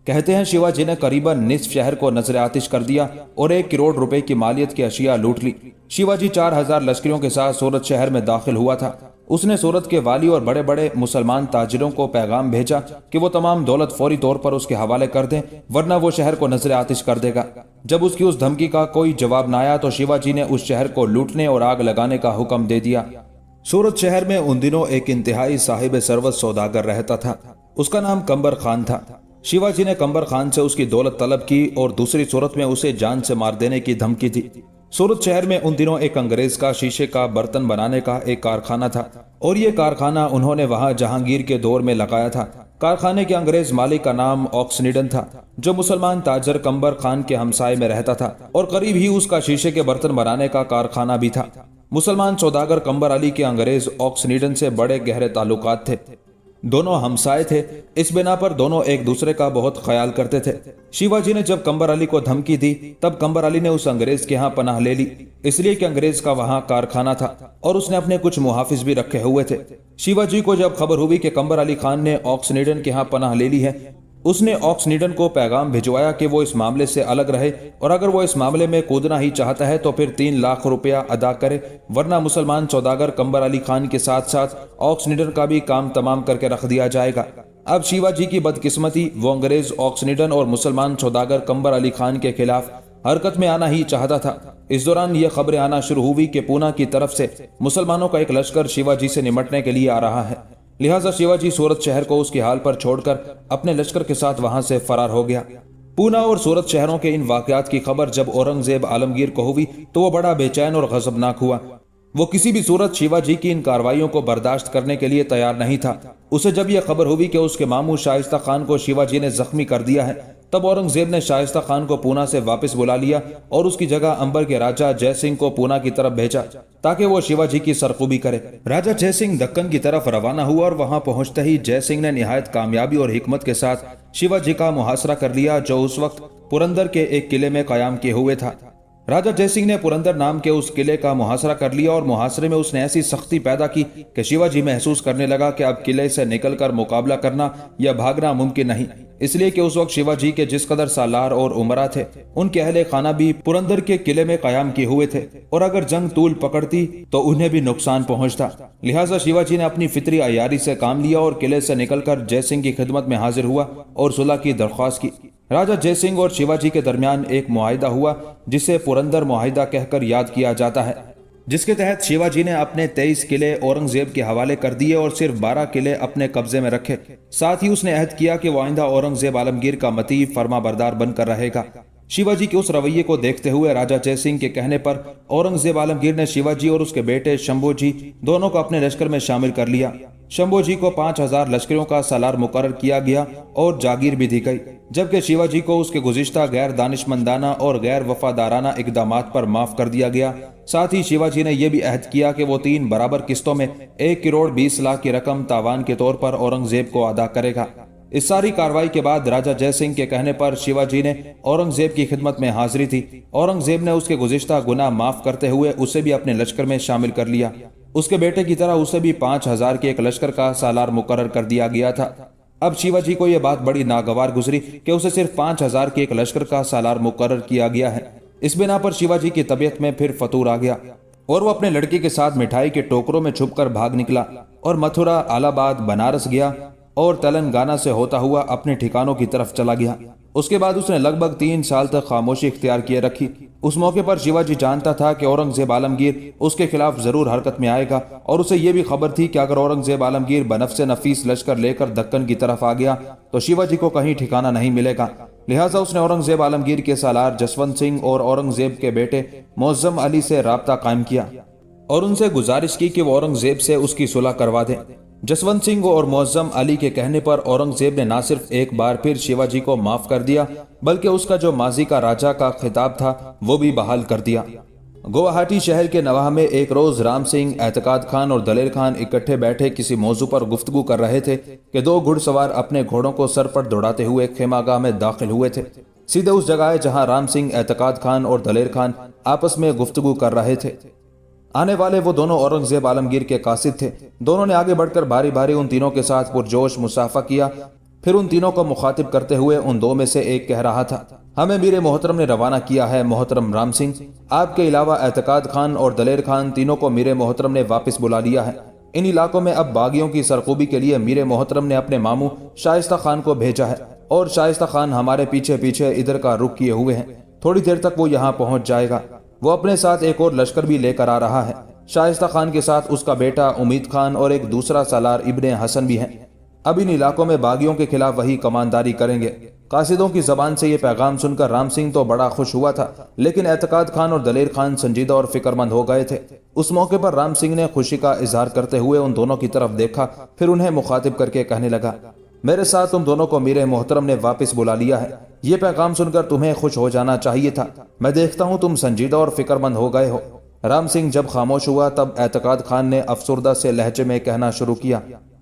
کہتے ہیں شیوا جی نے قریباً نصف شہر کو نظر آتش کر دیا اور 1 کروڑ روپے کی مالیت کی اشیاء لوٹ لی۔ شیوا جی 4000 لشکریوں کے ساتھ سورت شہر میں داخل ہوا تھا۔ اس نے سورت کے والی اور بڑے بڑے مسلمان تاجروں کو پیغام بھیجا کہ وہ تمام دولت فوری طور پر اس کے حوالے کر دیں ورنہ وہ شہر کو نظر آتش کر دے گا۔ جب اس کی اس دھمکی کا کوئی جواب نہ آیا تو شیوا جی نے اس شہر کو لوٹنے اور آگ لگانے کا حکم دے دیا۔ سورت شہر میں ان دنوں ایک انتہائی صاحب ثروت سوداگر رہتا تھا، اس کا نام کمبر خان تھا۔ شیوا جی نے کمبر خان سے اس کی دولت طلب کی اور دوسری صورت میں اسے جان سے مار دینے کی دھمکی دی۔ سورت شہر میں ان دنوں ایک انگریز کا شیشے کا برتن بنانے کا ایک کارخانہ تھا اور یہ کارخانہ انہوں نے وہاں جہانگیر کے دور میں لگایا تھا۔ کارخانے کے انگریز مالک کا نام آکسنیڈن تھا جو مسلمان تاجر کمبر خان کے ہمسائے میں رہتا تھا اور قریب ہی اس کا شیشے کے برتن بنانے کا کارخانہ بھی تھا۔ مسلمان سوداگر کمبر علی کے انگریز آکسنیڈن سے بڑے گہرے تعلقات تھے۔ دونوں ہمسائے تھے، اس بنا پر دونوں ایک دوسرے کا بہت خیال کرتے تھے۔ شیواجی نے جب کمبر علی کو دھمکی دی تب کمبر علی نے اس انگریز کے ہاں پناہ لے لی، اس لیے کہ انگریز کا وہاں کارخانہ تھا اور اس نے اپنے کچھ محافظ بھی رکھے ہوئے تھے۔ شیواجی کو جب خبر ہوئی کہ کمبر علی خان نے آکسنیڈن کے ہاں پناہ لے لی ہے، اس نے آکسنیڈن کو پیغام بھجوایا کہ وہ اس معاملے سے الگ رہے اور اگر وہ اس معاملے میں کودنا ہی چاہتا ہے تو پھر 3 لاکھ روپیہ ادا کرے، ورنہ مسلمان سوداگر کمبر علی خان کے ساتھ ساتھ آکسنیڈن کا بھی کام تمام کر کے رکھ دیا جائے گا۔ اب شیواجی کی بدقسمتی، وہ انگریز آکسنیڈن اور مسلمان سوداگر کمبر علی خان کے خلاف حرکت میں آنا ہی چاہتا تھا۔ اس دوران یہ خبریں آنا شروع ہوئی کہ پونا کی طرف سے مسلمانوں کا ایک لشکر شیواجی سے نمٹنے کے لیے آ رہا ہے، لہٰذا شیواجی سورت شہر کو اس کے حال پر چھوڑ کر اپنے لشکر کے ساتھ وہاں سے فرار ہو گیا۔ پونا اور سورت شہروں کے ان واقعات کی خبر جب اورنگزیب عالمگیر کو ہوئی تو وہ بڑا بے چین اور غضبناک ہوا۔ وہ کسی بھی صورت شیواجی کی ان کارروائیوں کو برداشت کرنے کے لیے تیار نہیں تھا۔ اسے جب یہ خبر ہوئی کہ اس کے ماموں شائستہ خان کو شیواجی نے زخمی کر دیا ہے، تب اورنگزیب نے شائستہ خان کو پونا سے واپس بلا لیا اور اس کی جگہ امبر کے راجہ جے سنگھ کو پونا کی طرف بھیجا تاکہ وہ شیواجی کی سرخوبی کرے۔ راجہ جے سنگھ دکن کی طرف روانہ ہوا اور وہاں پہنچتے ہی جے سنگھ نے نہایت کامیابی اور حکمت کے ساتھ شیواجی کا محاصرہ کر لیا، جو اس وقت پرندر کے ایک قلعے میں قیام کیے ہوئے تھا۔ راجہ جے سنگھ نے پرندر نام کے اس قلعے کا محاصرہ کر لیا اور محاصرے میں اس نے ایسی سختی پیدا کی کہ شیواجی محسوس کرنے لگا کہ اب قلعے سے نکل کر مقابلہ کرنا یا بھاگنا ممکن نہیں، اس لیے کہ اس وقت شیواجی کے جس قدر سالار اور عمرا تھے ان کے اہل خانہ بھی پرندر کے قلعے میں قیام کیے ہوئے تھے اور اگر جنگ طول پکڑتی تو انہیں بھی نقصان پہنچتا، لہٰذا شیواجی نے اپنی فطری عیاری سے کام لیا اور قلعے سے نکل کر جے سنگھ کی خدمت میں حاضر ہوا اور صلح کی درخواست کی۔ راجہ جے سنگھ اور شیواجی کے درمیان ایک معاہدہ ہوا جسے پرندر معاہدہ کہہ کر یاد کیا جاتا ہے، جس کے تحت شیواجی نے اپنے 23 قلعے اورنگزیب کے حوالے کر دیے اور صرف 12 قلعے اپنے قبضے میں رکھے۔ ساتھ ہی اس نے عہد کیا کہ وہ آئندہ اورنگزیب عالمگیر کا مطیع فرما بردار بن کر رہے گا۔ شیواجی کے اس رویے کو دیکھتے ہوئے راجہ جے سنگھ کے کہنے پر اورنگزیب عالمگیر نے شیواجی اور اس کے بیٹے شمبھو جی دونوں کو اپنے لشکر میں شامل کر لیا۔ شمبھو جی کو 5000 لشکریوں کا سالار مقرر کیا گیا اور جاگیر بھی دی گئی، جبکہ شیواجی کو اس کے گزشتہ غیر دانشمندانہ اور غیر وفادارانہ اقدامات پر معاف کر دیا گیا۔ ساتھ ہی شیواجی نے یہ بھی عہد کیا کہ وہ 3 برابر قسطوں میں 1 کروڑ 20 لاکھ کی رقم تاوان کے طور پر اورنگزیب کو ادا کرے گا۔ اس ساری کارروائی کے بعد راجہ جے سنگھ کے کہنے پر شیواجی نے اورنگزیب کی خدمت میں حاضری تھی۔ اورنگزیب نے اس کے گزشتہ گناہ معاف کرتے ہوئے اسے بھی اپنے لشکر میں شامل کر لیا۔ اس کے بیٹے کی طرح اسے بھی 5000 کے ایک لشکر کا سالار مقرر کر دیا گیا تھا۔ اب شیواجی کو یہ بات بڑی ناگوار گزری کہ اسے صرف 5000 کے ایک لشکر کا سالار مقرر کیا گیا ہے۔ اس بنا پر شیواجی کی طبیعت میں پھر فتور آ گیا اور وہ اپنے لڑکی کے ساتھ مٹھائی کے ٹوکروں میں چھپ کر بھاگ نکلا اور متھرا، الہ آباد، بنارس گیا اور تلنگانہ سے ہوتا ہوا اپنے ٹھکانوں کی طرف چلا گیا۔ اس کے بعد اس نے لگ بھگ 3 سال تک خاموشی اختیار کیے رکھی۔ اس موقع پر شیواجی جانتا تھا کہ اورنگزیب عالمگیر اس کے خلاف ضرور حرکت میں آئے گا اور اسے یہ بھی خبر تھی کہ اگر اورنگزیب عالمگیر بنفس نفیس لشکر لے کر دکن کی طرف آ گیا تو شیواجی کو کہیں ٹھکانہ نہیں ملے گا، لہٰذا اس نے اورنگزیب عالمگیر کے سالار جسونت سنگھ اور اورنگزیب کے بیٹے معظم علی سے رابطہ قائم کیا اور ان سے گزارش کی کہ وہ اورنگزیب سے اس کی صلح کروا دیں۔ جسونت سنگھ اور معظم علی کے کہنے پر اورنگزیب نے نہ صرف ایک بار پھر شیواجی کو معاف کر دیا بلکہ اس کا جو ماضی کا راجہ کا خطاب تھا وہ بھی بحال کر دیا۔ گوہاٹی شہر کے نواح میں ایک روز رام سنگھ، اعتقاد خان اور دلیر خان اکٹھے بیٹھے کسی موضوع پر گفتگو کر رہے تھے کہ 2 گھڑ سوار اپنے گھوڑوں کو سر پر دوڑاتے ہوئے خیمہ گاہ میں داخل ہوئے تھے، سیدھے اس جگہ جہاں رام سنگھ، اعتقاد خان اور دلیر خان آپس میں گفتگو کر رہے تھے۔ آنے والے وہ دونوں اورنگزیب عالمگیر کے قاصد تھے۔ دونوں نے آگے بڑھ کر باری باری ان تینوں کے ساتھ پرجوش مصافحہ کیا، پھر ان تینوں کو مخاطب کرتے ہوئے ان 2 میں سے ایک کہہ رہا تھا، ہمیں میر محترم نے روانہ کیا ہے محترم رام سنگھ، آپ کے علاوہ اعتقاد خان اور دلیر خان تینوں کو میر محترم نے واپس بلا لیا ہے۔ ان علاقوں میں اب باغیوں کی سرخوبی کے لیے میر محترم نے اپنے ماموں شائستہ خان کو بھیجا ہے اور شائستہ خان ہمارے پیچھے پیچھے ادھر کا رخ کیے ہوئے ہیں، تھوڑی دیر تک وہ یہاں پہنچ جائے گا۔ وہ اپنے ساتھ ایک اور لشکر بھی لے کر آ رہا ہے۔ شائستہ خان کے ساتھ اس کا بیٹا امید خان اور ایک دوسرا سالار ابن حسن بھی ہیں۔ اب ان علاقوں میں باغیوں کے خلاف وہی کمانداری کریں گے۔ قاصدوں کی زبان سے یہ پیغام سن کر رام سنگھ تو بڑا خوش ہوا تھا، لیکن اعتقاد خان اور دلیر خان سنجیدہ اور فکر مند ہو گئے تھے۔ اس موقع پر رام سنگھ نے خوشی کا اظہار کرتے ہوئے ان دونوں کی طرف دیکھا، پھر انہیں مخاطب کر کے کہنے لگا، میرے ساتھ تم دونوں کو میر محترم نے واپس بلا لیا ہے۔ یہ پیغام سن کر تمہیں خوش ہو جانا چاہیے تھا، میں دیکھتا ہوں تم سنجیدہ اور فکر مند ہو گئے ہو۔ رام سنگھ جب خاموش ہوا تب اعتقاد خان نے افسردہ سے لہجے میں کہنا شروع کیا،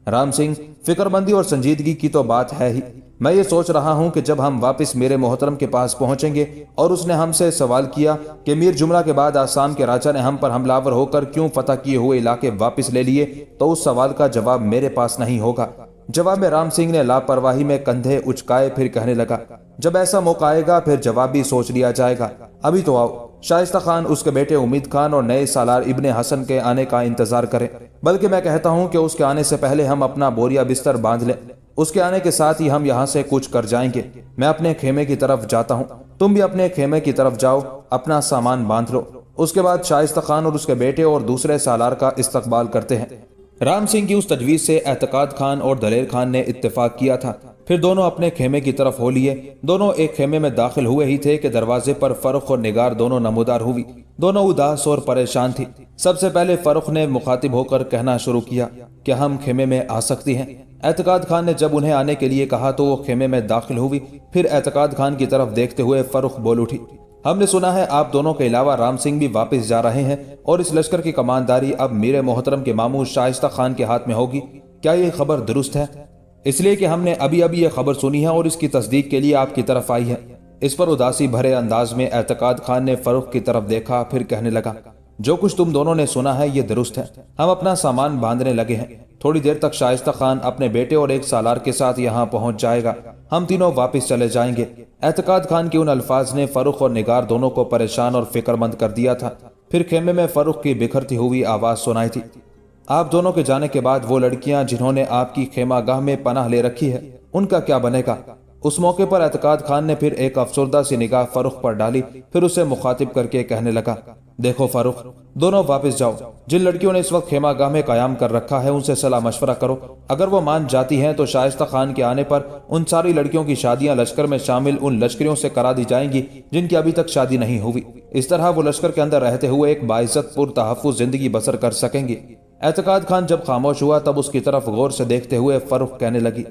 رام سنگھ: فکر مندی اور سنجیدگی کی تو بات ہے ہی، میں یہ سوچ رہا ہوں کہ جب ہم واپس میر محترم کے پاس پہنچیں گے اور اس نے ہم سے سوال کیا کہ میر جملہ کے بعد آسام کے راجا نے ہم پر حملہ آور ہو کر کیوں فتح کیے ہوئے علاقے واپس لے لیے، تو اس سوال کا جواب میرے پاس نہیں ہوگا۔ جواب میں رام سنگھ نے لاپرواہی میں کندھے اچکائے، پھر کہنے لگا، جب ایسا موقع آئے گا پھر جواب بھی سوچ لیا جائے گا، ابھی تو آؤ۔ شائستہ خان، اس کے بیٹے امید خان اور نئے سالار ابن حسن کے آنے کا انتظار کریں، بلکہ میں کہتا ہوں کہ اس کے آنے سے پہلے ہم اپنا بوریا بستر باندھ لیں، اس کے آنے کے ساتھ ہی ہم یہاں سے کوچ کر جائیں گے۔ میں اپنے خیمے کی طرف جاتا ہوں، تم بھی اپنے خیمے کی طرف جاؤ، اپنا سامان باندھ لو۔ اس کے بعد شائستہ خان اور اس کے بیٹے اور دوسرے سالار کا استقبال کرتے ہیں۔ رام سنگھ کی اس تجویز سے اعتقاد خان اور دلیر خان نے اتفاق کیا تھا، پھر دونوں اپنے خیمے کی طرف ہو لیے۔ دونوں ایک خیمے میں داخل ہوئے ہی تھے کہ دروازے پر فرخ اور نگار دونوں نمودار ہوئی۔ دونوں اداس اور پریشان تھی۔ سب سے پہلے فرخ نے مخاطب ہو کر کہنا شروع کیا کہ ہم خیمے میں آ سکتی ہیں۔ اعتقاد خان نے جب انہیں آنے کے لیے کہا تو وہ خیمے میں داخل ہوئی۔ پھر اعتقاد خان کی طرف دیکھتے ہوئے فرخ بول اٹھی، ہم نے سنا ہے آپ دونوں کے علاوہ رام سنگھ بھی واپس جا رہے ہیں اور اس لشکر کی کمانداری اب میر محترم کے ماموں شائستہ خان کے ہاتھ میں ہوگی، کیا یہ خبر درست ہے؟ اس لیے کہ ہم نے ابھی یہ خبر سنی ہے اور اس کی تصدیق کے لیے آپ کی طرف آئی ہے۔ اس پر اداسی بھرے انداز میں اعتقاد خان نے فرخ کی طرف دیکھا، پھر کہنے لگا، جو کچھ تم دونوں نے سنا ہے یہ درست ہے، ہم اپنا سامان باندھنے لگے ہیں، تھوڑی دیر تک شائستہ خان اپنے بیٹے اور ایک سالار کے ساتھ یہاں پہنچ جائے گا، ہم تینوں واپس چلے جائیں گے۔ اعتقاد خان کے ان الفاظ نے فرخ اور نگار دونوں کو پریشان اور فکر مند کر دیا تھا۔ پھر خیمے میں فرخ کی بکھرتی ہوئی آواز سنائی تھی، آپ دونوں کے جانے کے بعد وہ لڑکیاں جنہوں نے آپ کی خیمہ گاہ میں پناہ لے رکھی ہے ان کا کیا بنے گا؟ اس موقع پر اعتقاد خان نے پھر ایک افسردہ سی نگاہ فرخ پر ڈالی، پھر اسے مخاطب کر کے کہنے لگا، دیکھو فرخ، دونوں واپس جاؤ، جن لڑکیوں نے اس وقت خیمہ گاہ میں قیام کر رکھا ہے ان سے صلاح مشورہ کرو، اگر وہ مان جاتی ہیں تو شائستہ خان کے آنے پر ان ساری لڑکیوں کی شادیاں لشکر میں شامل ان لشکریوں سے کرا دی جائیں گی جن کی ابھی تک شادی نہیں ہوئی، اس طرح وہ لشکر کے اندر رہتے ہوئے ایک باعزت پر تحفظ زندگی بسر کر سکیں گی۔ اعتقاد خان جب خاموش ہوا تب اس کی طرف غور سے دیکھتے ہوئے فرخ کہنے لگی،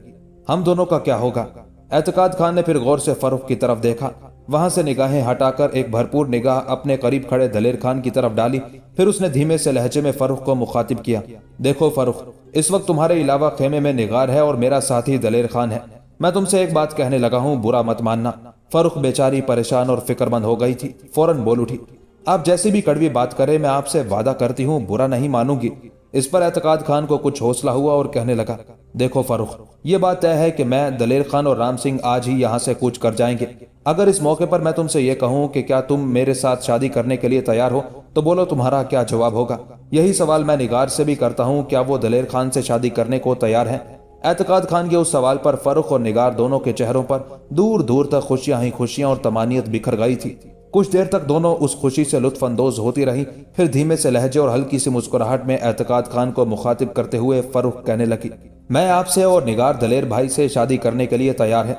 ہم دونوں کا کیا ہوگا؟ اعتقاد خان نے پھر غور سے فرخ کی طرف دیکھا، وہاں سے نگاہیں ہٹا کر ایک بھرپور نگاہ اپنے قریب کھڑے دلیر خان کی طرف ڈالی، پھر اس نے دھیمے سے لہجے میں فرخ کو مخاطب کیا، دیکھو فرخ، اس وقت تمہارے علاوہ خیمے میں نگار ہے اور میرا ساتھی دلیر خان ہے، میں تم سے ایک بات کہنے لگا ہوں، برا مت ماننا۔ فرخ بیچاری پریشان اور فکر مند ہو گئی تھی، فوراً بول اٹھی، آپ جیسی بھی کڑوی بات کریں میں آپ سے وعدہ کرتی ہوں برا نہیں مانوں گی۔ اس پر اعتقاد خان کو کچھ حوصلہ ہوا اور کہنے لگا، دیکھو فرخ، یہ بات طے ہے کہ میں، دلیر خان اور رام سنگھ آج ہی یہاں سے کوچ کر جائیں گے۔ اگر اس موقع پر میں تم سے یہ کہوں کہ کیا تم میرے ساتھ شادی کرنے کے لیے تیار ہو تو بولو تمہارا کیا جواب ہوگا؟ یہی سوال میں نگار سے بھی کرتا ہوں، کیا وہ دلیر خان سے شادی کرنے کو تیار ہیں؟ اعتقاد خان کے اس سوال پر فرخ اور نگار دونوں کے چہروں پر دور دور تک خوشیاں ہی خوشیاں اور طمانینت بکھر گئی تھی۔ کچھ دیر تک دونوں اس خوشی سے لطف اندوز ہوتی رہی، پھر دھیمے سے لہجے اور ہلکی سی مسکراہٹ میں اعتقاد خان کو مخاطب کرتے ہوئے فرخ کہنے لگی، میں آپ سے اور نگار دلیر بھائی سے شادی کرنے کے لیے تیار ہیں،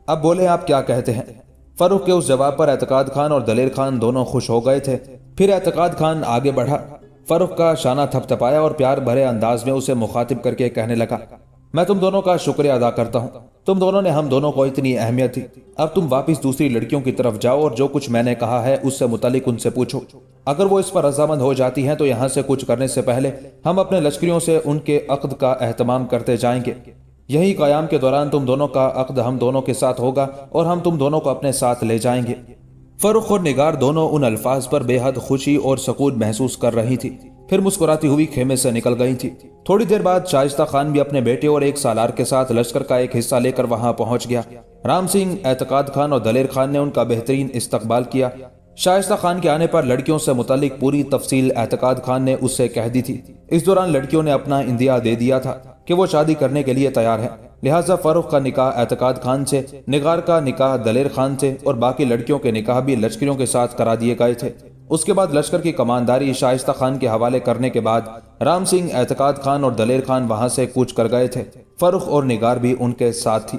اب بولے آپ کیا کہتے ہیں؟ فرخ کے اس جواب پر اعتقاد خان اور دلیر خان دونوں خوش ہو گئے تھے۔ پھر اعتقاد خان آگے بڑھا، فرخ کا شانہ تھپ تھپایا اور پیار بھرے انداز میں اسے مخاطب کر کے کہنے لگا، میں تم دونوں کا شکریہ ادا کرتا ہوں، تم دونوں نے ہم دونوں کو اتنی اہمیت دی، اب تم واپس دوسری لڑکیوں کی طرف جاؤ اور جو کچھ میں نے کہا ہے اس سے متعلق ان سے پوچھو، اگر وہ اس پر رضامند ہو جاتی ہیں تو یہاں سے کچھ کرنے سے پہلے ہم اپنے لشکریوں سے ان کے عقد کا اہتمام کرتے جائیں گے، یہی قیام کے دوران تم دونوں کا عقد ہم دونوں کے ساتھ ہوگا اور ہم تم دونوں کو اپنے ساتھ لے جائیں گے۔ فرخ اور نگار دونوں ان الفاظ پر بے حد خوشی اور سکون محسوس کر رہی تھی، پھر مسکراتی ہوئی خیمے سے نکل گئی تھی۔ تھوڑی دیر بعد شائستہ خان بھی اپنے بیٹے اور ایک سالار کے ساتھ لشکر کا ایک حصہ لے کر وہاں پہنچ گیا۔ رام سنگھ، اعتقاد خان اور دلیر خان نے ان کا بہترین استقبال کیا۔ شائستہ خان کے آنے پر لڑکیوں سے متعلق پوری تفصیل اعتقاد خان نے اس سے کہہ دی تھی۔ اس دوران لڑکیوں نے اپنا اندیا دے دیا تھا کہ وہ شادی کرنے کے لیے تیار ہیں، لہٰذا فرخ کا نکاح اعتقاد خان سے، نگار کا نکاح دلیر خان سے اور باقی لڑکیوں کے نکاح بھی لشکریوں کے ساتھ کرا دیے گئے تھے۔ اس کے بعد لشکر کی کمانداری شائستہ خان کے حوالے کرنے کے بعد رام سنگھ، اعتقاد خان اور دلیر خان وہاں سے کوچ کر گئے تھے، فرخ اور نگار بھی ان کے ساتھ تھی۔